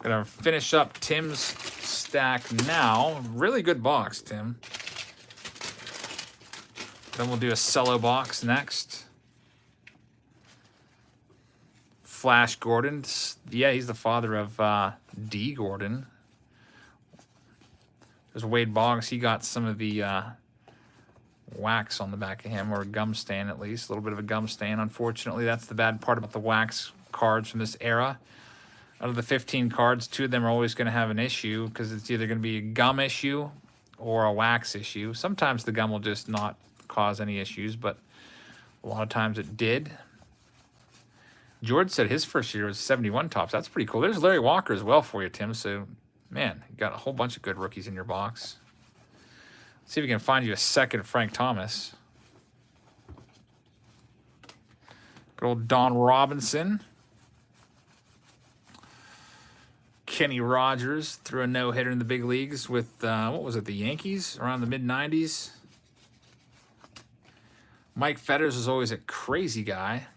Gonna finish up Tim's stack now. Really good box, Tim. Then we'll do a cello box next. Flash Gordon. Yeah, he's the father of D. Gordon. There's Wade Boggs. He got some of the wax on the back of him, or a gum stain at least. A little bit of a gum stain. Unfortunately, that's the bad part about the wax cards from this era. Out of the 15 cards, 2 of them are always going to have an issue because it's either going to be a gum issue or a wax issue. Sometimes the gum will just not cause any issues, but a lot of times it did. George said his first year was 71 tops. That's pretty cool. There's Larry Walker as well for you, Tim. So, man, you got a whole bunch of good rookies in your box. Let's see if we can find you a second Frank Thomas. Good old Don Robinson. Kenny Rogers threw a no-hitter in the big leagues with, what was it, the Yankees around the mid-90s. Mike Fetters is always a crazy guy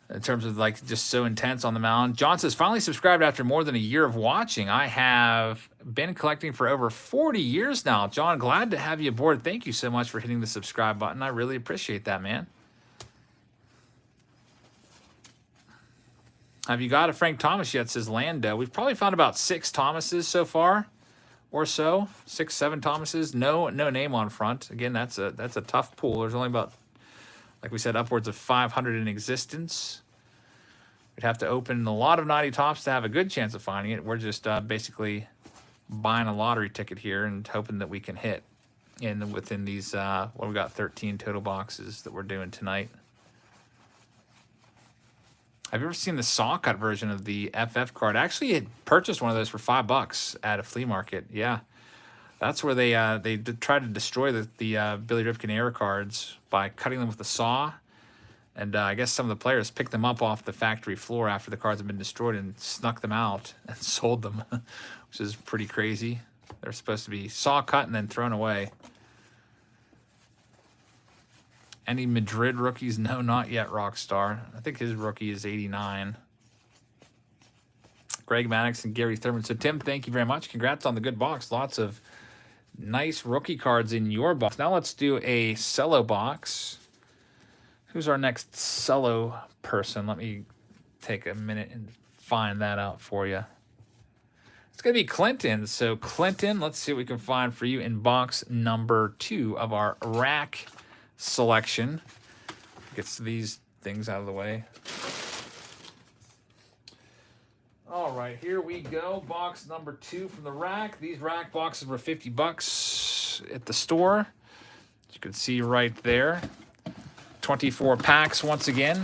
in terms of, like, just so intense on the mound. John says, finally subscribed after more than a year of watching. I have been collecting for over 40 years now. John, glad to have you aboard. Thank you so much for hitting the subscribe button. I really appreciate that, man. Have you got a Frank Thomas yet, says Lando. We've probably found about 6 Thomases so far or so. 6, 7 Thomases. No name on front. Again, that's a tough pool. There's only about, like we said, upwards of 500 in existence. We'd have to open a lot of 90 tops to have a good chance of finding it. We're just basically buying a lottery ticket here and hoping that we can hit within these, we got 13 total boxes that we're doing tonight. Have you ever seen the saw cut version of the FF card? I actually had purchased one of those for $5 at a flea market. Yeah, that's where they tried to destroy the Billy Ripken era cards by cutting them with a saw. And I guess some of the players picked them up off the factory floor after the cards had been destroyed and snuck them out and sold them, which is pretty crazy. They're supposed to be saw cut and then thrown away. Any Madrid rookies? No, not yet, Rockstar. I think his rookie is 89. Greg Maddox and Gary Thurman. So, Tim, thank you very much. Congrats on the good box. Lots of nice rookie cards in your box. Now let's do a cello box. Who's our next cello person? Let me take a minute and find that out for you. It's going to be Clinton. So, Clinton, let's see what we can find for you in box number 2 of our rack selection. Gets these things out of the way. All right, here we go. Box number 2 from the rack. These rack boxes were $50 at the store. As you can see right there. 24 packs once again.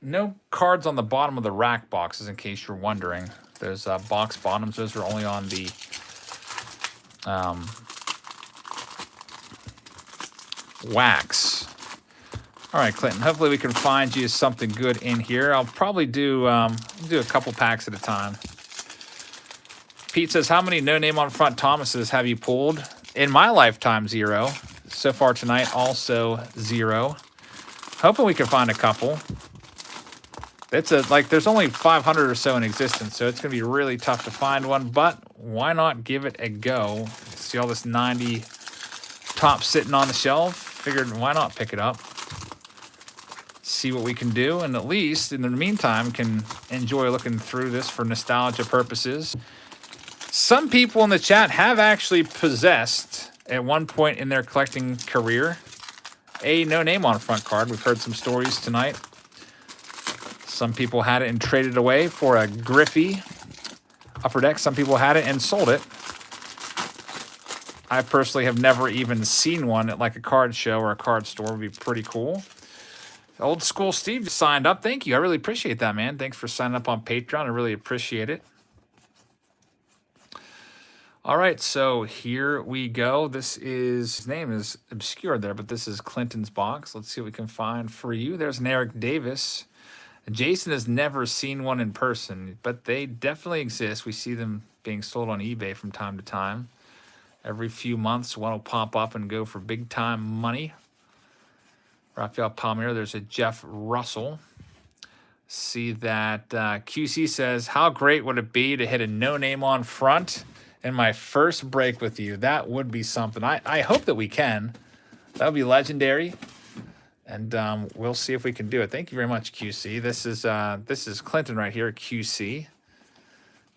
no cards on the bottom of the rack boxes, in case you're wondering. There's box bottoms. Those are only on the wax. All right, Clinton, hopefully we can find you something good in here. I'll probably do a couple packs at a time. Pete says, how many no-name on front Thomases have you pulled? In my lifetime, 0. So far tonight, also 0. Hoping we can find a couple. It's there's only 500 or so in existence, so it's going to be really tough to find one, but why not give it a go? See all this 90 top sitting on the shelf? Figured, why not pick it up? See what we can do, and at least in the meantime can enjoy looking through this for nostalgia purposes. Some people in the chat have actually possessed at one point in their collecting career a no name on front card. We've heard some stories tonight. Some people had it and traded away for a Griffey upper deck. Some people had it and sold it. I personally have never even seen one at like a card show or a card store. Would be pretty cool. Old School Steve just signed up. Thank you. I really appreciate that, man. Thanks for signing up on Patreon. I really appreciate it. All right, so here we go. His name is obscured there, but this is Clinton's box. Let's see what we can find for you. There's an Eric Davis. Jason has never seen one in person, but they definitely exist. We see them being sold on eBay from time to time. Every few months, one will pop up and go for big-time money. Rafael Palmeiro, there's a Jeff Russell. See that QC says, how great would it be to hit a no-name on front in my first break with you? That would be something. I hope that we can. That would be legendary. And we'll see if we can do it. Thank you very much, QC. This is Clinton right here, QC.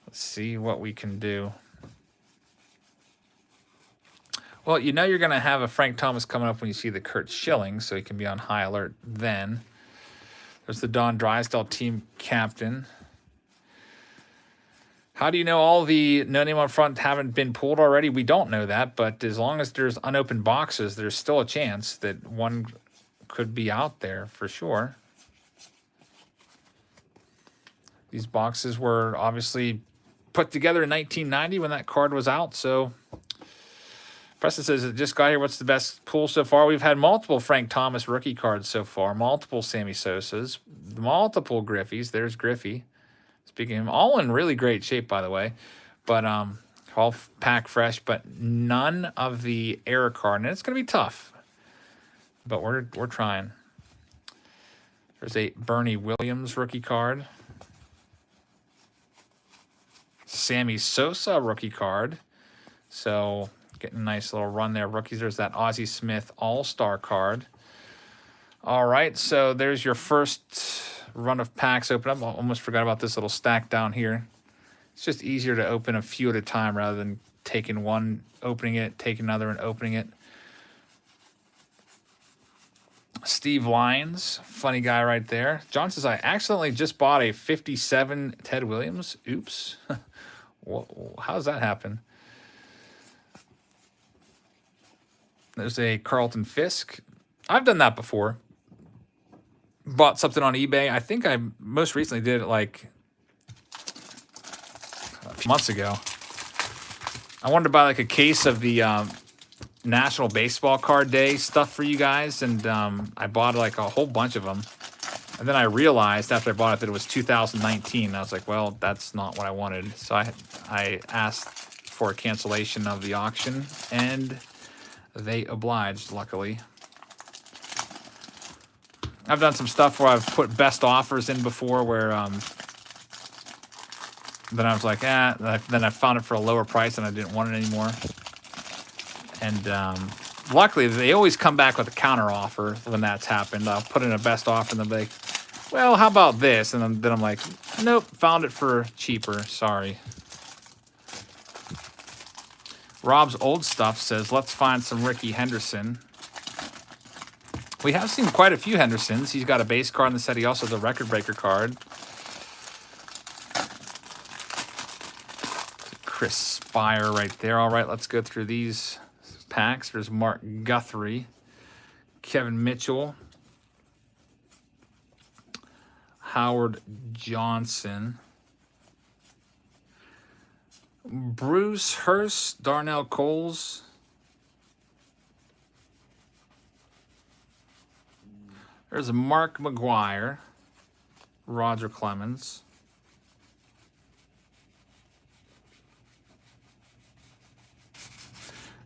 Let's see what we can do. Well, you know you're going to have a Frank Thomas coming up when you see the Kurt Schilling, so you can be on high alert then. There's the Don Drysdale team captain. How do you know all the no-name on front haven't been pulled already? We don't know that, but as long as there's unopened boxes, there's still a chance that one could be out there for sure. These boxes were obviously put together in 1990 when that card was out, so... Preston says, it just got here. What's the best pull so far? We've had multiple Frank Thomas rookie cards so far, multiple Sammy Sosas, multiple Griffies. There's Griffey. Speaking of him, all in really great shape, by the way. But all pack fresh, but none of the error card. And it's going to be tough. But we're trying. There's a Bernie Williams rookie card. Sammy Sosa rookie card. So... getting a nice little run there. Rookies, there's that Ozzie Smith All-Star card. All right, so there's your first run of packs open up. I almost forgot about this little stack down here. It's just easier to open a few at a time rather than taking one, opening it, taking another, and opening it. Steve Lyons, funny guy right there. John says, I accidentally just bought a 57 Ted Williams. Oops. How does that happen? There's a Carlton Fisk. I've done that before. Bought something on eBay. I think I most recently did it like a few months ago. I wanted to buy like a case of the National Baseball Card Day stuff for you guys, and I bought like a whole bunch of them. And then I realized after I bought it that it was 2019. I was like, well, that's not what I wanted. So I asked for a cancellation of the auction, and they obliged, luckily. I've done some stuff where I've put best offers in before where then I was like, then I found it for a lower price and I didn't want it anymore. And luckily, they always come back with a counter offer when that's happened. I'll put in a best offer and they'll be like, well, how about this? And then I'm like, nope, found it for cheaper. Sorry. Rob's Old Stuff says, let's find some Ricky Henderson. We have seen quite a few Hendersons. He's got a base card in the set. He also has a record breaker card. Chris Spire right there. All right, let's go through these packs. There's Mark Guthrie, Kevin Mitchell, Howard Johnson. Bruce Hurst, Darnell Coles. There's a Mark McGuire, Roger Clemens.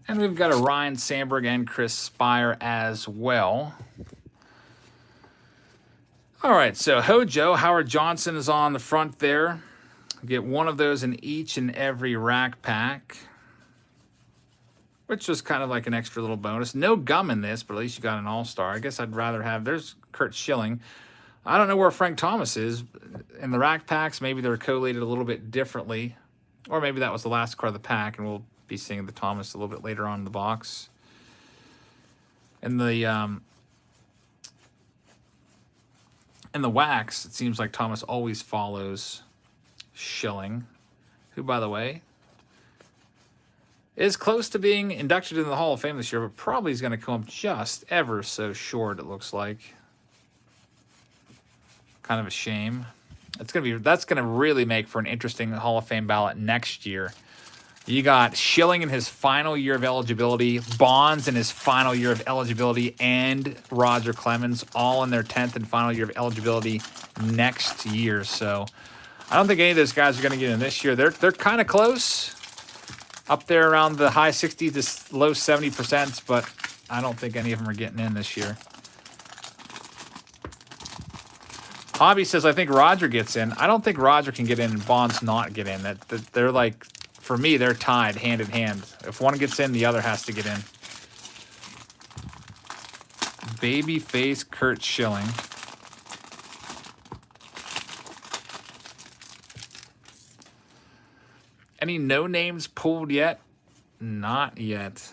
And we've got a Ryan Sandberg and Chris Spire as well. All right, so Hojo, Howard Johnson is on the front there. Get one of those in each and every rack pack, which was kind of like an extra little bonus. No gum in this, but at least you got an all-star. I guess I'd rather have, there's Kurt Schilling. I don't know where Frank Thomas is. In the rack packs, maybe they're collated a little bit differently, or maybe that was the last card of the pack, and we'll be seeing the Thomas a little bit later on in the box. In the wax, it seems like Thomas always follows Schilling, who, by the way, is close to being inducted into the Hall of Fame this year, but probably is going to come up just ever so short, it looks like. Kind of a shame. That's going to really make for an interesting Hall of Fame ballot next year. You got Schilling in his final year of eligibility, Bonds in his final year of eligibility, and Roger Clemens all in their 10th and final year of eligibility next year. So I don't think any of those guys are going to get in this year. They're kind of close, up there around the high 60s to low 70%, but I don't think any of them are getting in this year. Hobby says, I think Roger gets in. I don't think Roger can get in and Bonds not get in. They're like, for me, they're tied hand in hand. If one gets in, the other has to get in. Babyface Kurt Schilling. Any no names pulled yet? Not yet.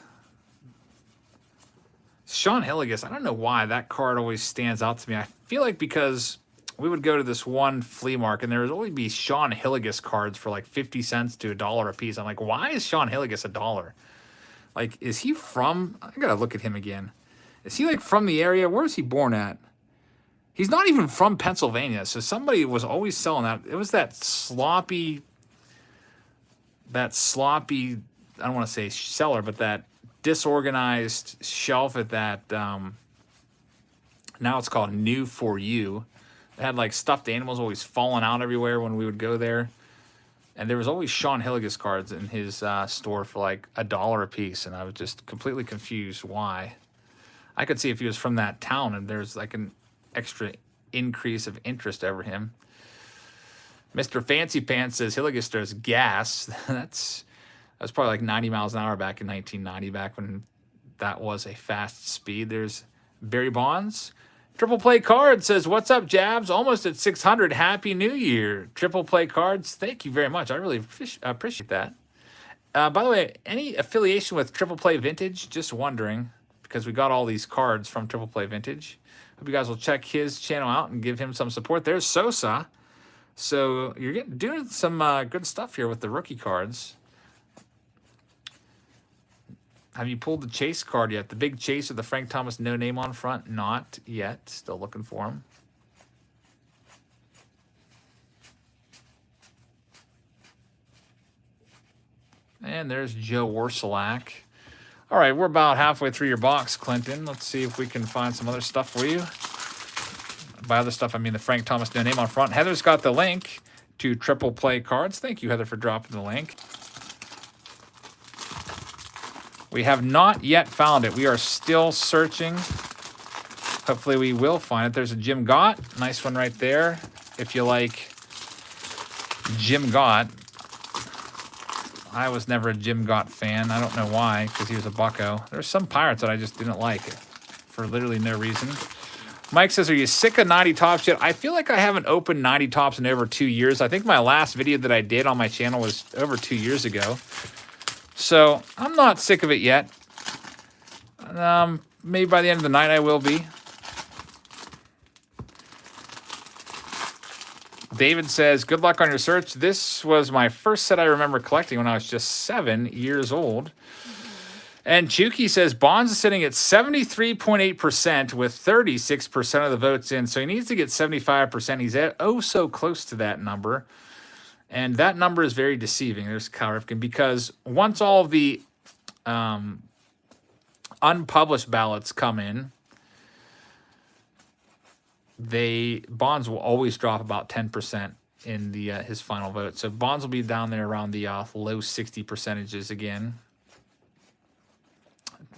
Sean Hilligus, I don't know why that card always stands out to me. I feel like because we would go to this one flea market and there would only be Sean Hilligus cards for like 50 cents to $1 a piece. I'm like, why is Sean Hilligus $1? Like, is he from, I gotta look at him again. Is he like from the area? Where is he born at? He's not even from Pennsylvania. So somebody was always selling that. It was that sloppy, I don't want to say seller, but that disorganized shelf at that, now it's called New For You. It had like stuffed animals always falling out everywhere when we would go there. And there was always Sean Hilligus cards in his store for like $1 a piece. And I was just completely confused why. I could see if he was from that town and there's like an extra increase of interest over him. Mr. Fancy Pants says Hilligus does gas. That's probably like 90 miles an hour back in 1990, back when that was a fast speed. There's Barry Bonds. Triple Play Cards says, what's up, Jabs? Almost at 600. Happy New Year. Triple Play Cards, thank you very much. I really appreciate that. By the way, any affiliation with Triple Play Vintage? Just wondering, because we got all these cards from Triple Play Vintage. Hope you guys will check his channel out and give him some support. There's Sosa. So you're doing some good stuff here with the rookie cards. Have you pulled the Chase card yet? The big Chase with the Frank Thomas no name on front? Not yet. Still looking for him. And there's Joe Orsolak. All right, we're about halfway through your box, Clinton. Let's see if we can find some other stuff for you. By other stuff, I mean the Frank Thomas no name on front. Heather's got the link to Triple Play Cards. Thank you, Heather, for dropping the link. We have not yet found it. We are still searching. Hopefully we will find it. There's a Jim Gott. Nice one right there. If you like Jim Gott. I was never a Jim Gott fan. I don't know why, because he was a bucko. There's some Pirates that I just didn't like for literally no reason. Mike says, are you sick of 90 Tops yet? I feel like I haven't opened 90 Tops in over 2 years. I think my last video that I did on my channel was over 2 years ago. So I'm not sick of it yet. Maybe by the end of the night I will be. David says, good luck on your search. This was my first set I remember collecting when I was just 7 years old. And Chuki says Bonds is sitting at 73.8% with 36% of the votes in. So he needs to get 75%. He's at so close to that number. And that number is very deceiving. There's Kyle Ripken, because once all of the unpublished ballots come in, Bonds will always drop about 10% in the his final vote. So Bonds will be down there around the low 60 percentages again.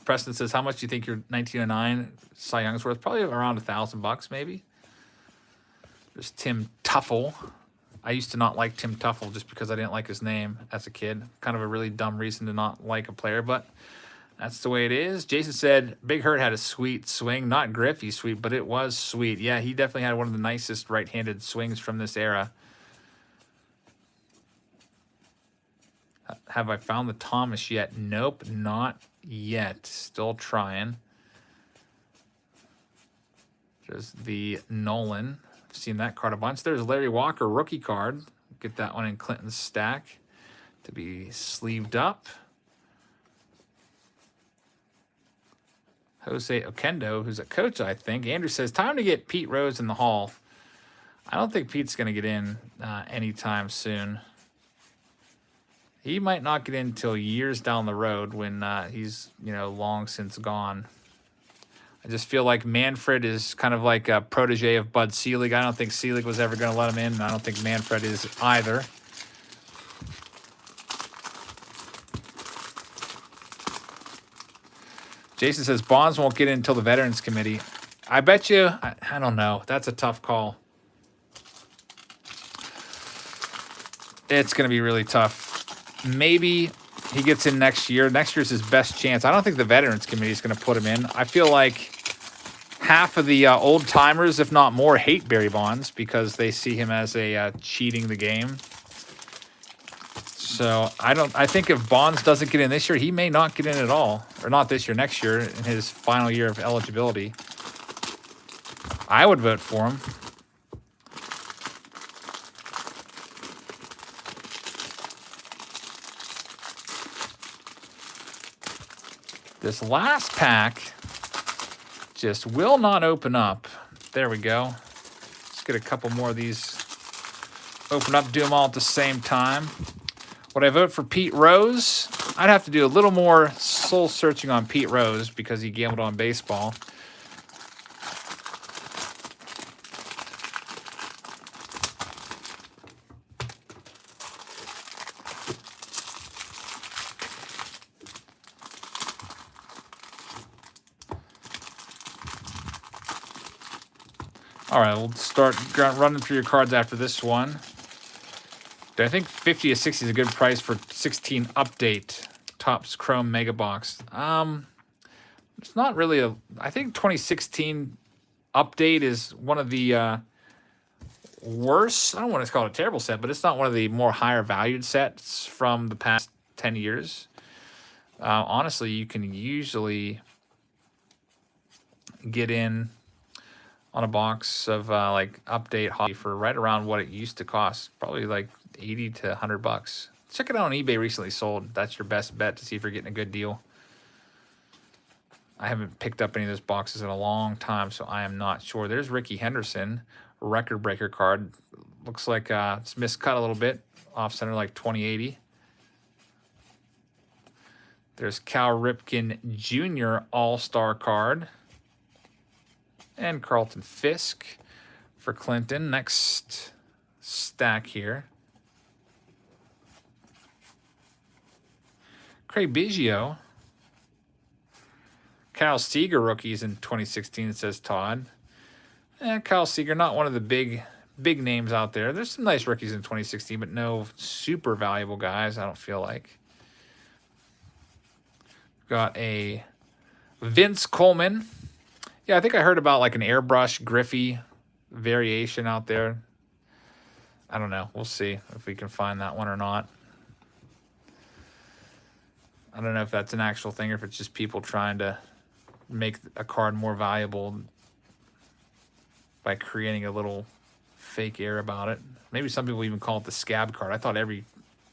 Preston says, how much do you think your 1909 Cy Young's worth? Probably around $1,000 maybe. There's Tim Tuffle. I used to not like Tim Tuffle just because I didn't like his name as a kid. Kind of a really dumb reason to not like a player, but that's the way it is. Jason said, Big Hurt had a sweet swing. Not Griffey sweet, but it was sweet. Yeah, he definitely had one of the nicest right-handed swings from this era. Have I found the Thomas yet? Nope, not yet. Still trying. There's the Nolan. I've seen that card a bunch. There's Larry Walker rookie card. Get that one in Clinton's stack to be sleeved up. Jose Oquendo, who's a coach, I think. Andrew says, time to get Pete Rose in the Hall. I don't think Pete's going to get in anytime soon. He might not get in until years down the road when he's, long since gone. I just feel like Manfred is kind of like a protege of Bud Selig. I don't think Selig was ever going to let him in, and I don't think Manfred is either. Jason says Bonds won't get in until the Veterans Committee. I bet you, I don't know. That's a tough call. It's going to be really tough. Maybe he gets in next year. Next year's his best chance. I don't think the Veterans Committee is going to put him in. I feel like half of the old timers, if not more, hate Barry Bonds because they see him as a cheating the game. So I think if Bonds doesn't get in this year, he may not get in at all. Or not this year, next year, in his final year of eligibility. I would vote for him. This last pack just will not open up. There we go. Let's get a couple more of these open up, do them all at the same time. Would I vote for Pete Rose? I'd have to do a little more soul searching on Pete Rose because he gambled on baseball. All right, we'll start running through your cards after this one. I think 50 to 60 is a good price for 16 update Topps Chrome Mega Box. It's not really a. I think 2016 update is one of the worse. I don't want to call it a terrible set, but it's not one of the more higher valued sets from the past 10 years. Honestly, you can usually get in on a box of like update hobby for right around what it used to cost, probably like 80 to $100. Check it out on eBay. Recently sold. That's your best bet to see if you're getting a good deal. I haven't picked up any of those boxes in a long time, so I am not sure. There's Ricky Henderson, record breaker card. Looks like it's miscut a little bit, off center like 2080. There's Cal Ripken Jr. All-Star card. And Carlton Fisk for Clinton. Next stack here. Craig Biggio. Kyle Seager rookies in 2016, it says Todd. Kyle Seager, not one of the big names out there. There's some nice rookies in 2016, but no super valuable guys, I don't feel like. Got a Vince Coleman. Yeah, I think I heard about like an airbrush Griffey variation out there. I don't know. We'll see if we can find that one or not. I don't know if that's an actual thing or if it's just people trying to make a card more valuable by creating a little fake air about it. Maybe some people even call it the scab card. I thought every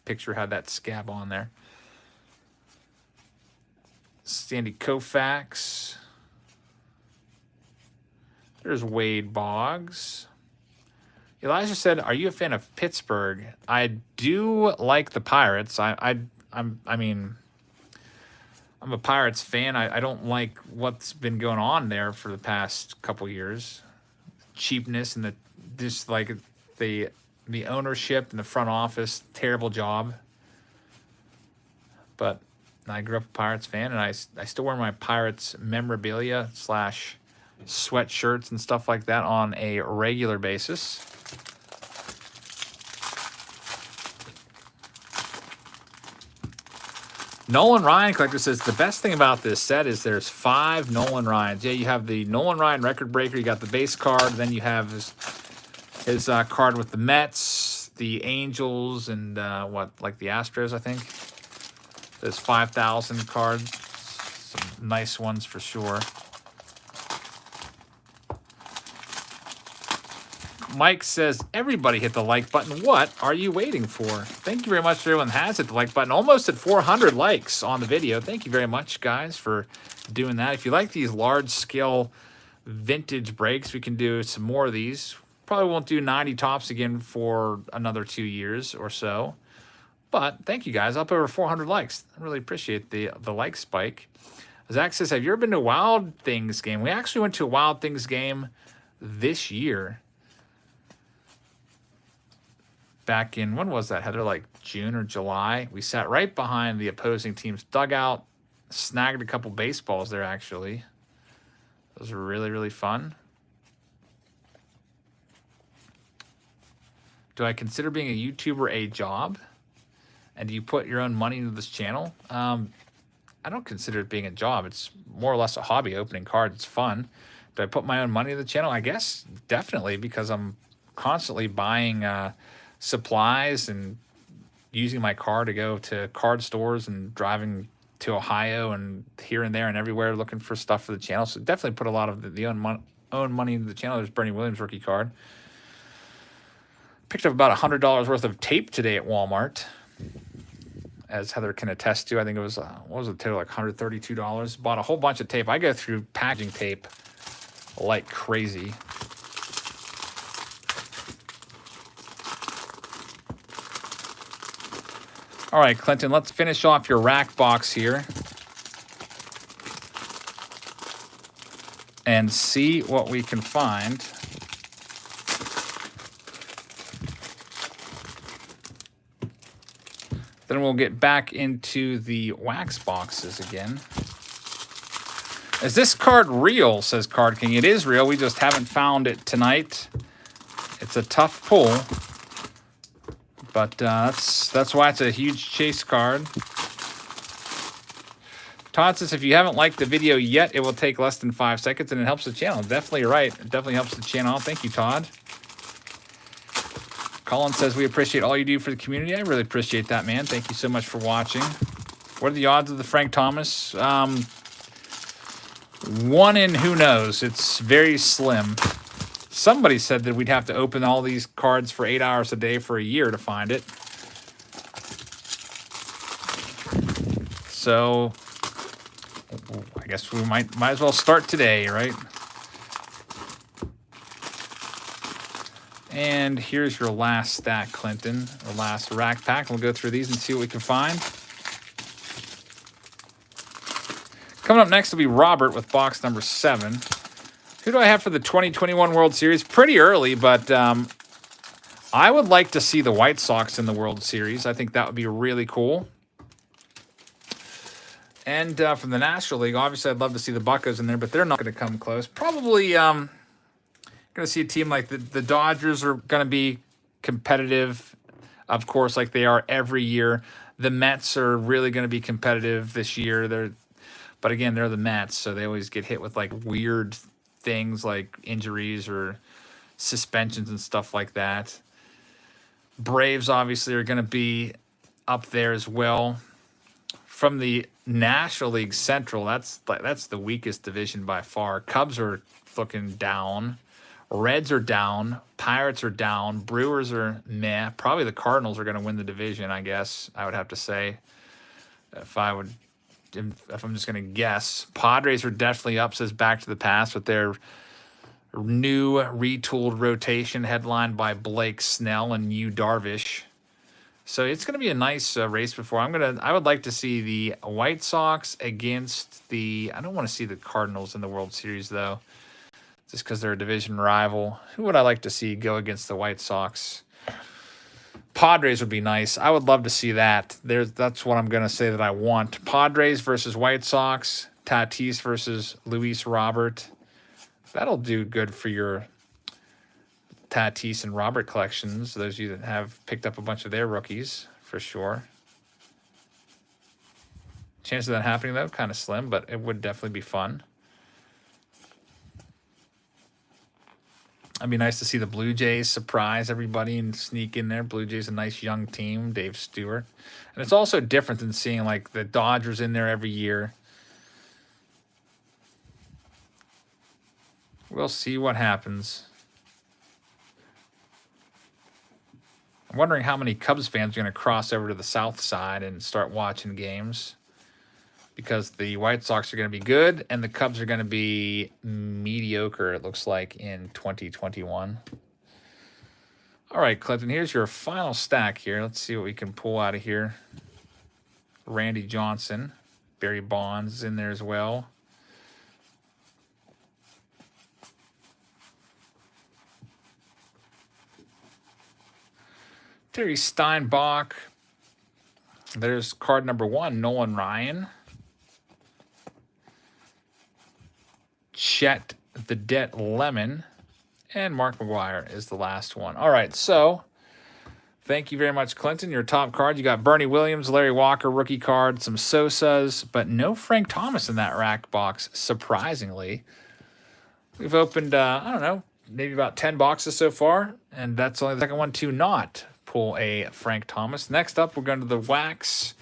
picture had that scab on there. Sandy Koufax. There's Wade Boggs. Elijah said, "Are you a fan of Pittsburgh?" I do like the Pirates. I mean, I'm a Pirates fan. I don't like what's been going on there for the past couple years. Cheapness and the ownership and the front office, terrible job. But I grew up a Pirates fan, and I still wear my Pirates memorabilia / sweatshirts and stuff like that on a regular basis. Nolan Ryan Collector says, the best thing about this set is there's 5 Nolan Ryans. Yeah, you have the Nolan Ryan record breaker. You got the base card. Then you have his card with the Mets, the Angels, and like the Astros, I think. There's 5,000 cards. Some nice ones for sure. Mike says, everybody hit the like button. What are you waiting for? Thank you very much to everyone that has hit the like button. Almost at 400 likes on the video. Thank you very much, guys, for doing that. If you like these large-scale vintage breaks, we can do some more of these. Probably won't do 90 tops again for another 2 years or so. But thank you, guys. Up over 400 likes. I really appreciate the like spike. Zach says, have you ever been to a Wild Things game? We actually went to a Wild Things game this year. Back in, when was that, Heather? Like June or July. We sat right behind the opposing team's dugout, snagged a couple baseballs there, actually. Those were really, really fun. Do I consider being a YouTuber a job? And do you put your own money into this channel? I don't consider it being a job. It's more or less a hobby, opening cards. It's fun. Do I put my own money into the channel? I guess definitely, because I'm constantly buying supplies and using my car to go to card stores and driving to Ohio and here and there and everywhere looking for stuff for the channel. So definitely put a lot of the own money into the channel. There's Bernie Williams rookie card. Picked up about $100 worth of tape today at Walmart, as Heather can attest to. I think it was, what was the total, like $132. Bought a whole bunch of tape. I go through packaging tape like crazy. All right, Clinton, let's finish off your rack box here and see what we can find. Then we'll get back into the wax boxes again. Is this card real, says Card King. It is real. We just haven't found it tonight. It's a tough pull. But that's why it's a huge chase card. Todd says, if you haven't liked the video yet, it will take less than 5 seconds, and it helps the channel. Definitely right. It definitely helps the channel. Thank you, Todd. Colin says, we appreciate all you do for the community. I really appreciate that, man. Thank you so much for watching. What are the odds of the Frank Thomas? 1 in who knows. It's very slim. Somebody said that we'd have to open all these cards for 8 hours a day for a year to find it. So I guess we might as well start today, right? And here's your last stack, Clinton, the last rack pack. We'll go through these and see what we can find. Coming up next will be Robert with box number 7. Who do I have for the 2021 World Series? Pretty early, but I would like to see the White Sox in the World Series. I think that would be really cool. And from the National League, obviously I'd love to see the Buccos in there, but they're not going to come close. Probably going to see a team like the Dodgers are going to be competitive, of course, like they are every year. The Mets are really going to be competitive this year. But again, they're the Mets, so they always get hit with like weird things like injuries or suspensions and stuff like that. Braves obviously are going to be up there as well. From the National League Central, that's the weakest division by far. Cubs are looking down. Reds are down. Pirates are down. Brewers are meh. Probably the Cardinals are going to win the division, I guess, I would have to say, if I would if I'm just going to guess. Padres are definitely up, says Back to the Past, with their new retooled rotation headlined by Blake Snell and Yu Darvish. So it's going to be a nice race before. I would like to see the White Sox against the, I don't want to see the Cardinals in the World Series though, just because they're a division rival. Who would I like to see go against the White Sox? Padres would be nice. I would love to see that. That's what I'm going to say that I want. Padres versus White Sox. Tatis versus Luis Robert. That'll do good for your Tatis and Robert collections. Those of you that have picked up a bunch of their rookies, for sure. Chance of that happening, though, kind of slim, but it would definitely be fun. It'd be nice to see the Blue Jays surprise everybody and sneak in there. Blue Jays, a nice young team, Dave Stewart. And it's also different than seeing, like, the Dodgers in there every year. We'll see what happens. I'm wondering how many Cubs fans are going to cross over to the south side and start watching games, because the White Sox are going to be good and the Cubs are going to be mediocre, it looks like, in 2021. All right, Clinton, here's your final stack here. Let's see what we can pull out of here. Randy Johnson, Barry Bonds is in there as well. Terry Steinbach. There's card number 1, Nolan Ryan. Chet the Debt Lemon. And Mark McGwire is the last one. All right, so thank you very much, Clinton. Your top card, you got Bernie Williams, Larry Walker, rookie card, some Sosas, but no Frank Thomas in that rack box, surprisingly. We've opened, I don't know, maybe about 10 boxes so far, and that's only the second one to not pull a Frank Thomas. Next up, we're going to the wax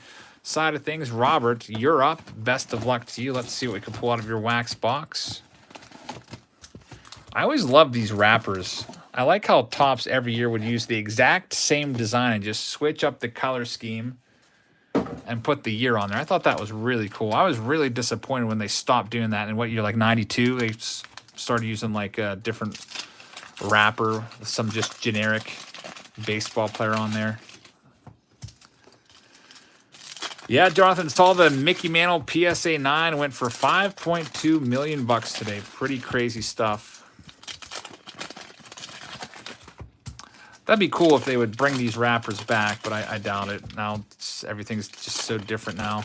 side of things. Robert, you're up. Best of luck to you. Let's see what we can pull out of your wax box. I always love these wrappers. I like how Topps every year would use the exact same design and just switch up the color scheme and put the year on there. I thought that was really cool. I was really disappointed when they stopped doing that. In what year, like 92, they started using like a different wrapper, some just generic baseball player on there. Yeah, Jonathan Stahl, the Mickey Mantle PSA 9 went for $5.2 million today. Pretty crazy stuff. That'd be cool if they would bring these wrappers back, but I doubt it. Now everything's just so different now.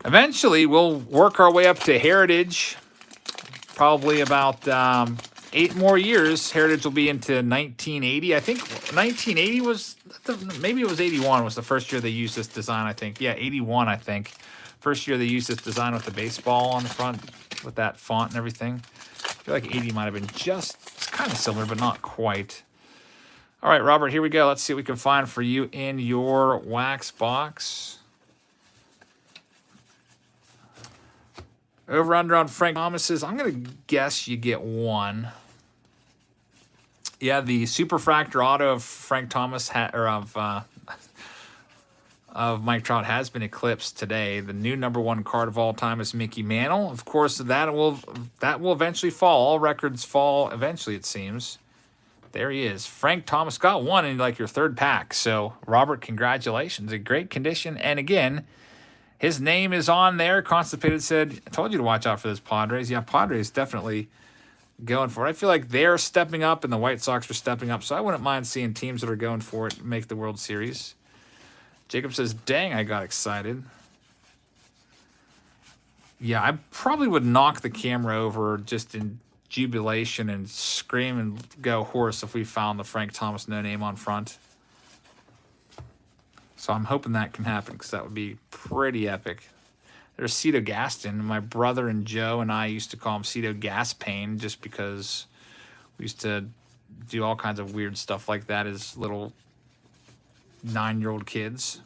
Eventually, we'll work our way up to Heritage. Probably about 8 more years. Heritage will be into 1980. I think 1980 was, maybe it was 81 was the first year they used this design, I think. Yeah, 81, I think. First year they used this design with the baseball on the front, with that font and everything. I feel like 80 might have been just, it's kind of similar, but not quite. All right, Robert, here we go. Let's see what we can find for you in your wax box. Over under on Frank Thomas's, I'm going to guess you get 1. Yeah, the Superfractor auto of Frank Thomas of Mike Trout has been eclipsed today. The new #1 card of all time is Mickey Mantle. Of course, that will eventually fall. All records fall eventually, it seems. There he is. Frank Thomas got 1 in like your 3rd pack. So, Robert, congratulations. A great condition. And again, his name is on there. Constipated said, I told you to watch out for those Padres. Yeah, Padres definitely going for it. I feel like they're stepping up and the White Sox are stepping up. So I wouldn't mind seeing teams that are going for it make the World Series. Jacob says, dang, I got excited. Yeah, I probably would knock the camera over just in jubilation and scream and go hoarse if we found the Frank Thomas no name on front. So I'm hoping that can happen because that would be pretty epic. There's Cito Gaston. My brother and Joe and I used to call him Cito Gaspain just because we used to do all kinds of weird stuff like that as little 9-year-old kids.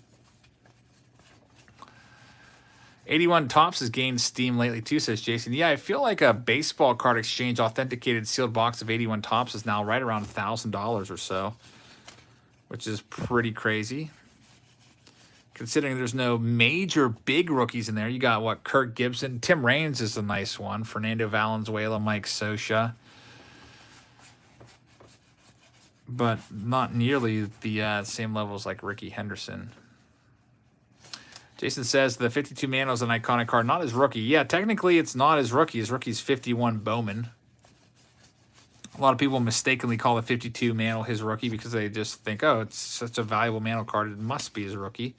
81 Topps has gained steam lately too, says Jason. Yeah, I feel like a baseball card exchange authenticated sealed box of 81 Topps is now right around $1,000 or so, which is pretty crazy. considering there's no major big rookies in there. You got, what, Kirk Gibson. Tim Raines is a nice one. Fernando Valenzuela, Mike Scioscia. But not nearly the same levels like Ricky Henderson. Jason says the 52 Mano is an iconic card, not his rookie. Yeah, technically it's not his rookie. His rookie's 51 Bowman. A lot of people mistakenly call the 52 Mano his rookie because they just think, oh, it's such a valuable Mano card, it must be his rookie.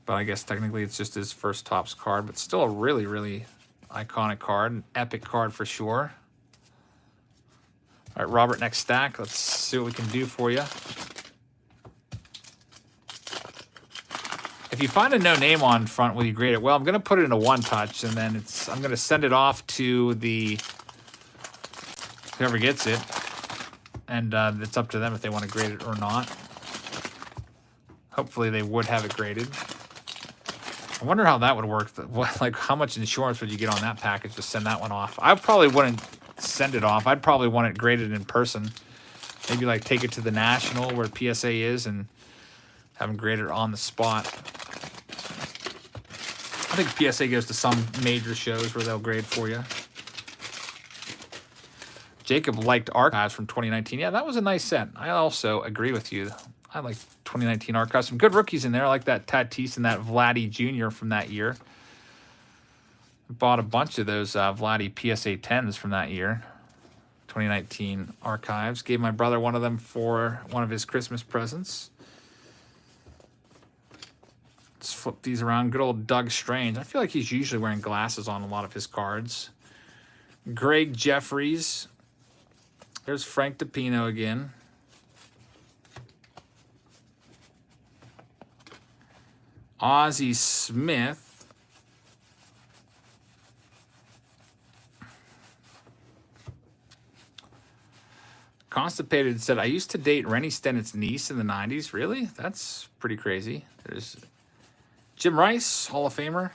But I guess technically it's just his first Topps card, but still a really, really iconic card, an epic card for sure. All right, Robert, next stack. Let's see what we can do for you. If you find a no name on front, will you grade it? Well, I'm going to put it in a one touch, and then I'm going to send it off to whoever gets it, and it's up to them if they want to grade it or not. Hopefully, they would have it graded. I wonder how that would work. Like, how much insurance would you get on that package to send that one off? I probably wouldn't send it off. I'd probably want it graded in person. Maybe like take it to the National where PSA is and have them graded on the spot. I think PSA goes to some major shows where they'll grade for you. Jacob liked Archives from 2019. Yeah, that was a nice set. I also agree with you. I like 2019 Archives. Some good rookies in there. I like that Tatis and that Vladdy Jr. from that year. Bought a bunch of those Vladdy PSA 10s from that year. 2019 Archives. Gave my brother one of them for one of his Christmas presents. Let's flip these around. Good old Doug Strange. I feel like he's usually wearing glasses on a lot of his cards. Greg Jeffries. There's Frank DePino again. Ozzie Smith. Constipated said, I used to date Rennie Stennett's niece in the 90s. Really? That's pretty crazy. There's Jim Rice, Hall of Famer.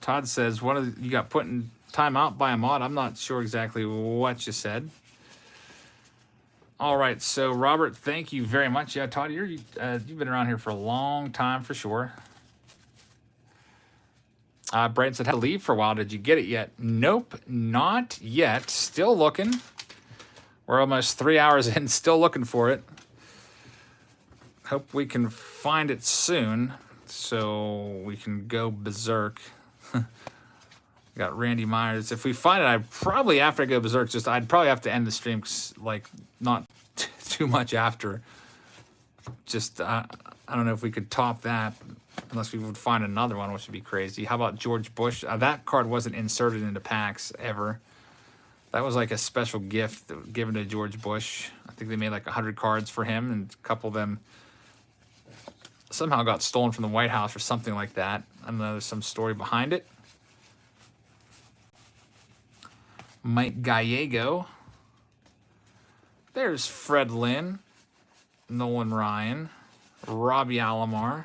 Todd says, you got put in timeout by a mod? I'm not sure exactly what you said. All right, so Robert, thank you very much. Yeah, Todd, you've been around here for a long time for sure. Brayden said, had to leave for a while. Did you get it yet? Nope, not yet. Still looking. We're almost 3 hours in, still looking for it. Hope we can find it soon so we can go berserk. Got Randy Myers. If we find it, after I go berserk, I'd probably have to end the stream, like, not too much after. I don't know if we could top that unless we would find another one, which would be crazy. How about George Bush? That card wasn't inserted into packs ever. That was like a special gift given to George Bush. I think they made like 100 cards for him, and a couple of them somehow got stolen from the White House or something like that. I don't know, there's some story behind it. Mike Gallego. There's Fred Lynn, Nolan Ryan, Robbie Alomar.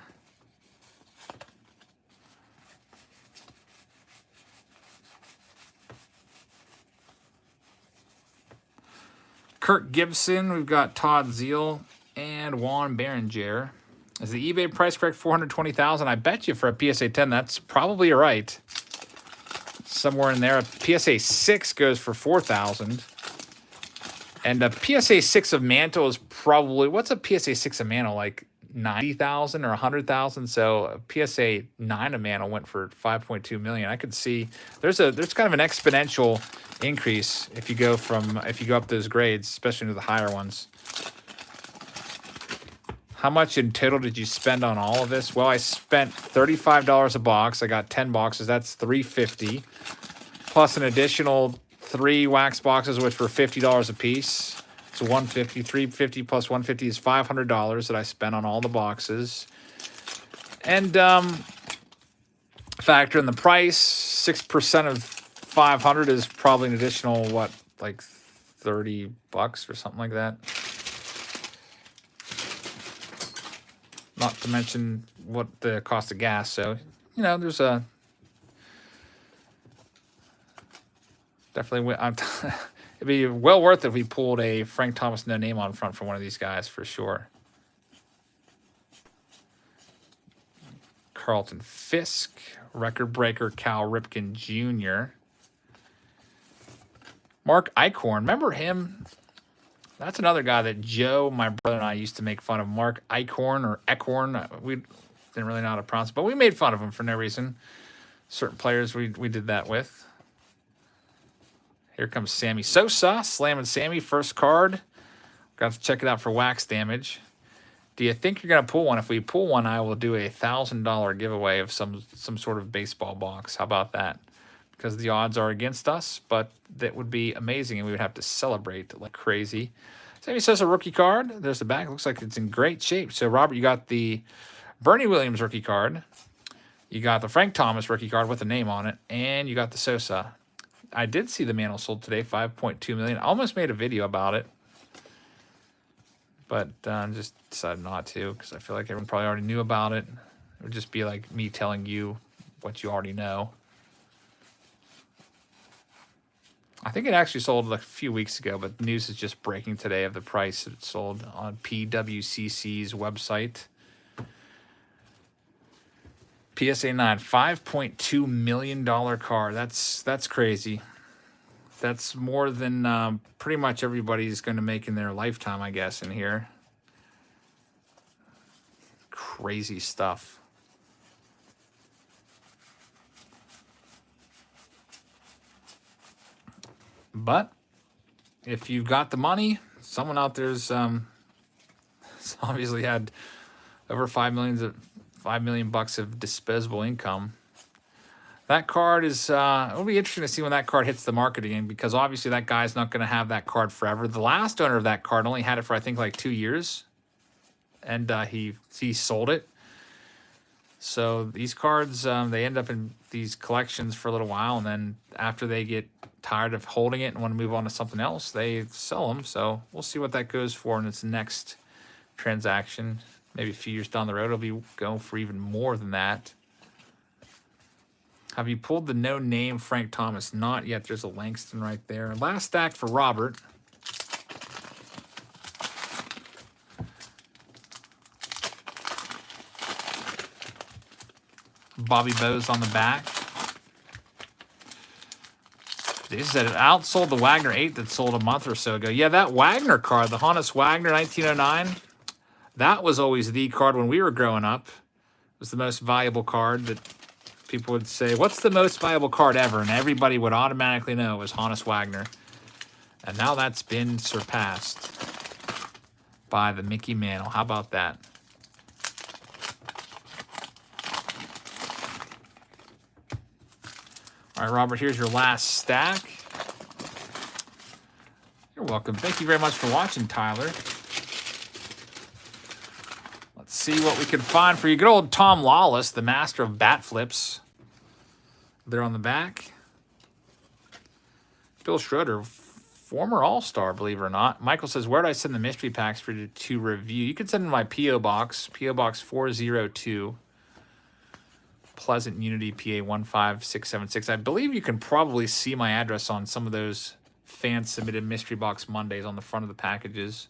Kirk Gibson, we've got Todd Zeal, and Juan Berenger. Is the eBay price correct? $420,000. I bet you for a PSA 10, that's probably right. Somewhere in there. A PSA 6 goes for $4,000. And a PSA 6 of Mantle is probably, what's a PSA 6 of Mantle, like $90,000 or $100,000? So a PSA 9 of Mantle went for $5.2 million. I could see there's kind of an exponential increase if you go up those grades, especially into the higher ones. How much in total did you spend on all of this? Well, I spent $35 a box. I got 10 boxes. That's $350, plus an additional 3 wax boxes, which were $50 a piece. So $150, $350 plus $150 is $500 that I spent on all the boxes. And factor in the price, 6% of 500 is probably an additional, what, like $30 or something like that. Not to mention what the cost of gas. So, you know, there's a Definitely, it'd be well worth it if we pulled a Frank Thomas no name on front for one of these guys for sure. Carlton Fisk, record breaker Cal Ripken Jr. Mark Eichhorn, remember him? That's another guy that Joe, my brother, and I used to make fun of. Mark Eichhorn or Eckhorn. We didn't really know how to pronounce it, but we made fun of him for no reason. Certain players we did that with. Here comes Sammy Sosa, slamming Sammy, first card. Got to check it out for wax damage. Do you think you're going to pull one? If we pull one, I will do a $1,000 giveaway of some sort of baseball box. How about that? Because the odds are against us, but that would be amazing, and we would have to celebrate like crazy. Sammy Sosa rookie card. There's the back. Looks like it's in great shape. So, Robert, you got the Bernie Williams rookie card. You got the Frank Thomas rookie card with a name on it, and you got the Sosa. I did see the Mantle sold today, $5.2 million. I almost made a video about it, but just decided not to because I feel like everyone probably already knew about it. It would just be like me telling you what you already know. I think it actually sold like a few weeks ago, but news is just breaking today of the price it sold on PWCC's website. PSA 9, $5.2 million car. That's crazy. That's more than pretty much everybody's going to make in their lifetime, I guess, in here. Crazy stuff. But if you've got the money, someone out there's obviously had over $5 million bucks of disposable income. That card is it'll be interesting to see when that card hits the market again, because obviously that guy's not going to have that card forever. The last owner of that card only had it for I think like 2 years, and he sold it. So these cards they end up in these collections for a little while, and then after they get tired of holding it and want to move on to something else, they sell them. So we'll see what that goes for in its next transaction. Maybe a few years down the road, it'll be going for even more than that. Have you pulled the no-name Frank Thomas? Not yet. There's a Langston right there. Last stack for Robert. Bobby Bowes on the back. They said it outsold the Wagner 8 that sold a month or so ago. Yeah, that Wagner card, the Honus Wagner 1909, that was always the card when we were growing up. It was the most valuable card that people would say, what's the most valuable card ever? And everybody would automatically know it was Honus Wagner. And now that's been surpassed by the Mickey Mantle. How about that? All right, Robert, here's your last stack. You're welcome. Thank you very much for watching, Tyler. Let's see what we can find for you. Good old Tom Lawless, the master of bat flips. There on the back. Bill Schroeder, former All-Star, believe it or not. Michael says, where do I send the mystery packs for you to review? You can send them to my P.O. Box, P.O. Box 402. Pleasant Unity, PA 15676. I believe you can probably see my address on some of those fan-submitted Mystery Box Mondays on the front of the packages.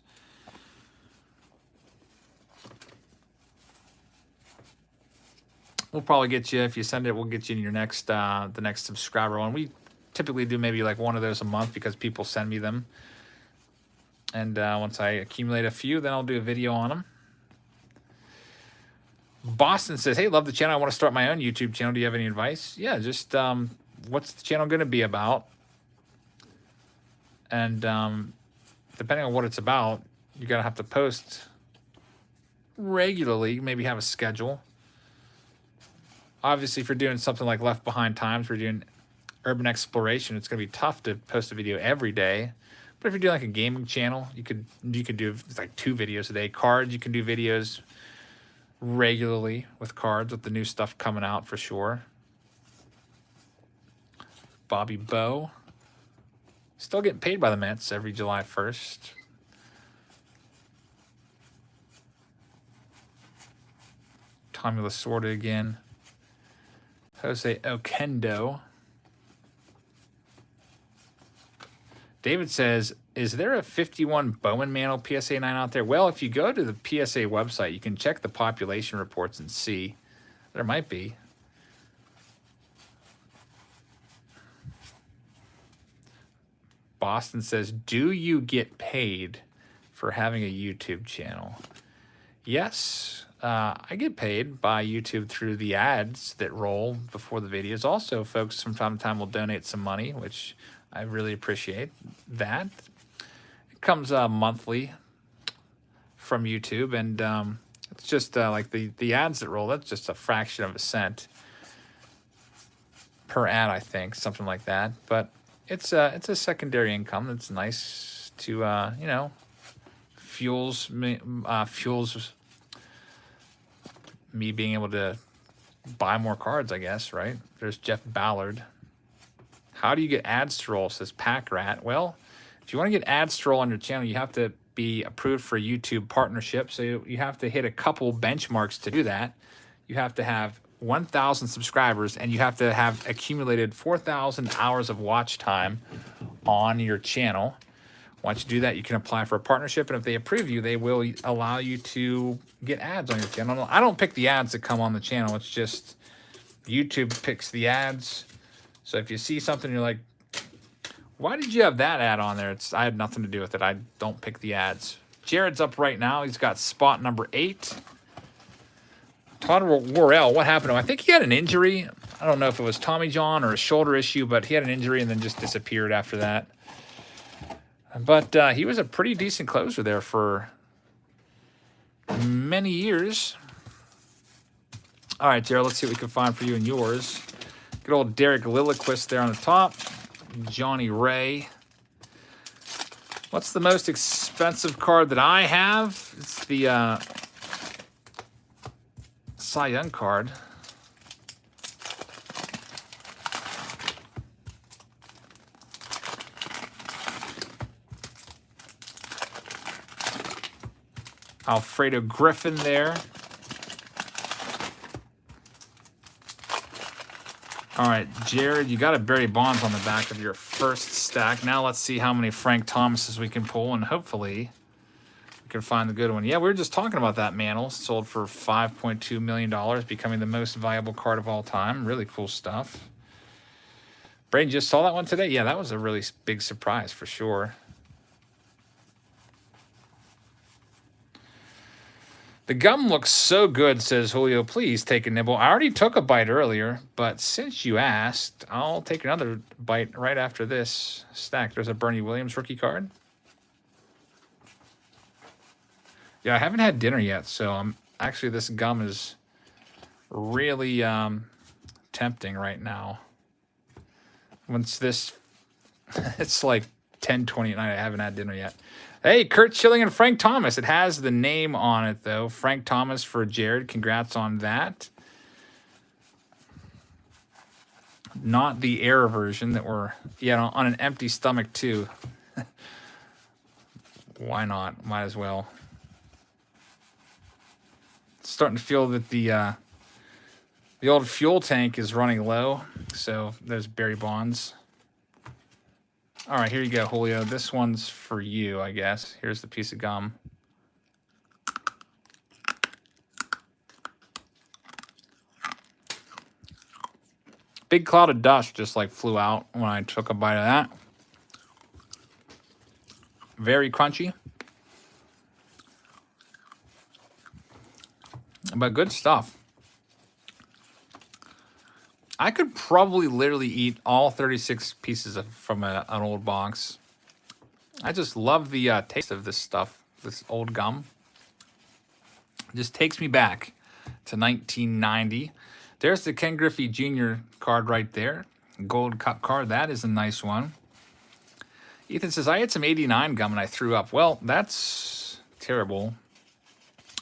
We'll probably get you, if you send it, we'll get you in your next, the next subscriber one. We typically do maybe like one of those a month because people send me them. And once I accumulate a few, then I'll do a video on them. Boston says, hey, love the channel. I want to start my own YouTube channel. Do you have any advice? Yeah, just what's the channel going to be about? And depending on what it's about, you're going to have to post regularly, maybe have a schedule. Obviously, if you're doing something like Left Behind Times, we're doing urban exploration, it's going to be tough to post a video every day. But if you're doing like a gaming channel, you could do like 2 videos a day. Cards, you can do videos regularly with cards with the new stuff coming out for sure. Bobby Bow. Still getting paid by the Mets every July 1st. Tommy Lasorda again. Jose Oquendo. David says, is there a 51 Bowman Mantle PSA 9 out there? Well, if you go to the PSA website, you can check the population reports and see. There might be. Boston says, do you get paid for having a YouTube channel? Yes, I get paid by YouTube through the ads that roll before the videos. Also, folks from time to time will donate some money, which I really appreciate that. It comes monthly from YouTube, and it's just like the ads that roll, that's just a fraction of a cent per ad, I think, something like that. But it's a secondary income that's nice to, you know, fuels me being able to buy more cards, I guess, right? There's Jeff Ballard. How do you get ads to roll, says Pack Rat. Well, if you want to get ads to roll on your channel, you have to be approved for a YouTube partnership. So you have to hit a couple benchmarks to do that. You have to have 1,000 subscribers, and you have to have accumulated 4,000 hours of watch time on your channel. Once you do that, you can apply for a partnership, and if they approve you, they will allow you to get ads on your channel. I don't pick the ads that come on the channel. It's just YouTube picks the ads. So if you see something, you're like, why did you have that ad on there? I had nothing to do with it. I don't pick the ads. Jared's up right now. He's got spot number 8. Todd Worrell, what happened to him? I think he had an injury. I don't know if it was Tommy John or a shoulder issue, but he had an injury and then just disappeared after that. But he was a pretty decent closer there for many years. All right, Jared, let's see what we can find for you and yours. Good old Derek Lilliquist there on the top. Johnny Ray. What's the most expensive card that I have? It's the Cy Young card. Alfredo Griffin there. All right, Jared, you got a Barry Bonds on the back of your first stack. Now let's see how many Frank Thomases we can pull, and hopefully we can find the good one. Yeah, we were just talking about that mantle. Sold for $5.2 million, becoming the most valuable card of all time. Really cool stuff. Braden just saw that one today. Yeah, that was a really big surprise for sure. The gum looks so good, says Julio. Please take a nibble. I already took a bite earlier, but since you asked, I'll take another bite right after this stack. There's a Bernie Williams rookie card. Yeah, I haven't had dinner yet, so actually this gum is really tempting right now. Once this, it's like 10:20 at night. I haven't had dinner yet. Hey, Kurt Schilling and Frank Thomas. It has the name on it, though. Frank Thomas for Jared. Congrats on that. Not the air version that we're, yeah, on an empty stomach, too. Why not? Might as well. Starting to feel that the old fuel tank is running low. So there's Barry Bonds. All right, here you go, Julio. This one's for you, I guess. Here's the piece of gum. Big cloud of dust just like flew out when I took a bite of that. Very crunchy. But good stuff. I could probably literally eat all 36 pieces from an old box. I just love the taste of this stuff, this old gum. It just takes me back to 1990. There's the Ken Griffey Jr. card right there. Gold Cup card. That is a nice one. Ethan says, I had some 89 gum and I threw up. Well, that's terrible.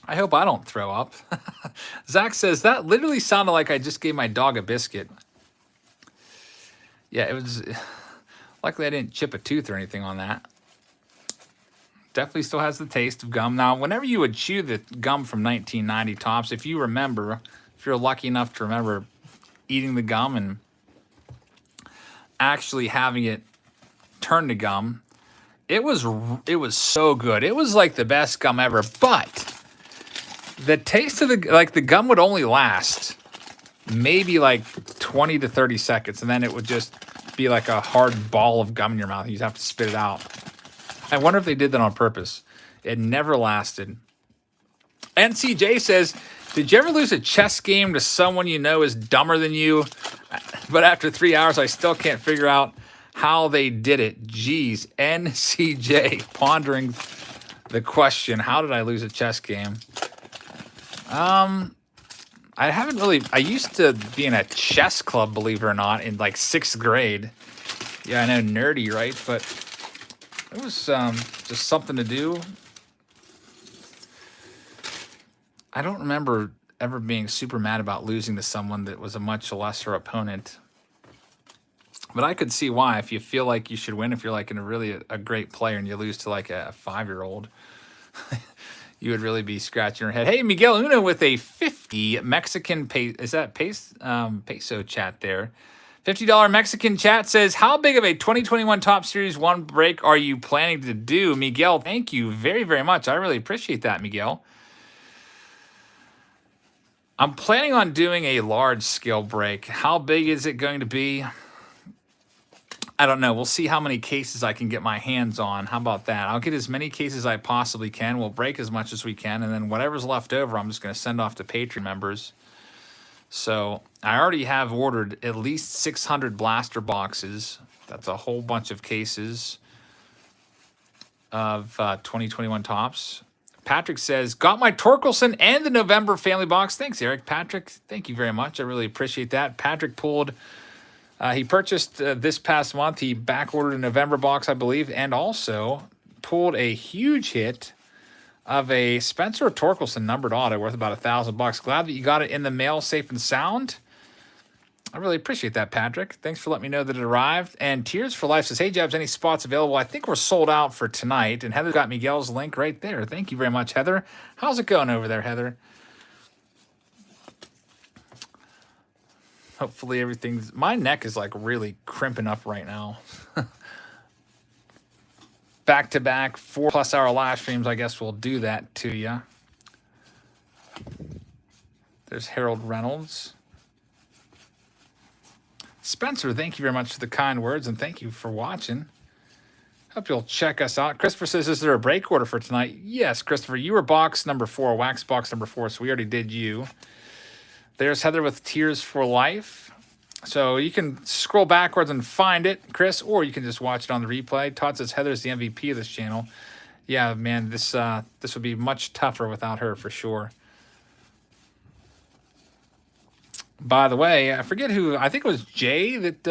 I hope I don't throw up. Zach says, that literally sounded like I just gave my dog a biscuit. Yeah, it was... Luckily, I didn't chip a tooth or anything on that. Definitely still has the taste of gum. Now, whenever you would chew the gum from 1990 Topps, if you remember, if you're lucky enough to remember eating the gum and actually having it turn to gum, It was so good. It was like the best gum ever, but the taste of the gum would only last maybe like 20 to 30 seconds, and then it would just be like a hard ball of gum in your mouth. You'd have to spit it out. I wonder if they did that on purpose. It never lasted. NCJ says, did you ever lose a chess game to someone you know is dumber than you? But after 3 hours, I still can't figure out how they did it. Geez, NCJ, pondering the question, how did I lose a chess game? I haven't really, I used to be in a chess club, believe it or not, in like 6th grade. Yeah, I know, nerdy, right? But it was just something to do. I don't remember ever being super mad about losing to someone that was a much lesser opponent. But I could see why. If you feel like you should win, if you're like a great player and you lose to like a 5-year-old, you would really be scratching your head. Hey, Miguel Uno with a 50 Mexican peso. Is that peso chat there? $50 Mexican chat says, how big of a 2021 Top Series 1 break are you planning to do? Miguel, thank you very, very much. I really appreciate that, Miguel. I'm planning on doing a large scale break. How big is it going to be? I don't know. We'll see how many cases I can get my hands on. How about that? I'll get as many cases as I possibly can. We'll break as much as we can. And then whatever's left over, I'm just going to send off to Patreon members. So I already have ordered at least 600 blaster boxes. That's a whole bunch of cases of 2021 Tops. Patrick says, got my Torkelson and the November family box. Thanks, Eric. Patrick, thank you very much. I really appreciate that. Patrick pulled, he purchased this past month. He back ordered a November box, I believe, and also pulled a huge hit of a Spencer Torkelson numbered auto worth about $1,000. Glad that you got it in the mail safe and sound. I really appreciate that, Patrick. Thanks for letting me know that it arrived. And Tears for Life says, hey, Jabs, any spots available? I think we're sold out for tonight. And Heather got Miguel's link right there. Thank you very much, Heather. How's it going over there, Heather? Hopefully everything's... My neck is like really crimping up right now. Back-to-back 4+ hour live streams, I guess we'll do that to you. There's Harold Reynolds. Spencer, thank you very much for the kind words, and thank you for watching. Hope you'll check us out. Christopher says, is there a break order for tonight? Yes, Christopher, you were box number 4, wax box number 4, so we already did you. There's Heather with Tears for Life. So you can scroll backwards and find it, Chris, or you can just watch it on the replay. Todd says Heather's the MVP of this channel. Yeah, man, this would be much tougher without her for sure. By the way, I forget who, I think it was Jay that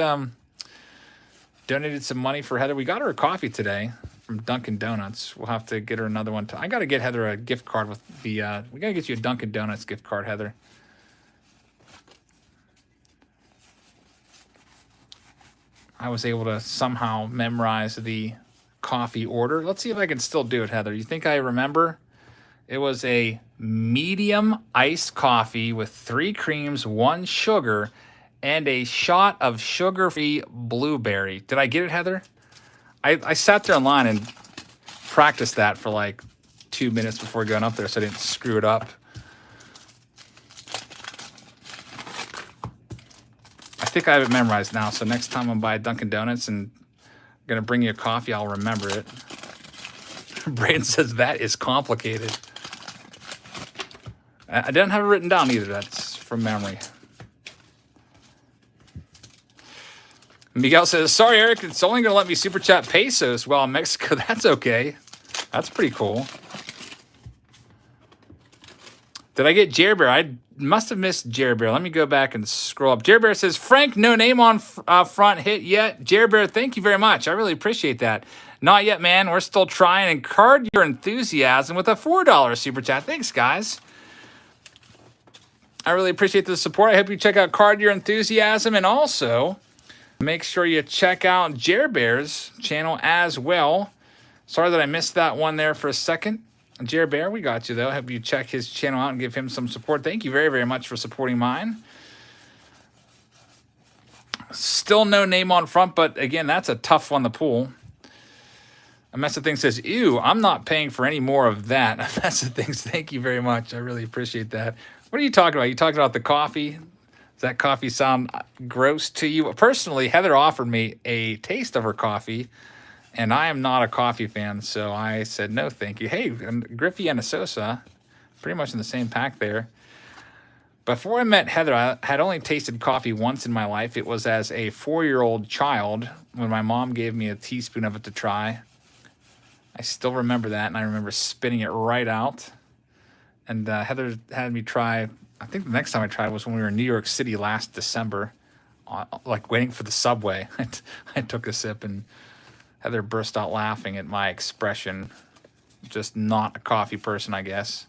donated some money for Heather. We got her a coffee today from Dunkin' Donuts. We'll have to get her another one. I got to get Heather a gift card with the, we got to get you a Dunkin' Donuts gift card, Heather. I was able to somehow memorize the coffee order. Let's see if I can still do it, Heather. You think I remember? It was a medium iced coffee with 3 creams, 1 sugar, and a shot of sugar-free blueberry. Did I get it, Heather? I sat there online and practiced that for like 2 minutes before going up there so I didn't screw it up. I think I have it memorized now, so next time I'm by Dunkin' Donuts and I'm going to bring you a coffee, I'll remember it. Braden says that is complicated. I didn't have it written down either. That's from memory. Miguel says, sorry, Eric, it's only going to let me super chat pesos while in Mexico. That's okay. That's pretty cool. Did I get Jerry Bear? I must have missed Jerry Bear. Let me go back and scroll up. Jerry Bear says, Frank, no name on front hit yet. Jerry Bear, thank you very much. I really appreciate that. Not yet, man. We're still trying. And card your enthusiasm with a $4 super chat. Thanks, guys. I really appreciate the support. I hope you check out Card Your Enthusiasm, and also make sure you check out Jer Bear's channel as well. Sorry that I missed that one there for a second. Jer Bear, we got you, though. I hope you check his channel out and give him some support. Thank you very, very much for supporting mine. Still no name on front, but again, that's a tough one to pull. A Mess of Things says, ew, I'm not paying for any more of that. A Mess of Things, thank you very much. I really appreciate that. What are you talking about? You talking about the coffee? Does that coffee sound gross to you? Personally, Heather offered me a taste of her coffee, and I am not a coffee fan, so I said no thank you. Hey, Griffey and Asosa, pretty much in the same pack there. Before I met Heather, I had only tasted coffee once in my life. It was as a 4-year-old child when my mom gave me a teaspoon of it to try. I still remember that, and I remember spitting it right out. And Heather had me try, I think the next time I tried was when we were in New York City last December, like waiting for the subway. I took a sip, and Heather burst out laughing at my expression. Just not a coffee person, I guess.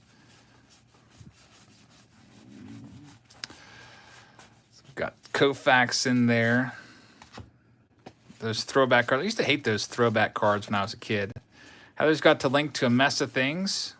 Got Koufax in there. Those throwback cards. I used to hate those throwback cards when I was a kid. Heather's got to link to A Mess of Things.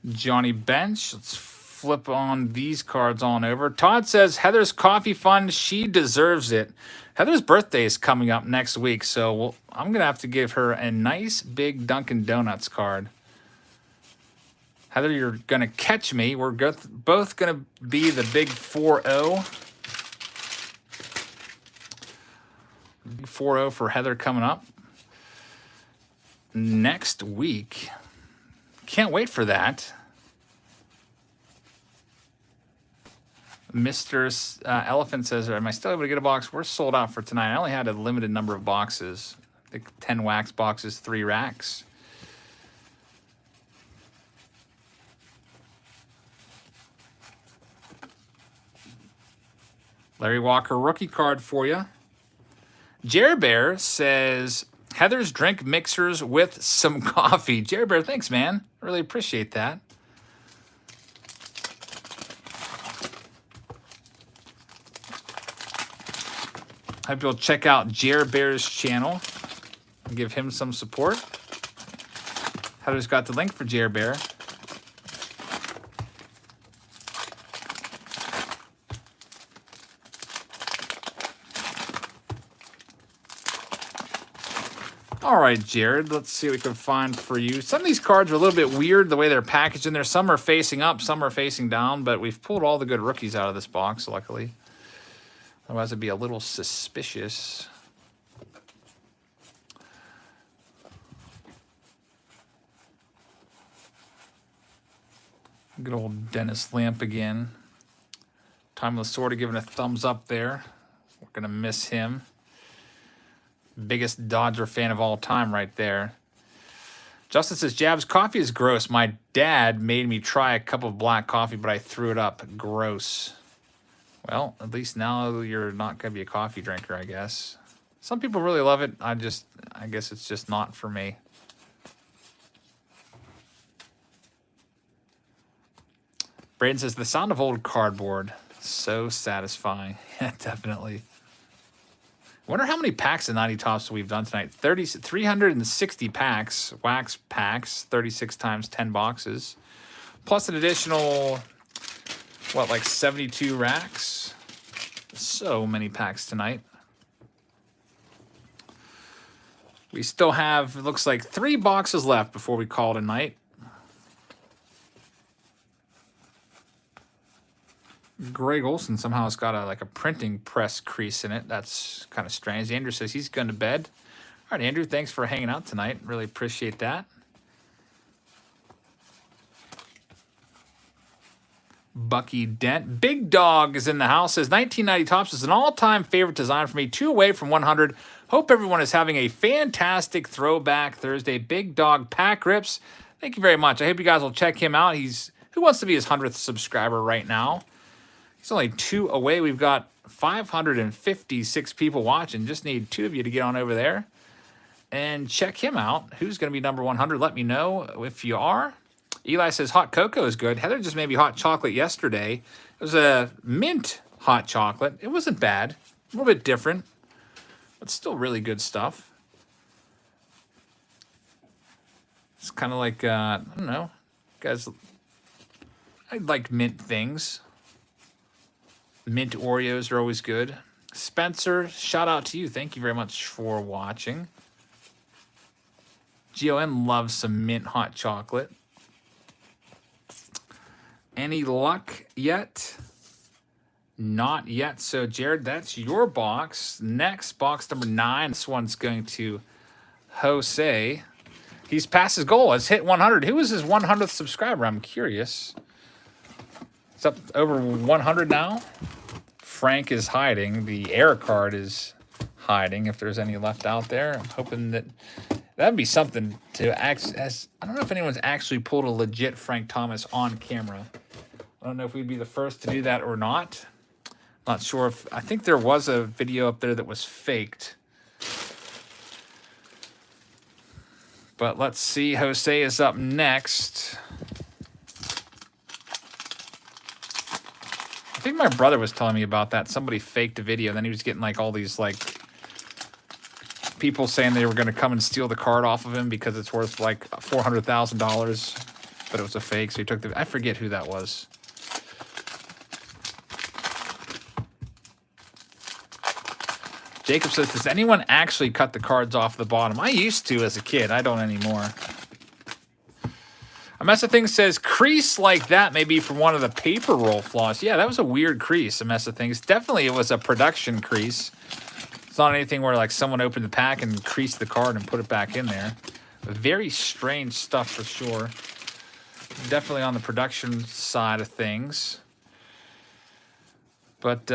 Johnny Bench. Let's flip on these cards on over. Todd says, Heather's coffee fund, she deserves it. Heather's birthday is coming up next week, so I'm going to have to give her a nice big Dunkin' Donuts card. Heather, you're going to catch me. We're both going to be the big 4-0. Big 4-0 for Heather coming up next week. Can't wait for that. Mr. Elephant says, am I still able to get a box? We're sold out for tonight. I only had a limited number of boxes. I think 10 wax boxes, 3 racks. Larry Walker rookie card for you. Jer Bear says, Heather's drink mixers with some coffee. Jer Bear, thanks, man. I really appreciate that. Hope you'll check out Jer Bear's channel and give him some support. Heather's got the link for Jer Bear. All right, Jared, let's see what we can find for you. Some of these cards are a little bit weird the way they're packaged in there. Some are facing up, some are facing down, but we've pulled all the good rookies out of this box, luckily. Otherwise, it'd be a little suspicious. Good old Dennis Lamp again. Timeless Sorta giving a thumbs up there. We're going to miss him. Biggest Dodger fan of all time right there. Justin says, Jabs, coffee is gross. My dad made me try a cup of black coffee, but I threw it up. Gross. Well, at least now you're not going to be a coffee drinker, I guess. Some people really love it. I guess it's just not for me. Braden says, the sound of old cardboard. So satisfying. Yeah, definitely. Wonder how many packs of 90 Tops we've done tonight. 360 packs, wax packs, 36 times 10 boxes. Plus an additional, what, like 72 racks? So many packs tonight. We still have, it looks like 3 boxes left before we call it a night. Greg Olson somehow has got like a printing press crease in it. That's kind of strange. Andrew says he's going to bed. All right, Andrew, thanks for hanging out tonight. Really appreciate that. Bucky Dent. Big Dog is in the house. Says 1990 Tops is an all-time favorite design for me. 2 away from 100. Hope everyone is having a fantastic Throwback Thursday. Big Dog Pack Rips. Thank you very much. I hope you guys will check him out. Who wants to be his 100th subscriber right now? He's only 2 away. We've got 556 people watching. Just need 2 of you to get on over there and check him out. Who's going to be number 100? Let me know if you are. Eli says hot cocoa is good. Heather just made me hot chocolate yesterday. It was a mint hot chocolate. It wasn't bad. A little bit different, but still really good stuff. It's kind of like, I don't know. Guys, I like mint things. Mint Oreos are always good. Spencer, shout out to you. Thank you very much for watching. GON loves some mint hot chocolate. Any luck yet? Not yet. So, Jared, that's your box. Next, box number 9. This one's going to Jose. He's passed his goal. Has hit 100. Who is his 100th subscriber? I'm curious. It's up over 100 now. Frank is hiding. The air card is hiding, if there's any left out there. I'm hoping that that'd be something to access. I don't know if anyone's actually pulled a legit Frank Thomas on camera. I don't know if we'd be the first to do that or not. Not sure if, I think there was a video up there that was faked. But let's see. Jose is up next. I think my brother was telling me about that. Somebody faked a video, and then he was getting like all these like people saying they were going to come and steal the card off of him because it's worth like $400,000, but it was a fake. So he took the, I forget who that was. Jacob says, does anyone actually cut the cards off the bottom? I used to as a kid. I don't anymore. A Mess of Things says, crease like that may be from one of the paper roll flaws. Yeah, that was a weird crease, A Mess of Things. Definitely it was a production crease. It's not anything where like someone opened the pack and creased the card and put it back in there. Very strange stuff for sure. Definitely on the production side of things. But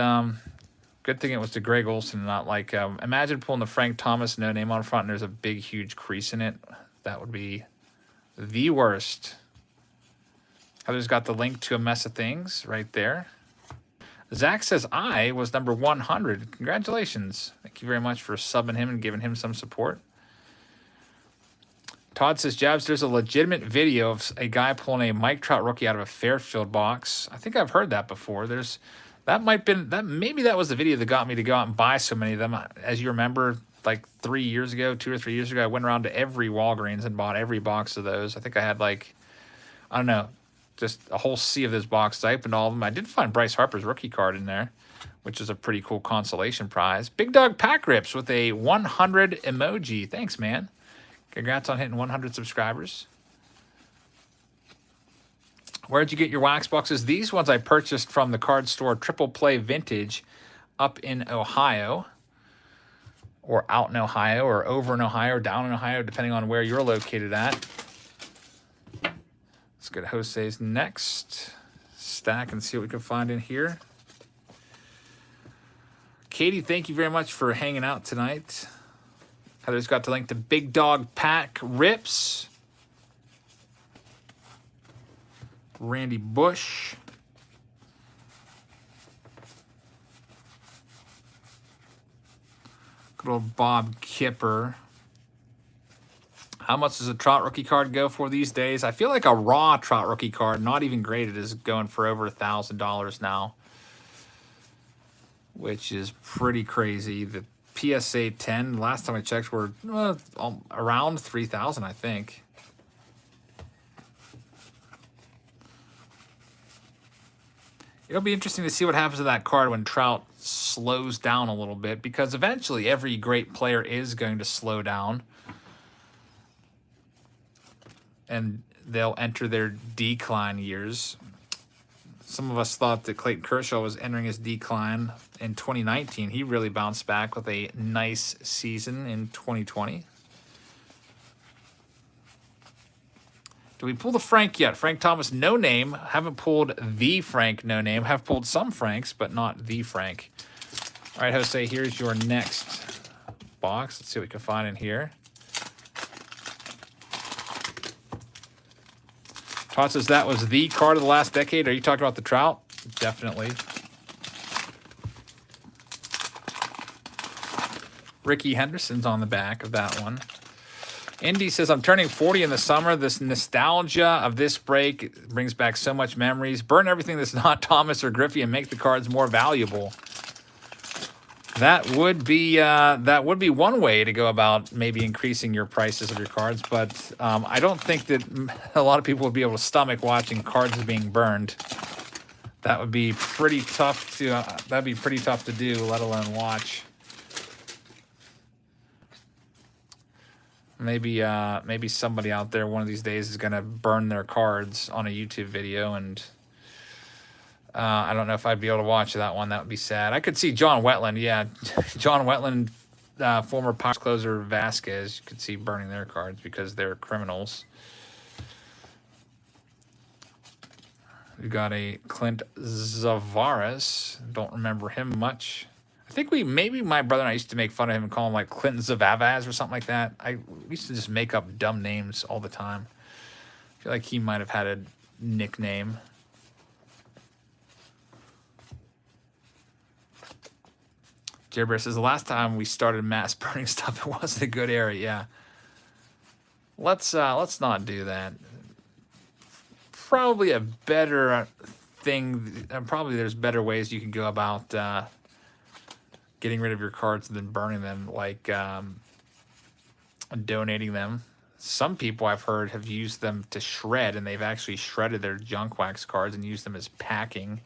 good thing it was to Greg Olson, not like, imagine pulling the Frank Thomas no name on front and there's a big, huge crease in it. That would be the worst. Heather's got the link to A Mess of Things right there. Zach says, I was number 100. Congratulations. Thank you very much for subbing him and giving him some support. Todd says, Jabs, there's a legitimate video of a guy pulling a Mike Trout rookie out of a Fairfield box. I think I've heard that before. Maybe that was the video that got me to go out and buy so many of them. As you remember, like 2 or 3 years ago, I went around to every Walgreens and bought every box of those. I think I had like, I don't know, just a whole sea of those boxes. I opened all of them. I did find Bryce Harper's rookie card in there, which is a pretty cool consolation prize. Big Dog Pack Rips with a 100 emoji. Thanks, man. Congrats on hitting 100 subscribers. Where'd you get your wax boxes? These ones I purchased from the card store Triple Play Vintage up in Ohio, or out in Ohio, or over in Ohio, or down in Ohio, depending on where you're located at. Let's go to Jose's next stack and see what we can find in here. Katie, thank you very much for hanging out tonight. Heather's got the link to Big Dog Pack Rips. Randy Bush. Good old Bob Kipper. How much does a Trout rookie card go for these days? I feel like a raw Trout rookie card, not even graded, is going for over $1,000 now, which is pretty crazy. The PSA 10, last time I checked, were around $3,000, I think. It'll be interesting to see what happens to that card when Trout slows down a little bit, because eventually every great player is going to slow down and they'll enter their decline years. Some of us thought that Clayton Kershaw was entering his decline in 2019. He really bounced back with a nice season in 2020. Do we pull the Frank yet? Frank Thomas, no name. Haven't pulled the Frank, no name. Have pulled some Franks, but not the Frank. All right, Jose, here's your next box. Let's see what we can find in here. Todd says that was the card of the last decade. Are you talking about the Trout? Definitely. Ricky Henderson's on the back of that one. Indy says, I'm turning 40 in the summer. This nostalgia of this break brings back so much memories. Burn everything that's not Thomas or Griffey and make the cards more valuable. That would be one way to go about maybe increasing your prices of your cards, but I don't think that a lot of people would be able to stomach watching cards being burned. That would be pretty tough to. That'd be pretty tough to do, let alone watch. Maybe maybe somebody out there one of these days is gonna burn their cards on a YouTube video, and I don't know if I'd be able to watch that one. That would be sad. I could see John Wetland. Yeah, John Wetland, former Pirates closer Vasquez. You could see burning their cards because they're criminals. We got a Clint Zavares. Don't remember him much. I think maybe my brother and I used to make fun of him and call him like Clinton Zavavaz or something like that. We used to just make up dumb names all the time. I feel like he might have had a nickname. Jerbear says, the last time we started mass burning stuff, it wasn't a good era. Yeah. Let's not do that. Probably a better thing. Probably there's better ways you can go about getting rid of your cards than burning them, like donating them. Some people I've heard have used them to shred, and they've actually shredded their junk wax cards and used them as packing.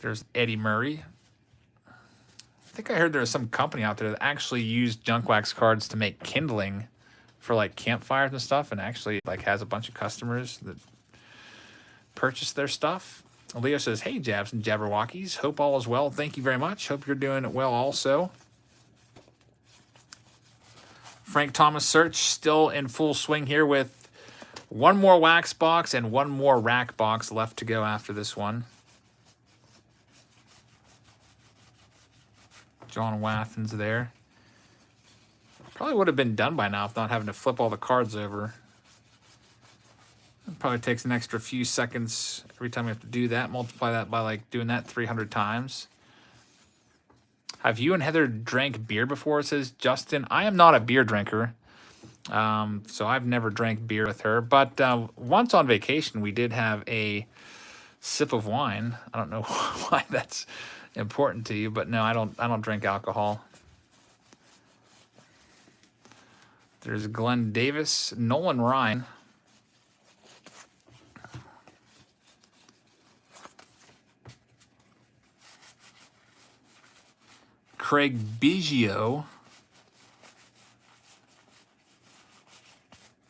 There's Eddie Murray. I think I heard there was some company out there that actually used junk wax cards to make kindling for like campfires and stuff, and actually like has a bunch of customers that purchase their stuff. Leo says, hey, Jabs and Jabberwockies. Hope all is well. Thank you very much. Hope you're doing well also. Frank Thomas search still in full swing here with one more wax box and one more rack box left to go after this one. John Wathen's there. Probably would have been done by now if not having to flip all the cards over. It probably takes an extra few seconds every time you have to do that. Multiply that by like doing that 300 times. Have you and Heather drank beer before, says Justin? I am not a beer drinker, so I've never drank beer with her. But once on vacation, we did have a sip of wine. I don't know why that's important to you, but no, I don't drink alcohol. There's Glenn Davis, Nolan Ryan. Craig Biggio.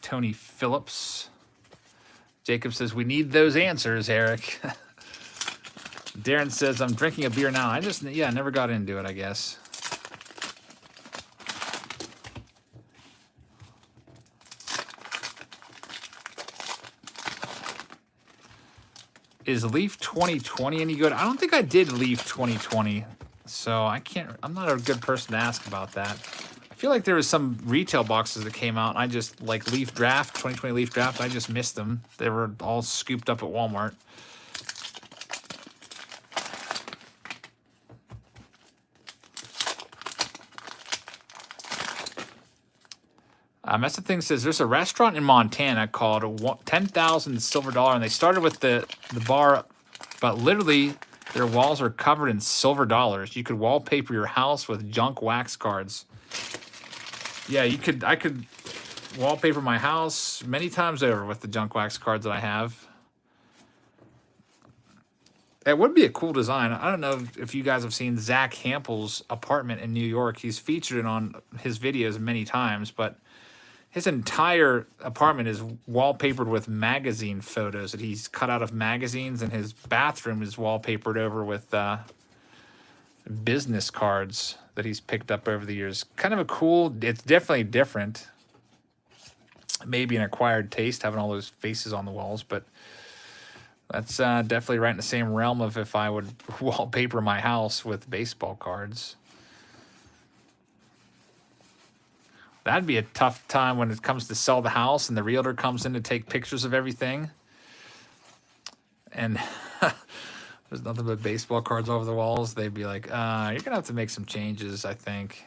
Tony Phillips. Jacob says, we need those answers, Eric. Darren says, I'm drinking a beer now. I never got into it, I guess. Is Leaf 2020 any good? I don't think I did Leaf 2020, so I'm not a good person to ask about that. I feel like there was some retail boxes that came out, and I just, like Leaf Draft, 2020 Leaf Draft, I just missed them. They were all scooped up at Walmart. That's the thing, says there's a restaurant in Montana called 10,000 Silver Dollar, and they started with the bar, but literally their walls are covered in silver dollars. You could wallpaper your house with junk wax cards. Yeah, I could wallpaper my house many times over with the junk wax cards that I have. It would be a cool design. I don't know if you guys have seen Zach Hampel's apartment in New York. He's featured it on his videos many times, but his entire apartment is wallpapered with magazine photos that he's cut out of magazines, and his bathroom is wallpapered over with business cards that he's picked up over the years. Kind of a cool, it's definitely different. Maybe an acquired taste having all those faces on the walls, but that's definitely right in the same realm of if I would wallpaper my house with baseball cards. That'd be a tough time when it comes to sell the house and the realtor comes in to take pictures of everything. And there's nothing but baseball cards over the walls. They'd be like, you're going to have to make some changes, I think.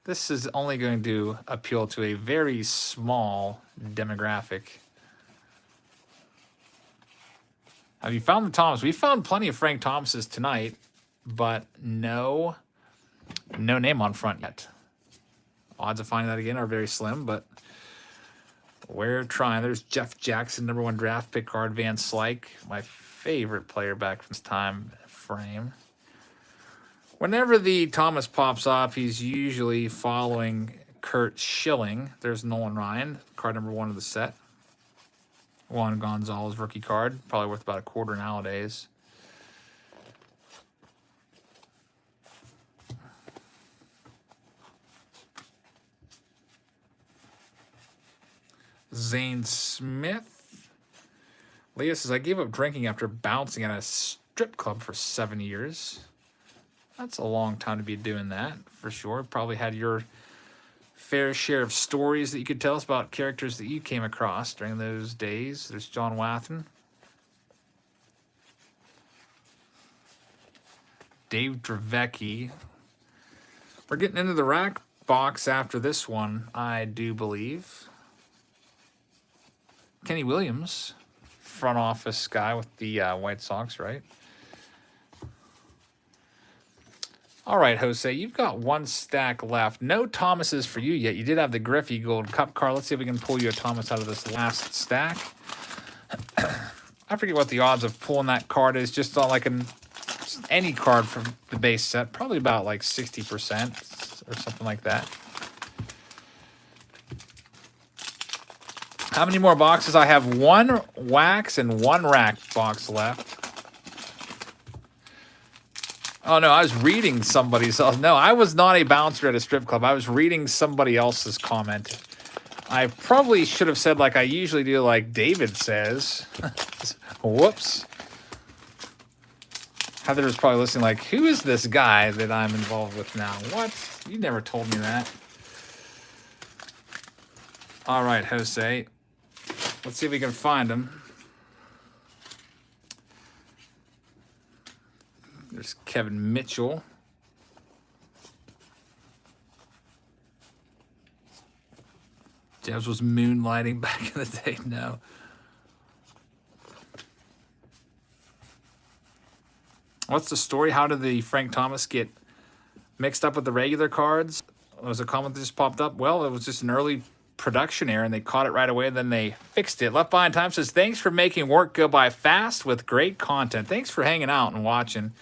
This is only going to appeal to a very small demographic. Have you found the Thomas? We found plenty of Frank Thomases tonight, but no name on front yet. Odds of finding that again are very slim, but We're trying. There's Jeff Jackson, #1 draft pick card. Van Slyke, my favorite player back from this time frame. Whenever the Thomas pops up, he's usually following Kurt Schilling. There's Nolan Ryan, card #1 of the set. Juan Gonzalez rookie card, probably worth about $1 nowadays. Zane Smith. Leah says, I gave up drinking after bouncing at a strip club for 7 years. That's a long time to be doing that, for sure. Probably had your fair share of stories that you could tell us about characters that you came across during those days. There's John Wathen. Dave Dravecki. We're getting into the rack box after this one, I do believe. Kenny Williams, front office guy with the White Sox, right? All right, Jose, you've got 1 stack left. No Thomases for you yet. You did have the Griffey Gold Cup card. Let's see if we can pull you a Thomas out of this last stack. I forget what the odds of pulling that card is, just on like any card from the base set. Probably about like 60% or something like that. How many more boxes? I have 1 wax and 1 rack box left. Oh, no, I was reading somebody's. No, I was not a bouncer at a strip club. I was reading somebody else's comment. I probably should have said, like I usually do, like David says. Whoops. Heather was probably listening like, who is this guy that I'm involved with now? What? You never told me that. All right, Jose. Let's see if we can find him. There's Kevin Mitchell. Jebs was moonlighting back in the day. No. What's the story? How did the Frank Thomas get mixed up with the regular cards? Was a comment that just popped up? Well, it was just an early production error, and they caught it right away, and then they fixed it. Left Behind Time says, thanks for making work go by fast with great content. Thanks for hanging out and watching.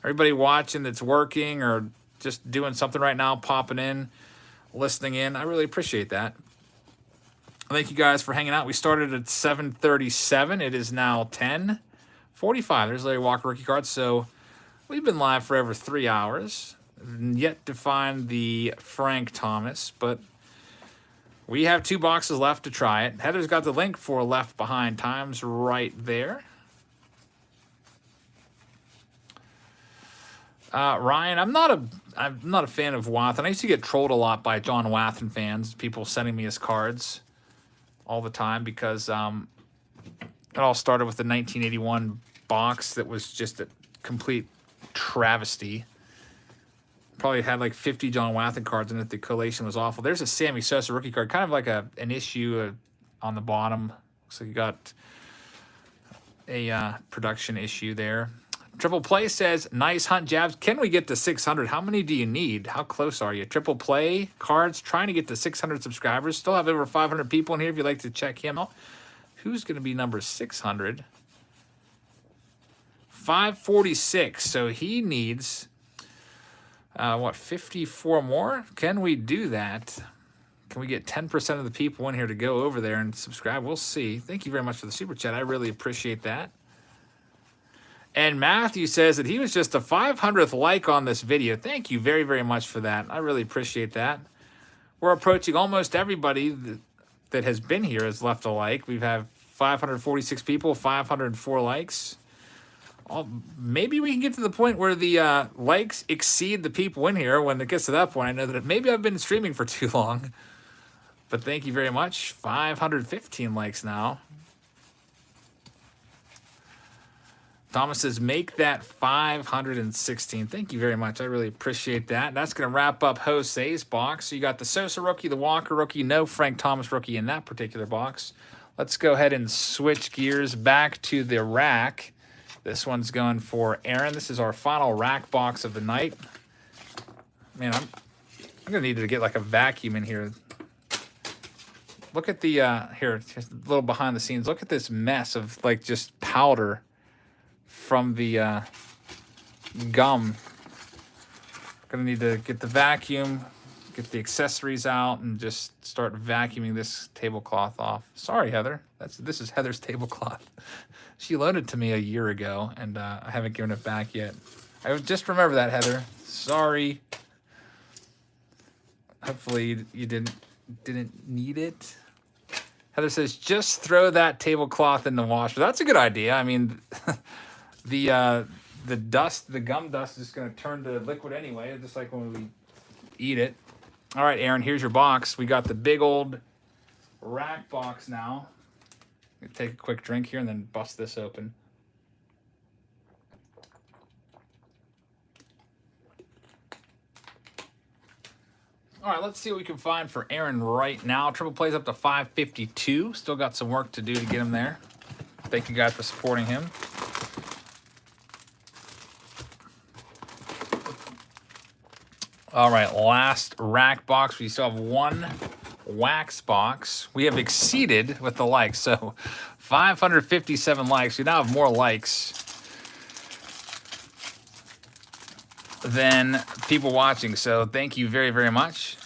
Everybody watching that's working or just doing something right now, popping in, listening in. I really appreciate that. Thank you guys for hanging out. We started at 7:37. It is now 10:45. There's Larry Walker rookie cards. So we've been live for over 3 hours. Yet to find the Frank Thomas, but we have 2 boxes left to try it. Heather's got the link for Left Behind Times right there. Ryan, I'm not a fan of Wathen. I used to get trolled a lot by John Wathen fans, people sending me his cards all the time because it all started with the 1981 box that was just a complete travesty. Probably had like 50 John Wathen cards in it. The collation was awful. There's a Sammy Sosa rookie card, kind of like an issue on the bottom. Looks like you got a production issue there. Triple Play says, nice hunt, Jabs. Can we get to 600? How many do you need? How close are you? Triple Play cards trying to get to 600 subscribers. Still have over 500 people in here if you'd like to check him out. Who's going to be number 600? 546. So he needs... 54 more? Can we do that? Can we get 10% of the people in here to go over there and subscribe? We'll see. Thank you very much for the super chat. I really appreciate that. And Matthew says that he was just a 500th like on this video. Thank you very, very much for that. I really appreciate that. We're approaching almost everybody that has been here has left a like. We've had 546 people, 504 likes. Maybe we can get to the point where the likes exceed the people in here. When it gets to that point, I know that maybe I've been streaming for too long. But thank you very much. 515 likes now. Thomas says, make that 516. Thank you very much. I really appreciate that. That's going to wrap up Jose's box. So you got the Sosa rookie, the Walker rookie, no Frank Thomas rookie in that particular box. Let's go ahead and switch gears back to the rack. This one's going for Aaron. This is our final rack box of the night. Man, I'm going to need to get like a vacuum in here. Look at the, here, just a little behind the scenes. Look at this mess of, like, just powder from the gum. Gonna need to get the vacuum, get the accessories out, and just start vacuuming this tablecloth off. Sorry, Heather. This is Heather's tablecloth. She loaned it to me a year ago, and I haven't given it back yet. I just remember that, Heather. Sorry. Hopefully you didn't need it. Heather says, just throw that tablecloth in the washer. That's a good idea. I mean, the dust, the gum dust is going to turn to liquid anyway, just like when we eat it. All right, Aaron, here's your box. We got the big old rack box now. Take a quick drink here and then bust this open. All right, let's see what we can find for Aaron right now. Triple plays up to 552. Still got some work to do to get him there. Thank you guys for supporting him. All right, last rack box. We still have one wax box. We have exceeded with the likes, so 557 likes. We now have more likes than people watching, so thank you very, very much.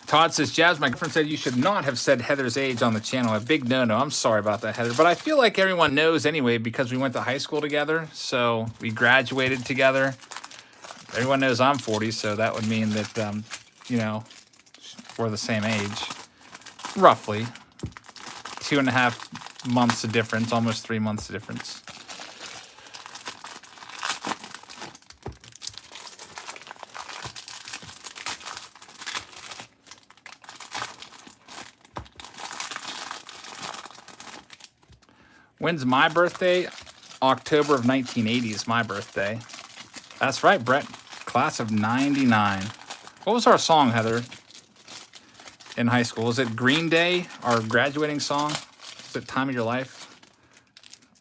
Todd says, Jazz, my girlfriend said you should not have said Heather's age on the channel. A big no-no. I'm sorry about that, Heather. But I feel like everyone knows anyway because we went to high school together. So we graduated together. Everyone knows I'm 40, so that would mean that, you know, we're the same age. Roughly. 2.5 months of difference, almost 3 months of difference. When's my birthday? October of 1980 is my birthday. That's right, Brett. Class of 99. What was our song, Heather, in high school? Was it Green Day, our graduating song? Was it Time of Your Life?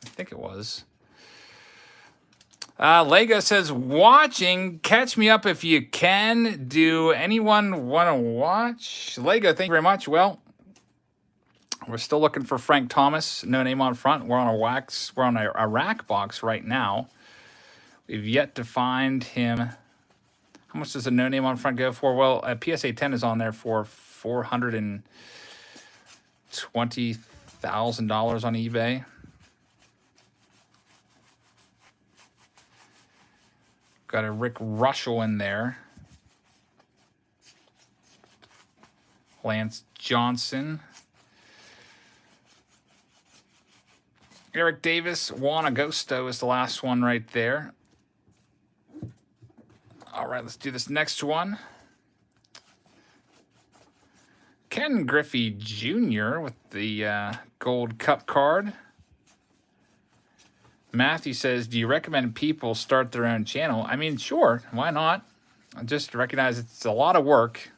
I think it was. Lego says, watching. Catch me up if you can. Do anyone want to watch? Lego, thank you very much. Well, we're still looking for Frank Thomas, no name on front. We're on a wax. We're on a rack box right now. We've yet to find him. How much does a no name on front go for? Well, a PSA 10 is on there for $420,000 on eBay. Got a Rick Russell in there. Lance Johnson. Eric Davis, Juan Agosto is the last one right there. All right, let's do this next one. Ken Griffey Jr. with the gold cup card. Matthew says, do you recommend people start their own channel? I mean, sure, why not? I just recognize it's a lot of work.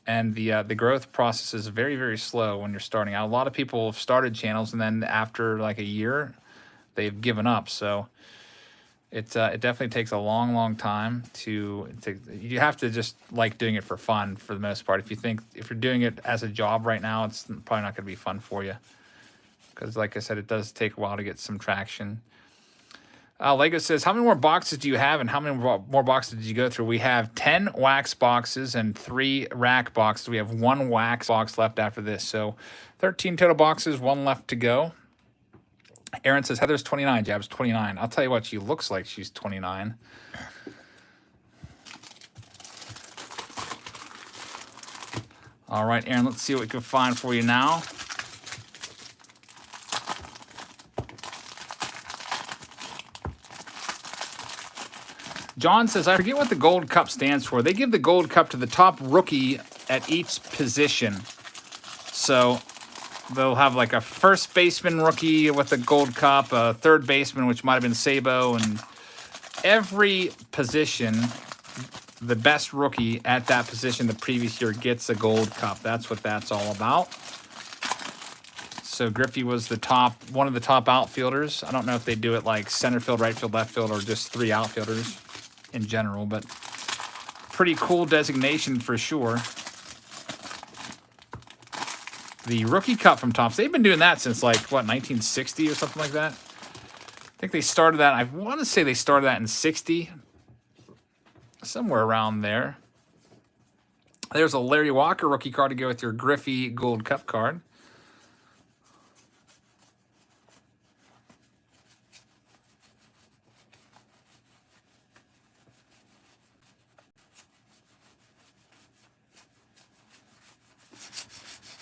And the growth process is very, very slow when you're starting out. A lot of people have started channels, and then after like a year, they've given up. So it definitely takes a long, long time to you have to just like doing it for fun for the most part. If you're doing it as a job right now, it's probably not going to be fun for you. Because like I said, it does take a while to get some traction. Lego says, how many more boxes do you have and how many more boxes did you go through? We have 10 wax boxes and 3 rack boxes. We have 1 wax box left after this. So 13 total boxes, 1 left to go. Aaron says, Heather's 29, Jab's 29. I'll tell you what, she looks like she's 29. All right, Aaron, let's see what we can find for you now. John says, I forget what the gold cup stands for. They give the gold cup to the top rookie at each position. So they'll have like a first baseman rookie with the gold cup, a third baseman, which might have been Sabo, and every position, the best rookie at that position the previous year gets a gold cup. That's what that's all about. So Griffey was one of the top outfielders. I don't know if they do it like center field, right field, left field, or just 3 outfielders in general, but pretty cool designation for sure. The Rookie Cup from Topps. They've been doing that since, like, what, 1960 or something like that? I think they started that. I want to say they started that in 60. Somewhere around there. There's a Larry Walker rookie card to go with your Griffey Gold Cup card.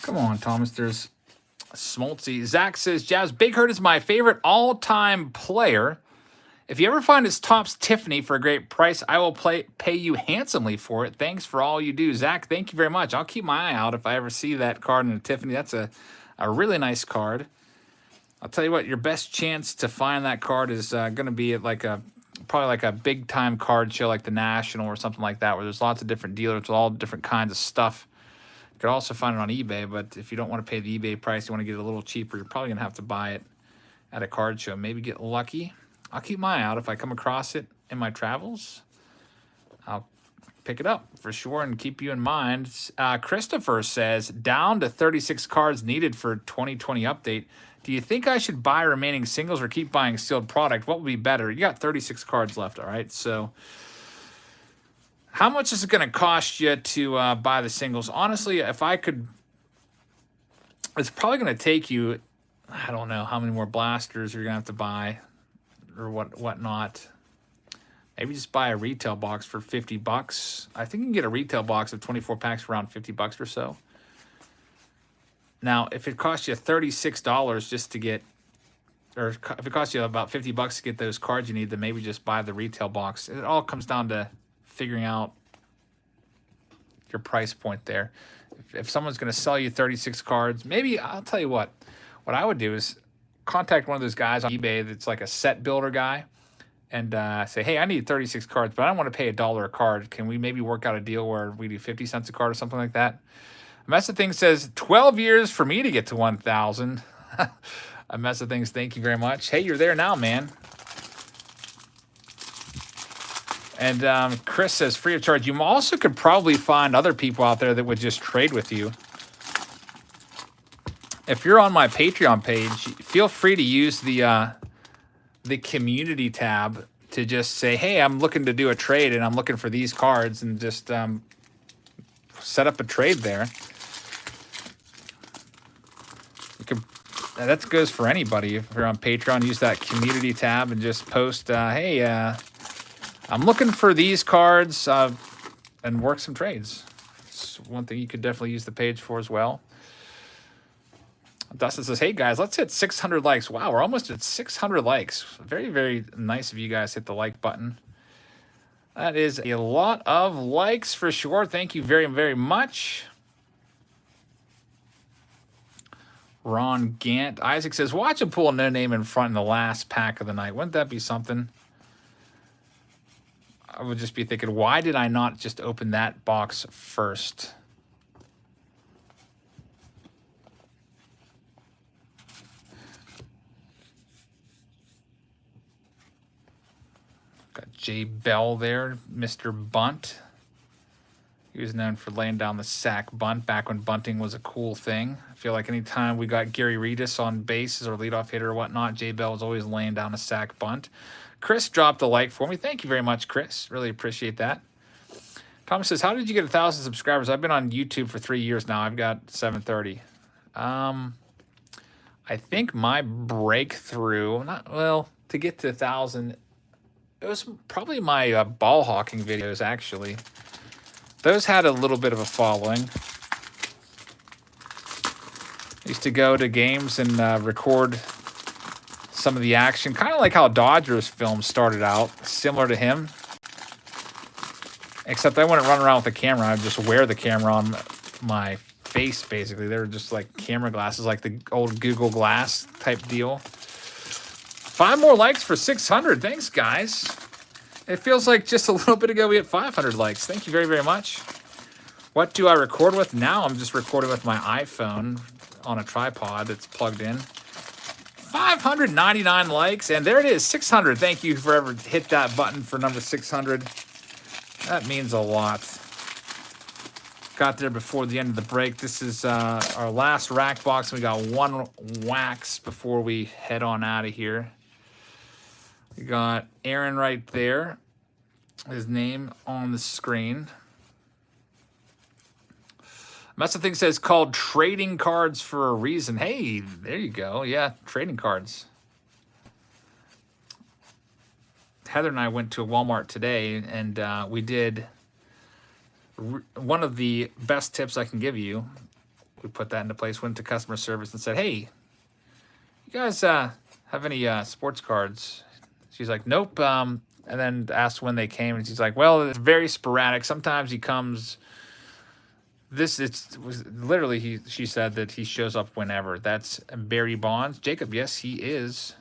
Come on, Thomas. There's Smoltzy. Zach says, Jazz, Big Hurt is my favorite all-time player. If you ever find his Topps Tiffany for a great price, I will pay you handsomely for it. Thanks for all you do. Zach, thank you very much. I'll keep my eye out if I ever see that card in a Tiffany. That's a really nice card. I'll tell you what, your best chance to find that card is going to be at probably like a big-time card show like the National or something like that, where there's lots of different dealers with all different kinds of stuff. You could also find it on eBay, but if you don't want to pay the eBay price, you want to get it a little cheaper, you're probably going to have to buy it at a card show. Maybe get lucky. I'll keep my eye out. If I come across it in my travels, I'll pick it up for sure and keep you in mind. Christopher says, down to 36 cards needed for 2020 update. Do you think I should buy remaining singles or keep buying sealed product? What would be better? You got 36 cards left, all right? So how much is it going to cost you to buy the singles? Honestly, if I could, it's probably going to take you, I don't know how many more blasters you're going to have to buy or whatnot. Maybe just buy a retail box for $50. I think you can get a retail box of 24 packs for around $50 or so. Now, if it costs you $36 just to get, or if it costs you about $50 to get those cards you need, then maybe just buy the retail box. It all comes down to figuring out your price point there. If someone's going to sell you 36 cards, maybe I'll tell you what I would do is contact one of those guys on eBay that's like a set builder guy and say, hey, I need 36 cards, but I don't want to pay $1 a card. Can we maybe work out a deal where we do 50 cents a card or something like that? A Mess of Things says 12 years for me to get to 1,000. A Mess of Things, thank you very much. Hey, you're there now, man. And Chris says, free of charge. You also could probably find other people out there that would just trade with you. If you're on my Patreon page, feel free to use the community tab to just say, hey, I'm looking to do a trade and I'm looking for these cards, and just set up a trade there. You could, that goes for anybody. If you're on Patreon, use that community tab and just post, hey, I'm looking for these cards, and work some trades. It's one thing you could definitely use the page for as well. Dustin says, hey guys, let's hit 600 likes. Wow, we're almost at 600 likes. Very, very nice of you guys hit the like button. That is a lot of likes for sure. Thank you very, very much. Ron Gant. Isaac says, watch him pull a no name in front in the last pack of the night. Wouldn't that be something? I would just be thinking, why did I not just open that box first? Got Jay Bell there, Mr. Bunt. He was known for laying down the sack bunt back when bunting was a cool thing. I feel like anytime we got Gary Redus on bases or leadoff hitter or whatnot, Jay Bell was always laying down a sack bunt. Chris dropped a like for me. Thank you very much, Chris. Really appreciate that. Thomas says, how did you get 1,000 subscribers? I've been on YouTube for 3 years now. I've got 730. I think my breakthrough, to get to 1,000, it was probably my ball hawking videos, actually. Those had a little bit of a following. I used to go to games and record some of the action, kind of like how Dodgers film started out, similar to him. Except I wouldn't run around with the camera. I'd just wear the camera on my face, basically. They were just like camera glasses, like the old Google Glass type deal. 5 more likes for 600. Thanks, guys. It feels like just a little bit ago we had 500 likes. Thank you very, very much. What do I record with? Now I'm just recording with my iPhone on a tripod that's plugged in. 599 likes, and there it is, 600. Thank you for ever hit that button for number 600. That means a lot. got there before the end of the break. This is our last rack box. We got one wax before we head on out of here. We got Aaron right there. His name on the screen. That's the thing says called trading cards for a reason. Hey, there you go. Yeah, trading cards. Heather and I went to a Walmart today, and we did one of the best tips I can give you. We put that into place, went to customer service and said, hey, you guys have any sports cards? She's like, nope. And then asked when they came, and she's like, well, it's very sporadic. Sometimes he comes... She said that he shows up whenever. That's Barry Bonds. Jacob, yes, he is.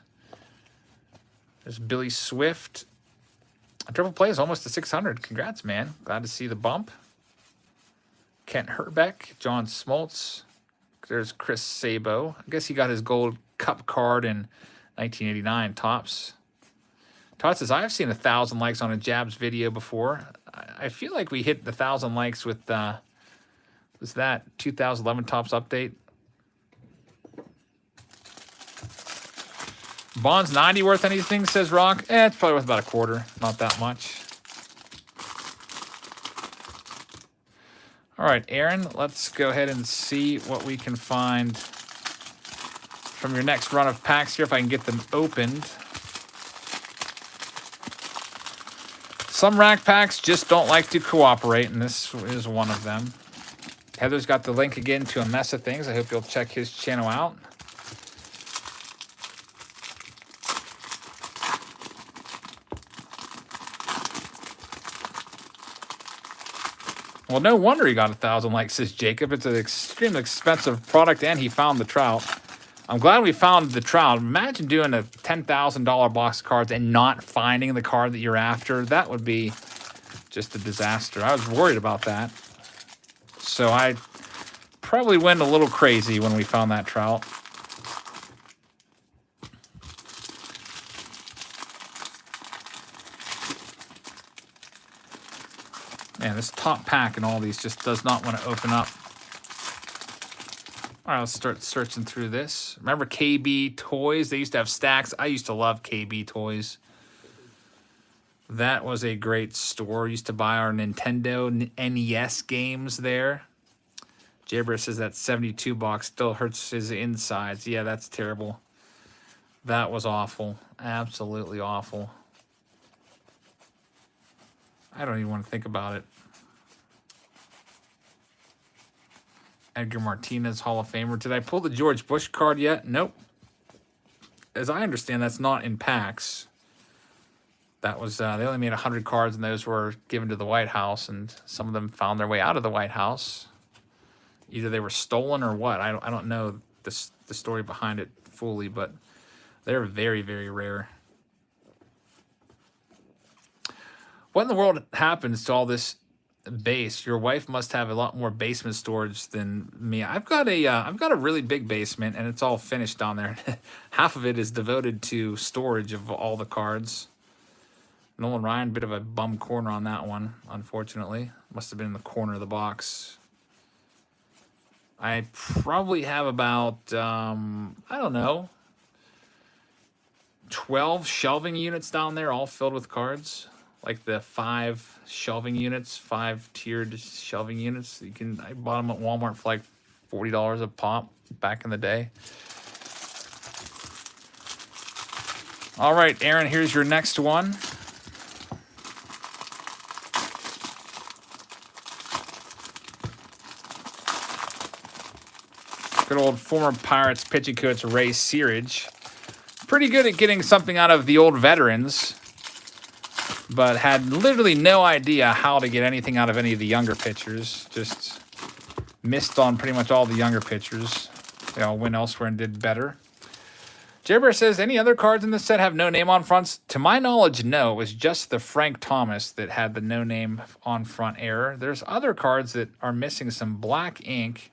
There's Billy Swift. A triple play is almost to 600. Congrats, man. Glad to see the bump. Kent Herbeck, John Smoltz. There's Chris Sabo. I guess he got his gold cup card in 1989 Topps. Todd says, I've seen 1,000 likes on a Jabs video before. I feel like we hit the 1,000 likes with... was that 2011 Topps update? Bonds 90 worth anything, says Rock? It's probably worth about a quarter. Not that much. All right, Aaron, let's go ahead and see what we can find from your next run of packs here, if I can get them opened. Some rack packs just don't like to cooperate, and this is one of them. Heather's got the link again to a mess of things. I hope you'll check his channel out. Well, no wonder he got 1,000 likes, says Jacob. It's an extremely expensive product, and he found the trout. I'm glad we found the trout. Imagine doing a $10,000 box of cards and not finding the card that you're after. That would be just a disaster. I was worried about that. So I probably went a little crazy when we found that trout. Man, this top pack and all these just does not want to open up. All right, let's start searching through this. Remember KB Toys? They used to have stacks. I used to love KB Toys. That was a great store. Used to buy our Nintendo NES games there. Jabber says that 72 box still hurts his insides. Yeah, that's terrible. That was awful. Absolutely awful. I don't even want to think about it. Edgar Martinez, Hall of Famer. Did I pull the George Bush card yet? Nope. As I understand, that's not in packs. That was, they only made 100 cards, and those were given to the White House, and some of them found their way out of the White House. Either they were stolen or what. I don't know the story behind it fully, but they're very, very rare. What in the world happens to all this base? Your wife must have a lot more basement storage than me. I've got a really big basement, and it's all finished down there. Half of it is devoted to storage of all the cards. Nolan Ryan, bit of a bum corner on that one, unfortunately. Must have been in the corner of the box. I probably have about, I don't know, 12 shelving units down there, all filled with cards. Like the 5 shelving units, 5 tiered shelving units. I bought them at Walmart for like $40 a pop back in the day. All right, Aaron, here's your next one. Good old former Pirates pitching coach Ray Searage. Pretty good at getting something out of the old veterans, but had literally no idea how to get anything out of any of the younger pitchers. Just missed on pretty much all the younger pitchers. They all went elsewhere and did better. Jabber says, any other cards in this set have no name on fronts? To my knowledge, no. It was just the Frank Thomas that had the no name on front error. There's other cards that are missing some black ink.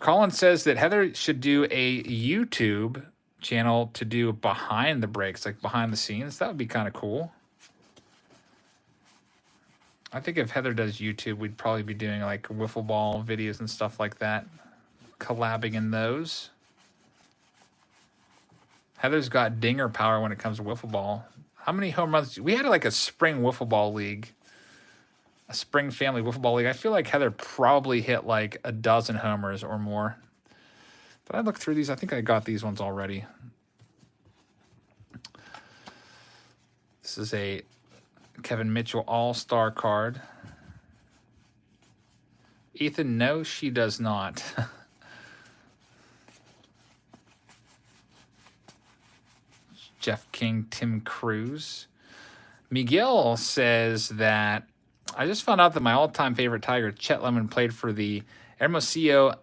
Colin says that Heather should do a YouTube channel to do behind the breaks, like behind the scenes. That would be kind of cool. I think if Heather does YouTube, we'd probably be doing like wiffle ball videos and stuff like that, collabing in those. Heather's got dinger power when it comes to wiffle ball. How many home runs? We had like a spring wiffle ball league, a spring family wiffle ball league. I feel like Heather probably hit like a dozen homers or more. Did I look through these? I think I got these ones already. This is a Kevin Mitchell All-Star card. Ethan, no, she does not. Jeff King, Tim Cruz. Miguel says that I just found out that my all-time favorite Tiger, Chet Lemon, played for the Hermosillo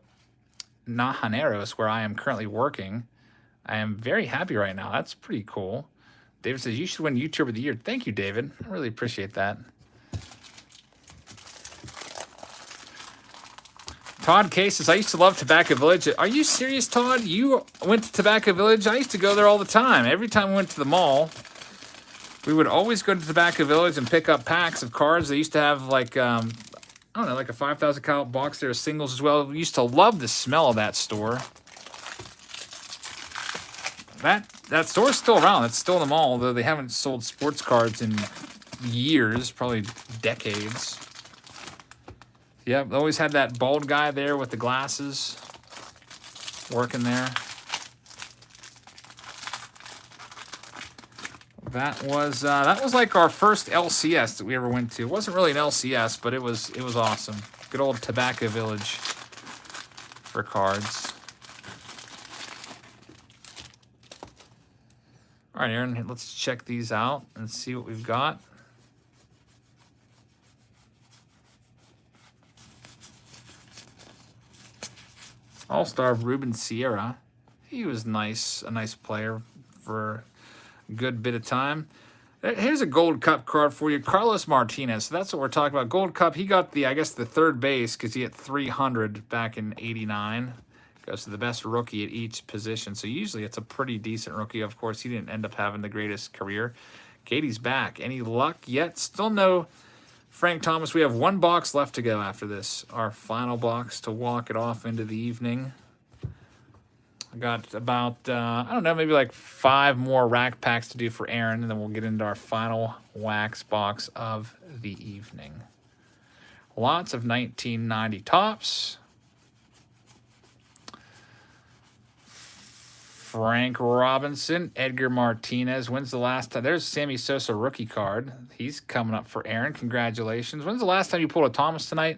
Najaneros, where I am currently working. I am very happy right now. That's pretty cool. David says, you should win YouTuber of the Year. Thank you, David. I really appreciate that. Todd K says, I used to love Tobacco Village. Are you serious, Todd? You went to Tobacco Village? I used to go there all the time. Every time we went to the mall, we would always go to Tobacco Village and pick up packs of cards. They used to have like, I don't know, like a 5,000 count box there of singles as well. We used to love the smell of that store. That store's still around. It's still in the mall, though they haven't sold sports cards in years, probably decades. Yep, always had that bald guy there with the glasses working there. That was like our first LCS that we ever went to. It wasn't really an LCS, but it was awesome. Good old Tobacco Village for cards. All right, Aaron, let's check these out and see what we've got. All-Star Ruben Sierra. He was nice, a nice player for a good bit of time. Here's a Gold Cup card for you. Carlos Martinez. So that's what we're talking about. Gold Cup, he got the, I guess, the third base because he hit 300 back in '89. Goes to the best rookie at each position. So usually it's a pretty decent rookie. Of course, he didn't end up having the greatest career. Katie's back. Any luck yet? Still no Frank Thomas. We have one box left to go after this. Our final box to walk it off into the evening. I got about, I don't know, maybe like 5 more rack packs to do for Aaron, and then we'll get into our final wax box of the evening. Lots of 1990 tops. Frank Robinson, Edgar Martinez. When's the last time? There's Sammy Sosa rookie card. He's coming up for Aaron. Congratulations. When's the last time you pulled a Thomas tonight?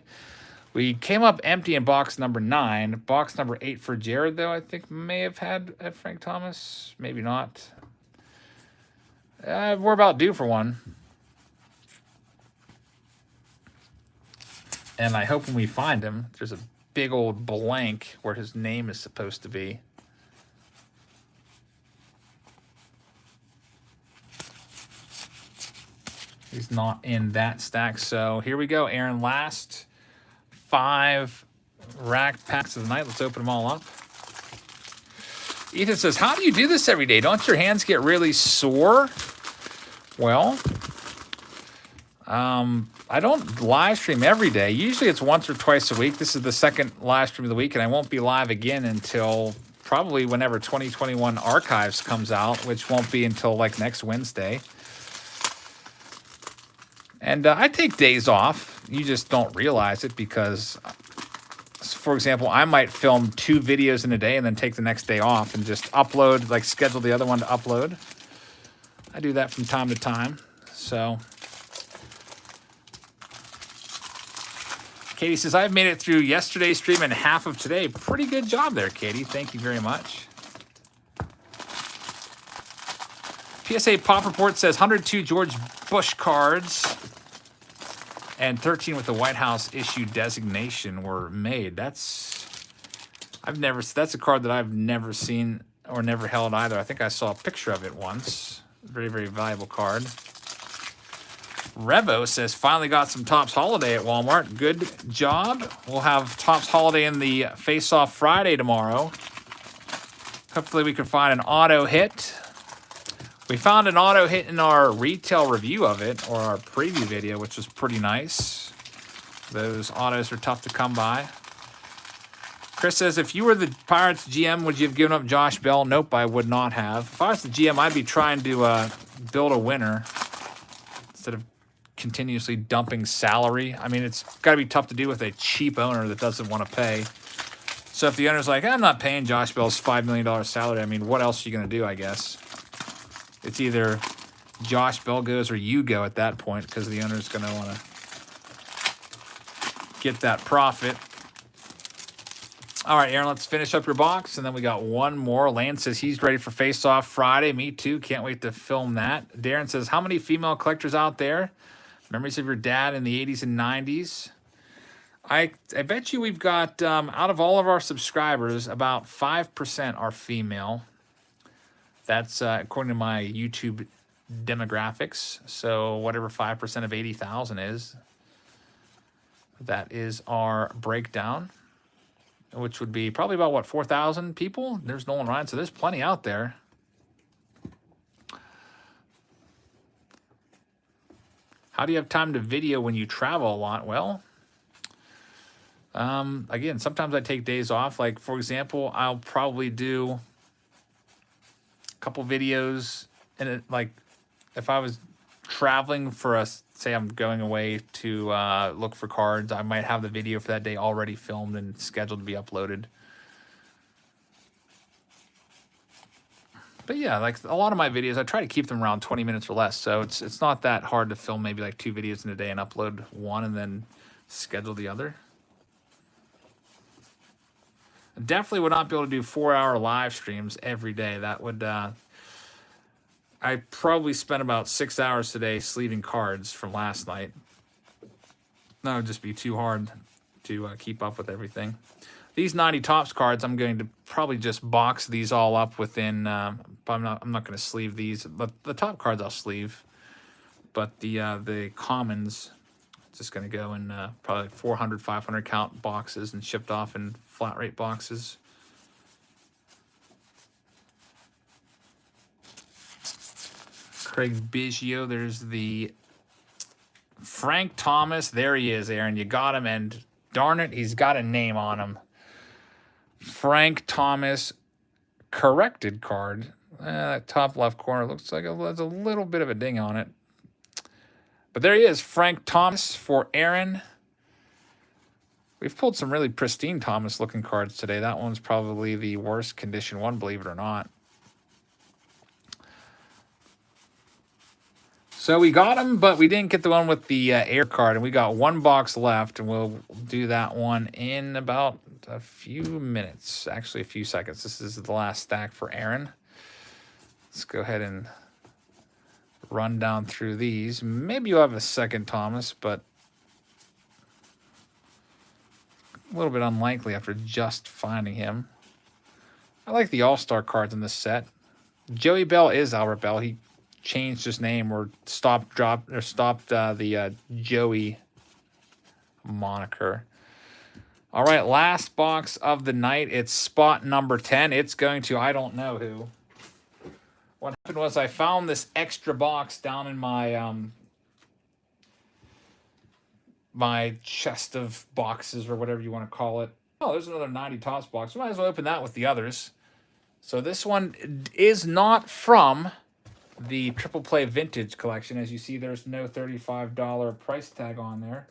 We came up empty in box number 9. Box number 8 for Jared, though, I think may have had a Frank Thomas. Maybe not. We're about due for one. And I hope when we find him, there's a big old blank where his name is supposed to be. He's not in that stack. So here we go, Aaron. Last 5 rack packs of the night. Let's open them all up. Ethan says, how do you do this every day? Don't your hands get really sore? Well, I don't live stream every day. Usually it's once or twice a week. This is the second live stream of the week, and I won't be live again until probably whenever 2021 Archives comes out, which won't be until like next Wednesday. And I take days off. You just don't realize it because, for example, I might film 2 videos in a day and then take the next day off and just upload, like schedule the other one to upload. I do that from time to time. So Katie says, I've made it through yesterday's stream and half of today. Pretty good job there, Katie. Thank you very much. PSA Pop Report says 102 George Bush cards and 13 with the White House issue designation were made. That's a card that I've never seen or never held either. I think I saw a picture of it once. Very, very valuable card. Revo says, finally got some Topps Holiday at Walmart. Good job. We'll have Topps Holiday in the Face-Off Friday tomorrow. Hopefully we can find an auto hit. We found an auto hit in our retail review of it, or our preview video, which was pretty nice. Those autos are tough to come by. Chris says, if you were the Pirates GM, would you have given up Josh Bell? Nope, I would not have. If I was the GM, I'd be trying to build a winner instead of continuously dumping salary. I mean, it's got to be tough to do with a cheap owner that doesn't want to pay. So if the owner's like, I'm not paying Josh Bell's $5 million salary, I mean, what else are you going to do, I guess? It's either Josh Bell goes or you go at that point, because the owner's going to want to get that profit. All right, Aaron, let's finish up your box, and then we got one more. Lance says he's ready for Face-Off Friday. Me too. Can't wait to film that. Darren says, how many female collectors out there? Memories of your dad in the 80s and 90s. I bet you we've got, out of all of our subscribers, about 5% are female. That's according to my YouTube demographics. So whatever 5% of 80,000 is, that is our breakdown, which would be probably about, what, 4,000 people? There's Nolan Ryan, so there's plenty out there. How do you have time to video when you travel a lot? Well, again, sometimes I take days off. Like, for example, I'll probably do a couple videos, and it, like, if I was traveling for a, say I'm going away to look for cards, I might have the video for that day already filmed and scheduled to be uploaded. But yeah, like a lot of my videos, I try to keep them around 20 minutes or less. So it's not that hard to film maybe like 2 videos in a day and upload one and then schedule the other. I definitely would not be able to do 4-hour live streams every day. That would, I probably spent about 6 hours today sleeving cards from last night. That would just be too hard to keep up with everything. These 90 Topps cards, I'm going to probably just box these all up within, but I'm not going to sleeve these. The top cards I'll sleeve, but the commons, just going to go in probably 400, 500 count boxes and shipped off in flat rate boxes. Craig Biggio, there's the Frank Thomas. There he is, Aaron. You got him, and darn it, he's got a name on him. Frank Thomas corrected card. That top left corner looks like there's a little bit of a ding on it. But there he is, Frank Thomas for Aaron. We've pulled some really pristine Thomas-looking cards today. That one's probably the worst condition one, believe it or not. So we got him, but we didn't get the one with the air card, and we got one box left, and we'll do that one in about a few minutes, actually a few seconds. This is the last stack for Aaron. Let's go ahead and run down through these. Maybe you'll have a second Thomas, but a little bit unlikely after just finding him. I like the All-Star cards in this set. Joey Bell is Albert Bell. He changed his name or stopped the Joey moniker. All right, last box of the night. It's spot number 10. It's going to I don't know who. What happened was I found this extra box down in my my chest of boxes or whatever you want to call it. Oh, there's another 90 Topps box. We might as well open that with the others. So this one is not from the Triple Play Vintage collection. As you see, there's no $35 price tag on there.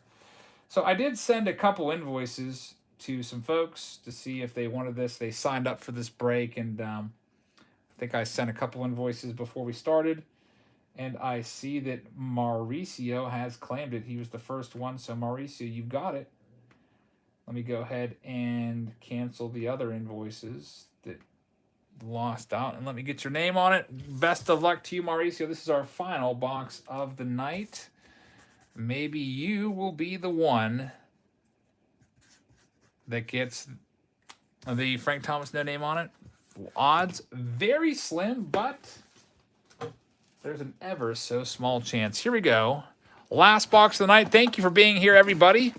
So I did send a couple invoices to some folks to see if they wanted this. They signed up for this break, and I think I sent a couple invoices before we started. And I see that Mauricio has claimed it. He was the first one. So Mauricio, you've got it. Let me go ahead and cancel the other invoices that lost out, and let me get your name on it. Best of luck to you, Mauricio. This is our final box of the night. Maybe you will be the one that gets the Frank Thomas no name on it. Odds very slim, but there's an ever so small chance. Here we go. Last box of the night. Thank you for being here, everybody.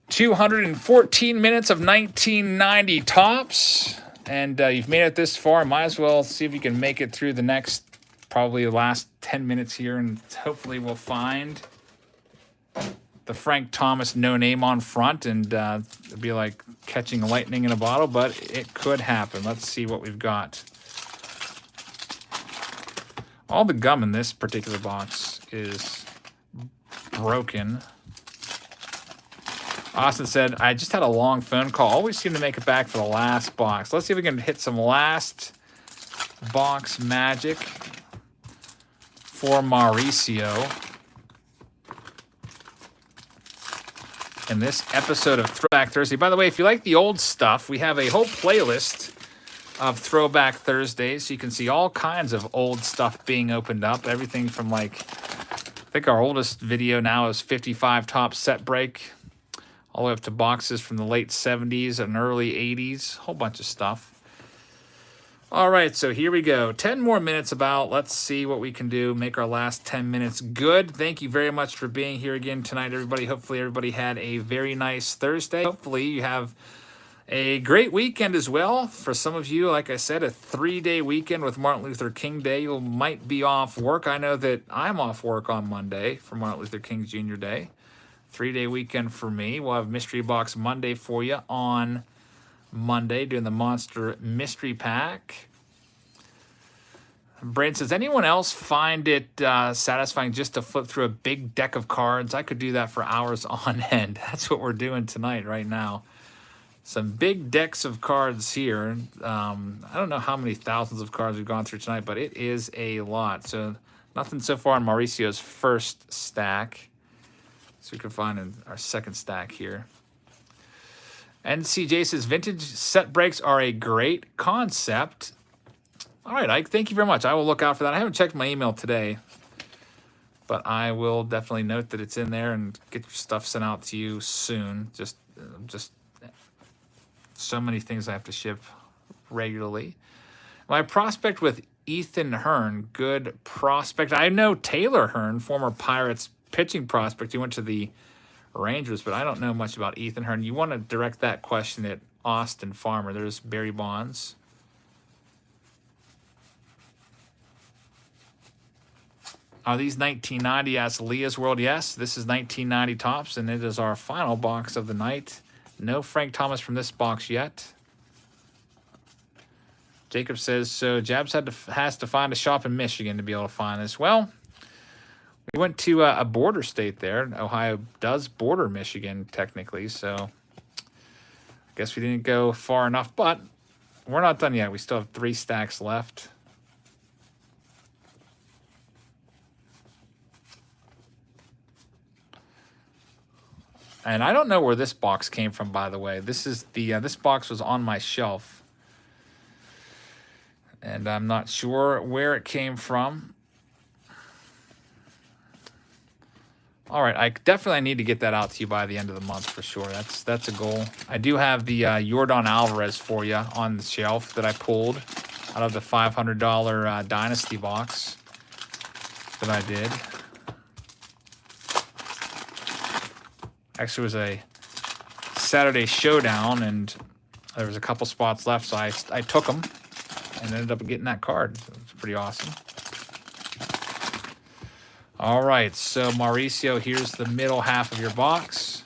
214 minutes of 1990 Topps. and you've made it this far, might as well see if you can make it through the next, probably the last 10 minutes here, and hopefully we'll find the Frank Thomas no name on front, and it'd be like catching lightning in a bottle, but it could happen. Let's see what we've got. All the gum in this particular box is broken. Austin said, I just had a long phone call. Always seem to make it back for the last box. Let's see if we can hit some last box magic for Mauricio in this episode of Throwback Thursday. By the way, if you like the old stuff, we have a whole playlist of Throwback Thursdays. So you can see all kinds of old stuff being opened up. Everything from, like, I think our oldest video now is 55 top set break, all the way up to boxes from the late 70s and early 80s. Whole bunch of stuff. All right, so here we go. 10 more minutes about. Let's see what we can do. Make our last 10 minutes good. Thank you very much for being here again tonight, everybody. Hopefully everybody had a very nice Thursday. Hopefully you have a great weekend as well. For some of you, like I said, a 3-day weekend with Martin Luther King Day. You might be off work. I know that I'm off work on Monday for Martin Luther King Jr. Day. 3-day weekend for me. We'll have Mystery Box Monday for you on Monday, doing the Monster Mystery Pack. Braden says, anyone else find it satisfying just to flip through a big deck of cards? I could do that for hours on end. That's what we're doing tonight, right now. Some big decks of cards here. I don't know how many thousands of cards we've gone through tonight, but it is a lot. So nothing so far on Mauricio's first stack. So we can find in our second stack here. NCJ says, vintage set breaks are a great concept. All right, Ike, thank you very much. I will look out for that. I haven't checked my email today, but I will definitely note that it's in there and get your stuff sent out to you soon. Just so many things I have to ship regularly. My prospect with Ethan Hearn, good prospect. I know Taylor Hearn, former Pirates pitching prospect. He went to the Rangers, but I don't know much about Ethan Hearn. You want to direct that question at Austin Farmer. There's Barry Bonds. Are these 1990? Asks Leah's World. Yes, this is 1990 tops, and it is our final box of the night. No Frank Thomas from this box yet. Jacob says, so Jabs has to find a shop in Michigan to be able to find this. Well, we went to a border state there. Ohio does border Michigan, technically, so I guess we didn't go far enough, but we're not done yet. We still have 3 stacks left. And I don't know where this box came from, by the way. This is the this box was on my shelf, and I'm not sure where it came from. All right, I definitely need to get that out to you by the end of the month for sure. That's a goal. I do have the Yordan Alvarez for you on the shelf that I pulled out of the $500 Dynasty box that I did. Actually, it was a Saturday showdown, and there was a couple spots left, so I took them and ended up getting that card. It's pretty awesome. All right, so Mauricio, here's the middle half of your box.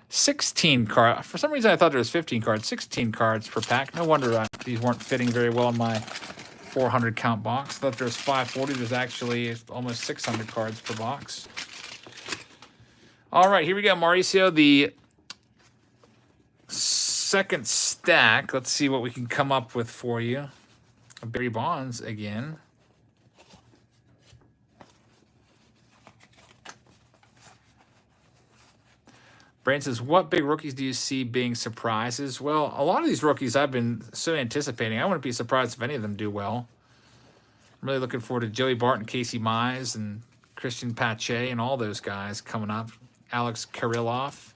16 cards. For some reason, I thought there was 15 cards. 16 cards per pack. No wonder these weren't fitting very well in my 400 count box. I thought there was 540. There's actually almost 600 cards per box. All right, here we go, Mauricio. The second stack. Let's see what we can come up with for you. Barry Bonds again. Brandon says, what big rookies do you see being surprises? Well, a lot of these rookies I've been so anticipating. I wouldn't be surprised if any of them do well. I'm really looking forward to Joey Barton, Casey Mize, and Christian Pache, and all those guys coming up. Alex Kirilloff.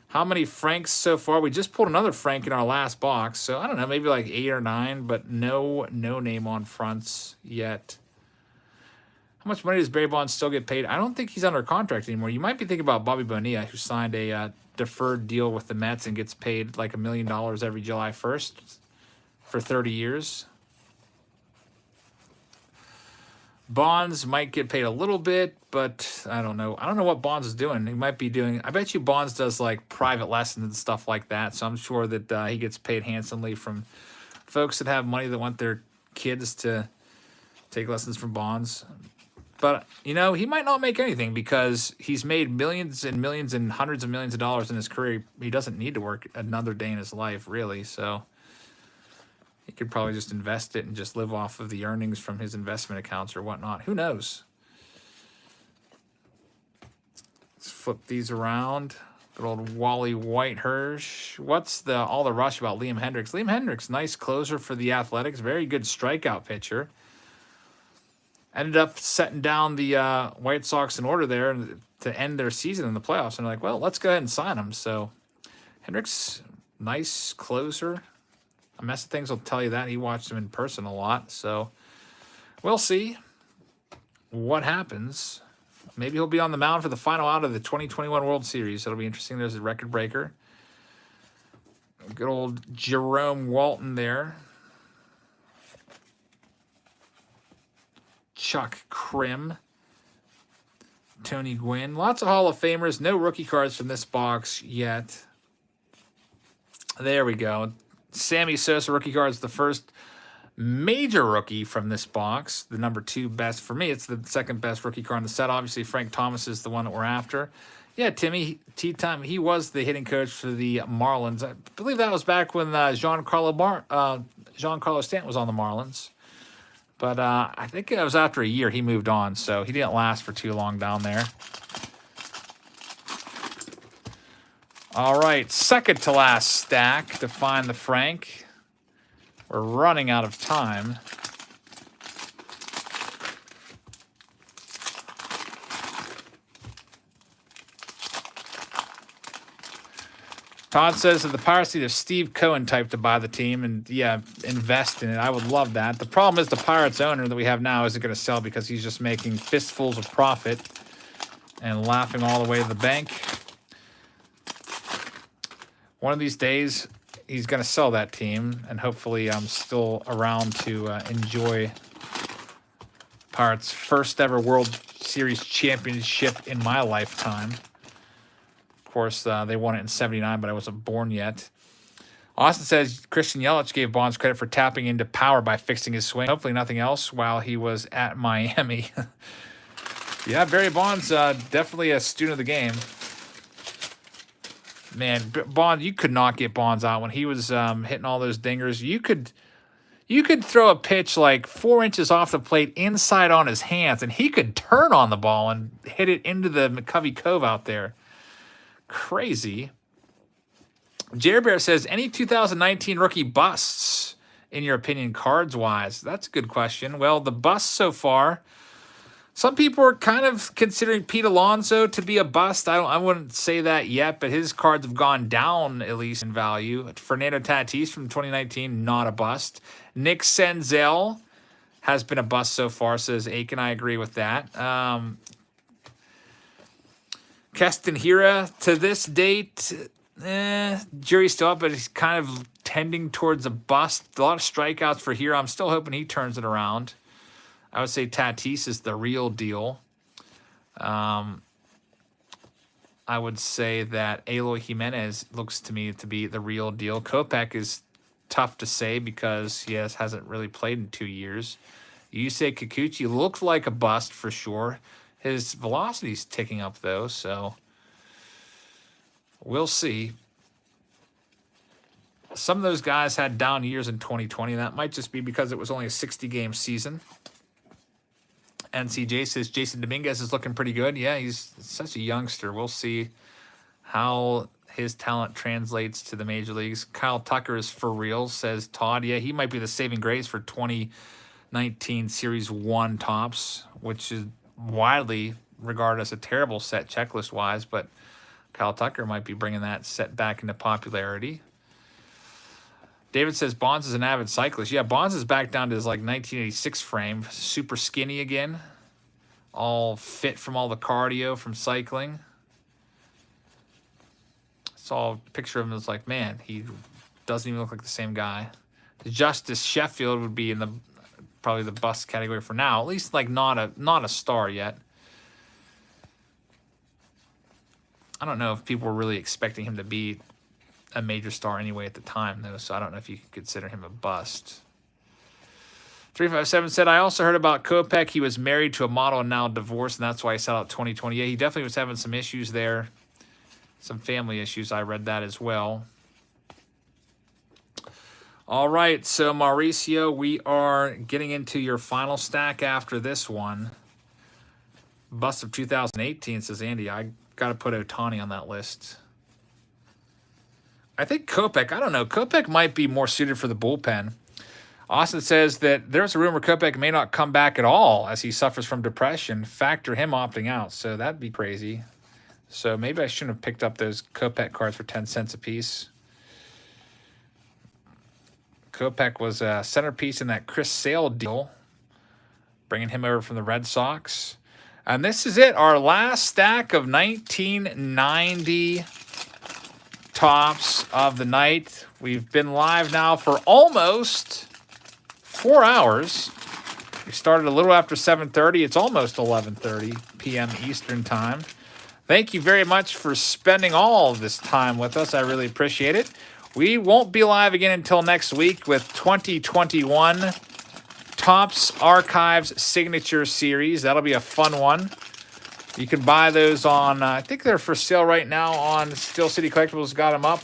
How many Franks so far? We just pulled another Frank in our last box. So, I don't know, maybe like 8 or 9, but no name on fronts yet. How much money does Barry Bonds still get paid? I don't think he's under contract anymore. You might be thinking about Bobby Bonilla, who signed a deferred deal with the Mets and gets paid like $1 million every July 1st. for 30 years. Bonds might get paid a little bit, but I don't know. I don't know what Bonds is doing. He might be doing, I bet you Bonds does like private lessons and stuff like that. So I'm sure that he gets paid handsomely from folks that have money that want their kids to take lessons from Bonds. But, you know, he might not make anything because he's made millions and millions and hundreds of millions of dollars in his career. He doesn't need to work another day in his life, really. So he could probably just invest it and just live off of the earnings from his investment accounts or whatnot. Who knows? Let's flip these around. Good old Wally Whitehurst. What's all the rush about Liam Hendriks? Liam Hendriks, nice closer for the Athletics. Very good strikeout pitcher. Ended up setting down the White Sox in order there to end their season in the playoffs. And they're like, well, let's go ahead and sign him. So Hendriks, nice closer. A Mess of Things will tell you that. He watched him in person a lot. So we'll see what happens. Maybe he'll be on the mound for the final out of the 2021 World Series. It'll be interesting. There's a record breaker. Good old Jerome Walton there. Chuck Krim. Tony Gwynn. Lots of Hall of Famers. No rookie cards from this box yet. There we go. Sammy Sosa rookie card is the first major rookie from this box. The number 2 best. For me, it's the second best rookie card in the set. Obviously, Frank Thomas is the one that we're after. Yeah, Timmy, T-Time, he was the hitting coach for the Marlins. I believe that was back when Giancarlo Stanton was on the Marlins. But I think it was after a year he moved on, so he didn't last for too long down there. All right, second to last stack to find the Frank. We're running out of time. Todd says that the Pirates need a Steve Cohen type to buy the team and, yeah, invest in it. I would love that. The problem is the Pirates owner that we have now isn't going to sell because he's just making fistfuls of profit and laughing all the way to the bank. One of these days, he's going to sell that team, and hopefully I'm still around to enjoy Pirates' first ever World Series championship in my lifetime. Of course, they won it in '79, but I wasn't born yet. Austin says Christian Yelich gave Bonds credit for tapping into power by fixing his swing. Hopefully nothing else while he was at Miami. Yeah, Barry Bonds, definitely a student of the game. Man, Bonds, you could not get Bonds out when he was hitting all those dingers. You could throw a pitch like 4 inches off the plate inside on his hands, and he could turn on the ball and hit it into the McCovey Cove out there. Crazy. Jerry Bear says, any 2019 rookie busts, in your opinion, cards-wise? That's a good question. Well, the busts so far, some people are kind of considering Pete Alonso to be a bust. I wouldn't say that yet, but his cards have gone down, at least in value. Fernando Tatis from 2019, not a bust. Nick Senzel has been a bust so far, says Aiken. I agree with that. Keston Hiura, to this date, jury's still up, but he's kind of tending towards a bust. A lot of strikeouts for Hiura. I'm still hoping he turns it around. I would say Tatis is the real deal. I would say that Eloy Jimenez looks to me to be the real deal. Kopech is tough to say because he hasn't really played in 2 years. Yusei Kikuchi looks like a bust for sure. His velocity's ticking up, though, so we'll see. Some of those guys had down years in 2020. That might just be because it was only a 60-game season. NCJ says Jason Dominguez is looking pretty good. Yeah, he's such a youngster. We'll see how his talent translates to the major leagues. Kyle Tucker is for real, says Todd. Yeah, he might be the saving grace for 2019 Series 1 tops, which is widely regarded as a terrible set checklist-wise, but Kyle Tucker might be bringing that set back into popularity. David says Bonds is an avid cyclist. Yeah, Bonds is back down to his like 1986 frame, super skinny again, all fit from all the cardio from cycling. Saw a picture of him and was like, man, he doesn't even look like the same guy. Justice Sheffield would be in the probably the bust category for now. At least like not a star yet. I don't know if people were really expecting him to be a major star anyway at the time, though, so I don't know if you could consider him a bust. 357 said, I also heard about Kopech. He was married to a model and now divorced, and that's why he sat out 2020. Yeah, he definitely was having some issues there, some family issues. I read that as well. All right, so Mauricio, we are getting into your final stack after this one. Bust of 2018, says Andy. I got to put Ohtani on that list. I think Kopech, I don't know. Kopech might be more suited for the bullpen. Austin says that there's a rumor Kopech may not come back at all as he suffers from depression. Factor him opting out, so that'd be crazy. So maybe I shouldn't have picked up those Kopech cards for 10 cents a piece. Kopech was a centerpiece in that Chris Sale deal, bringing him over from the Red Sox. And this is it, our last stack of 1990 tops of the night. We've been live now for almost 4 hours. We started a little after 7:30. It's almost 11:30 p.m. Eastern time. Thank you very much for spending all of this time with us. I really appreciate it. We won't be live again until next week with 2021 Topps Archives Signature Series. That'll be a fun one. You can buy those on, I think they're for sale right now on Steel City Collectibles. Got them up.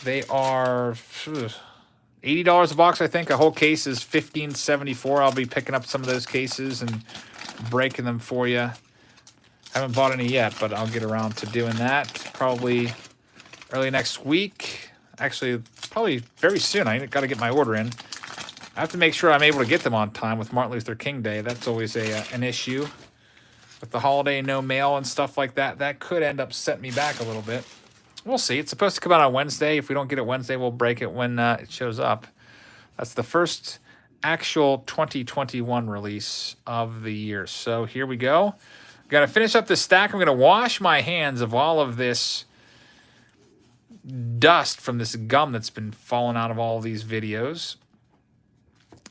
They are $80 a box, I think. A whole case is $15.74. I'll be picking up some of those cases and breaking them for you. Haven't bought any yet, but I'll get around to doing that probably early next week. Actually, probably very soon. I got to get my order in. I have to make sure I'm able to get them on time with Martin Luther King Day. That's always an issue. With the holiday, no mail and stuff like that, that could end up setting me back a little bit. We'll see. It's supposed to come out on Wednesday. If we don't get it Wednesday, we'll break it when it shows up. That's the first actual 2021 release of the year. So here we go. Got to finish up this stack. I'm going to wash my hands of all of this dust from this gum that's been falling out of all of these videos.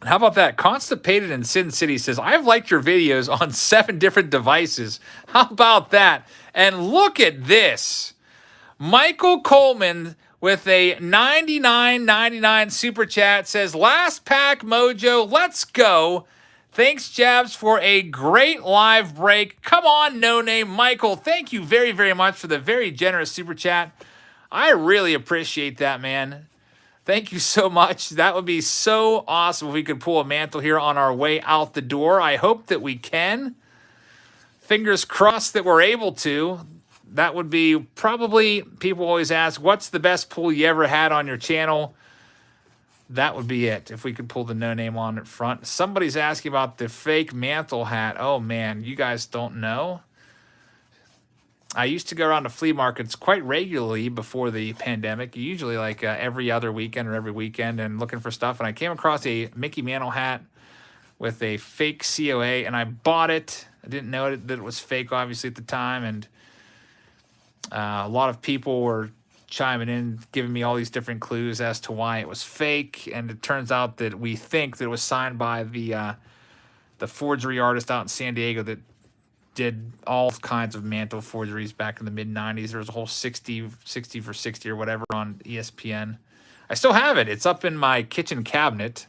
How about that? Constipated in Sin City says, I've liked your videos on 7 different devices. How about that? And look at this. Michael Coleman with a $99.99 super chat says, last pack mojo, let's go. Thanks, Jabs, for a great live break. Come on, No Name Michael. Thank you very, very much for the very generous super chat. I really appreciate that, man. Thank you so much. That would be so awesome if we could pull a mantle here on our way out the door. I hope that we can. Fingers crossed that we're able to. That would be probably, people always ask, what's the best pull you ever had on your channel? That would be it, if we could pull the No Name on in front. Somebody's asking about the fake mantle hat. Oh, man, you guys don't know? I used to go around to flea markets quite regularly before the pandemic, usually like every other weekend or every weekend, and looking for stuff. And I came across a Mickey Mantle hat with a fake COA, and I bought it. I didn't know that it was fake, obviously, at the time. And a lot of people were chiming in, giving me all these different clues as to why it was fake. And it turns out that we think that it was signed by the forgery artist out in San Diego that did all kinds of mantle forgeries back in the mid-90s. There was a whole 60 for 60 or whatever on ESPN. I still have it. It's up in my kitchen cabinet.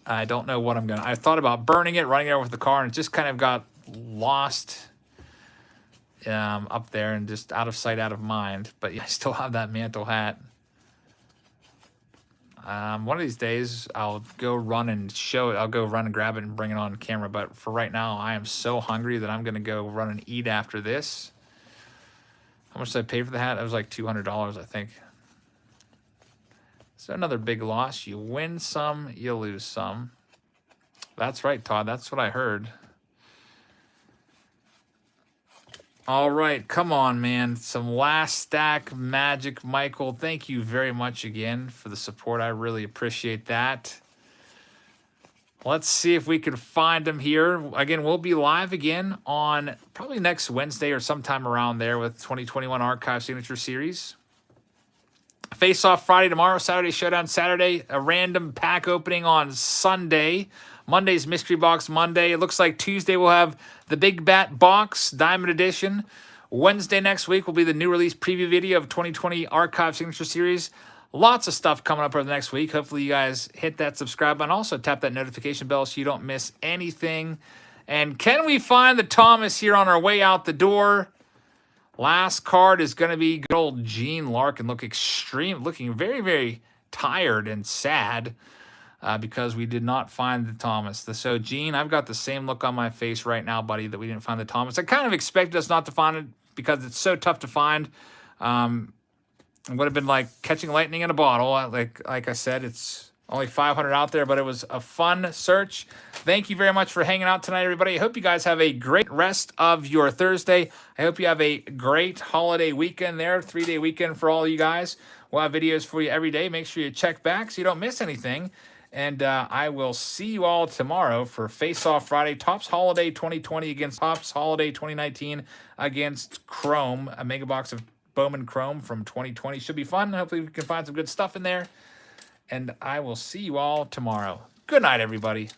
I don't know what I'm going to... I thought about burning it, running it over with the car, and it just kind of got lost up there and just out of sight, out of mind. But yeah, I still have that mantle hat. One of these days, I'll go run and show it. I'll go run and grab it and bring it on camera. But for right now, I am so hungry that I'm going to go run and eat after this. How much did I pay for the hat? It was like $200, I think. So another big loss. You win some, you lose some. That's right, Todd. That's what I heard. All right, come on, man. Some last stack magic, Michael. Thank you very much again for the support. I really appreciate that. Let's see if we can find them here. Again, we'll be live again on probably next Wednesday or sometime around there with 2021 Archive Signature Series. Face Off Friday tomorrow, Saturday Showdown Saturday, a random pack opening on Sunday. Monday's Mystery Box Monday. It looks like Tuesday we'll have the Big Bat Box, Diamond Edition. Wednesday next week will be the new release preview video of 2020 Archive Signature Series. Lots of stuff coming up over the next week. Hopefully you guys hit that subscribe button. Also tap that notification bell so you don't miss anything. And can we find the Thomas here on our way out the door? Last card is going to be good old Gene Larkin, looking very, very tired and sad because we did not find the Thomas. So, Gene, I've got the same look on my face right now, buddy, that we didn't find the Thomas. I kind of expected us not to find it because it's so tough to find. It would have been like catching lightning in a bottle. Like I said, it's only 500 out there, but it was a fun search. Thank you very much for hanging out tonight, everybody. I hope you guys have a great rest of your Thursday. I hope you have a great holiday weekend there, 3-day weekend for all you guys. We'll have videos for you every day. Make sure you check back so you don't miss anything. And I will see you all tomorrow for Face Off Friday. Topps Holiday 2020 against Topps Holiday 2019 against Chrome. A mega box of Bowman Chrome from 2020. Should be fun. Hopefully we can find some good stuff in there. And I will see you all tomorrow. Good night, everybody.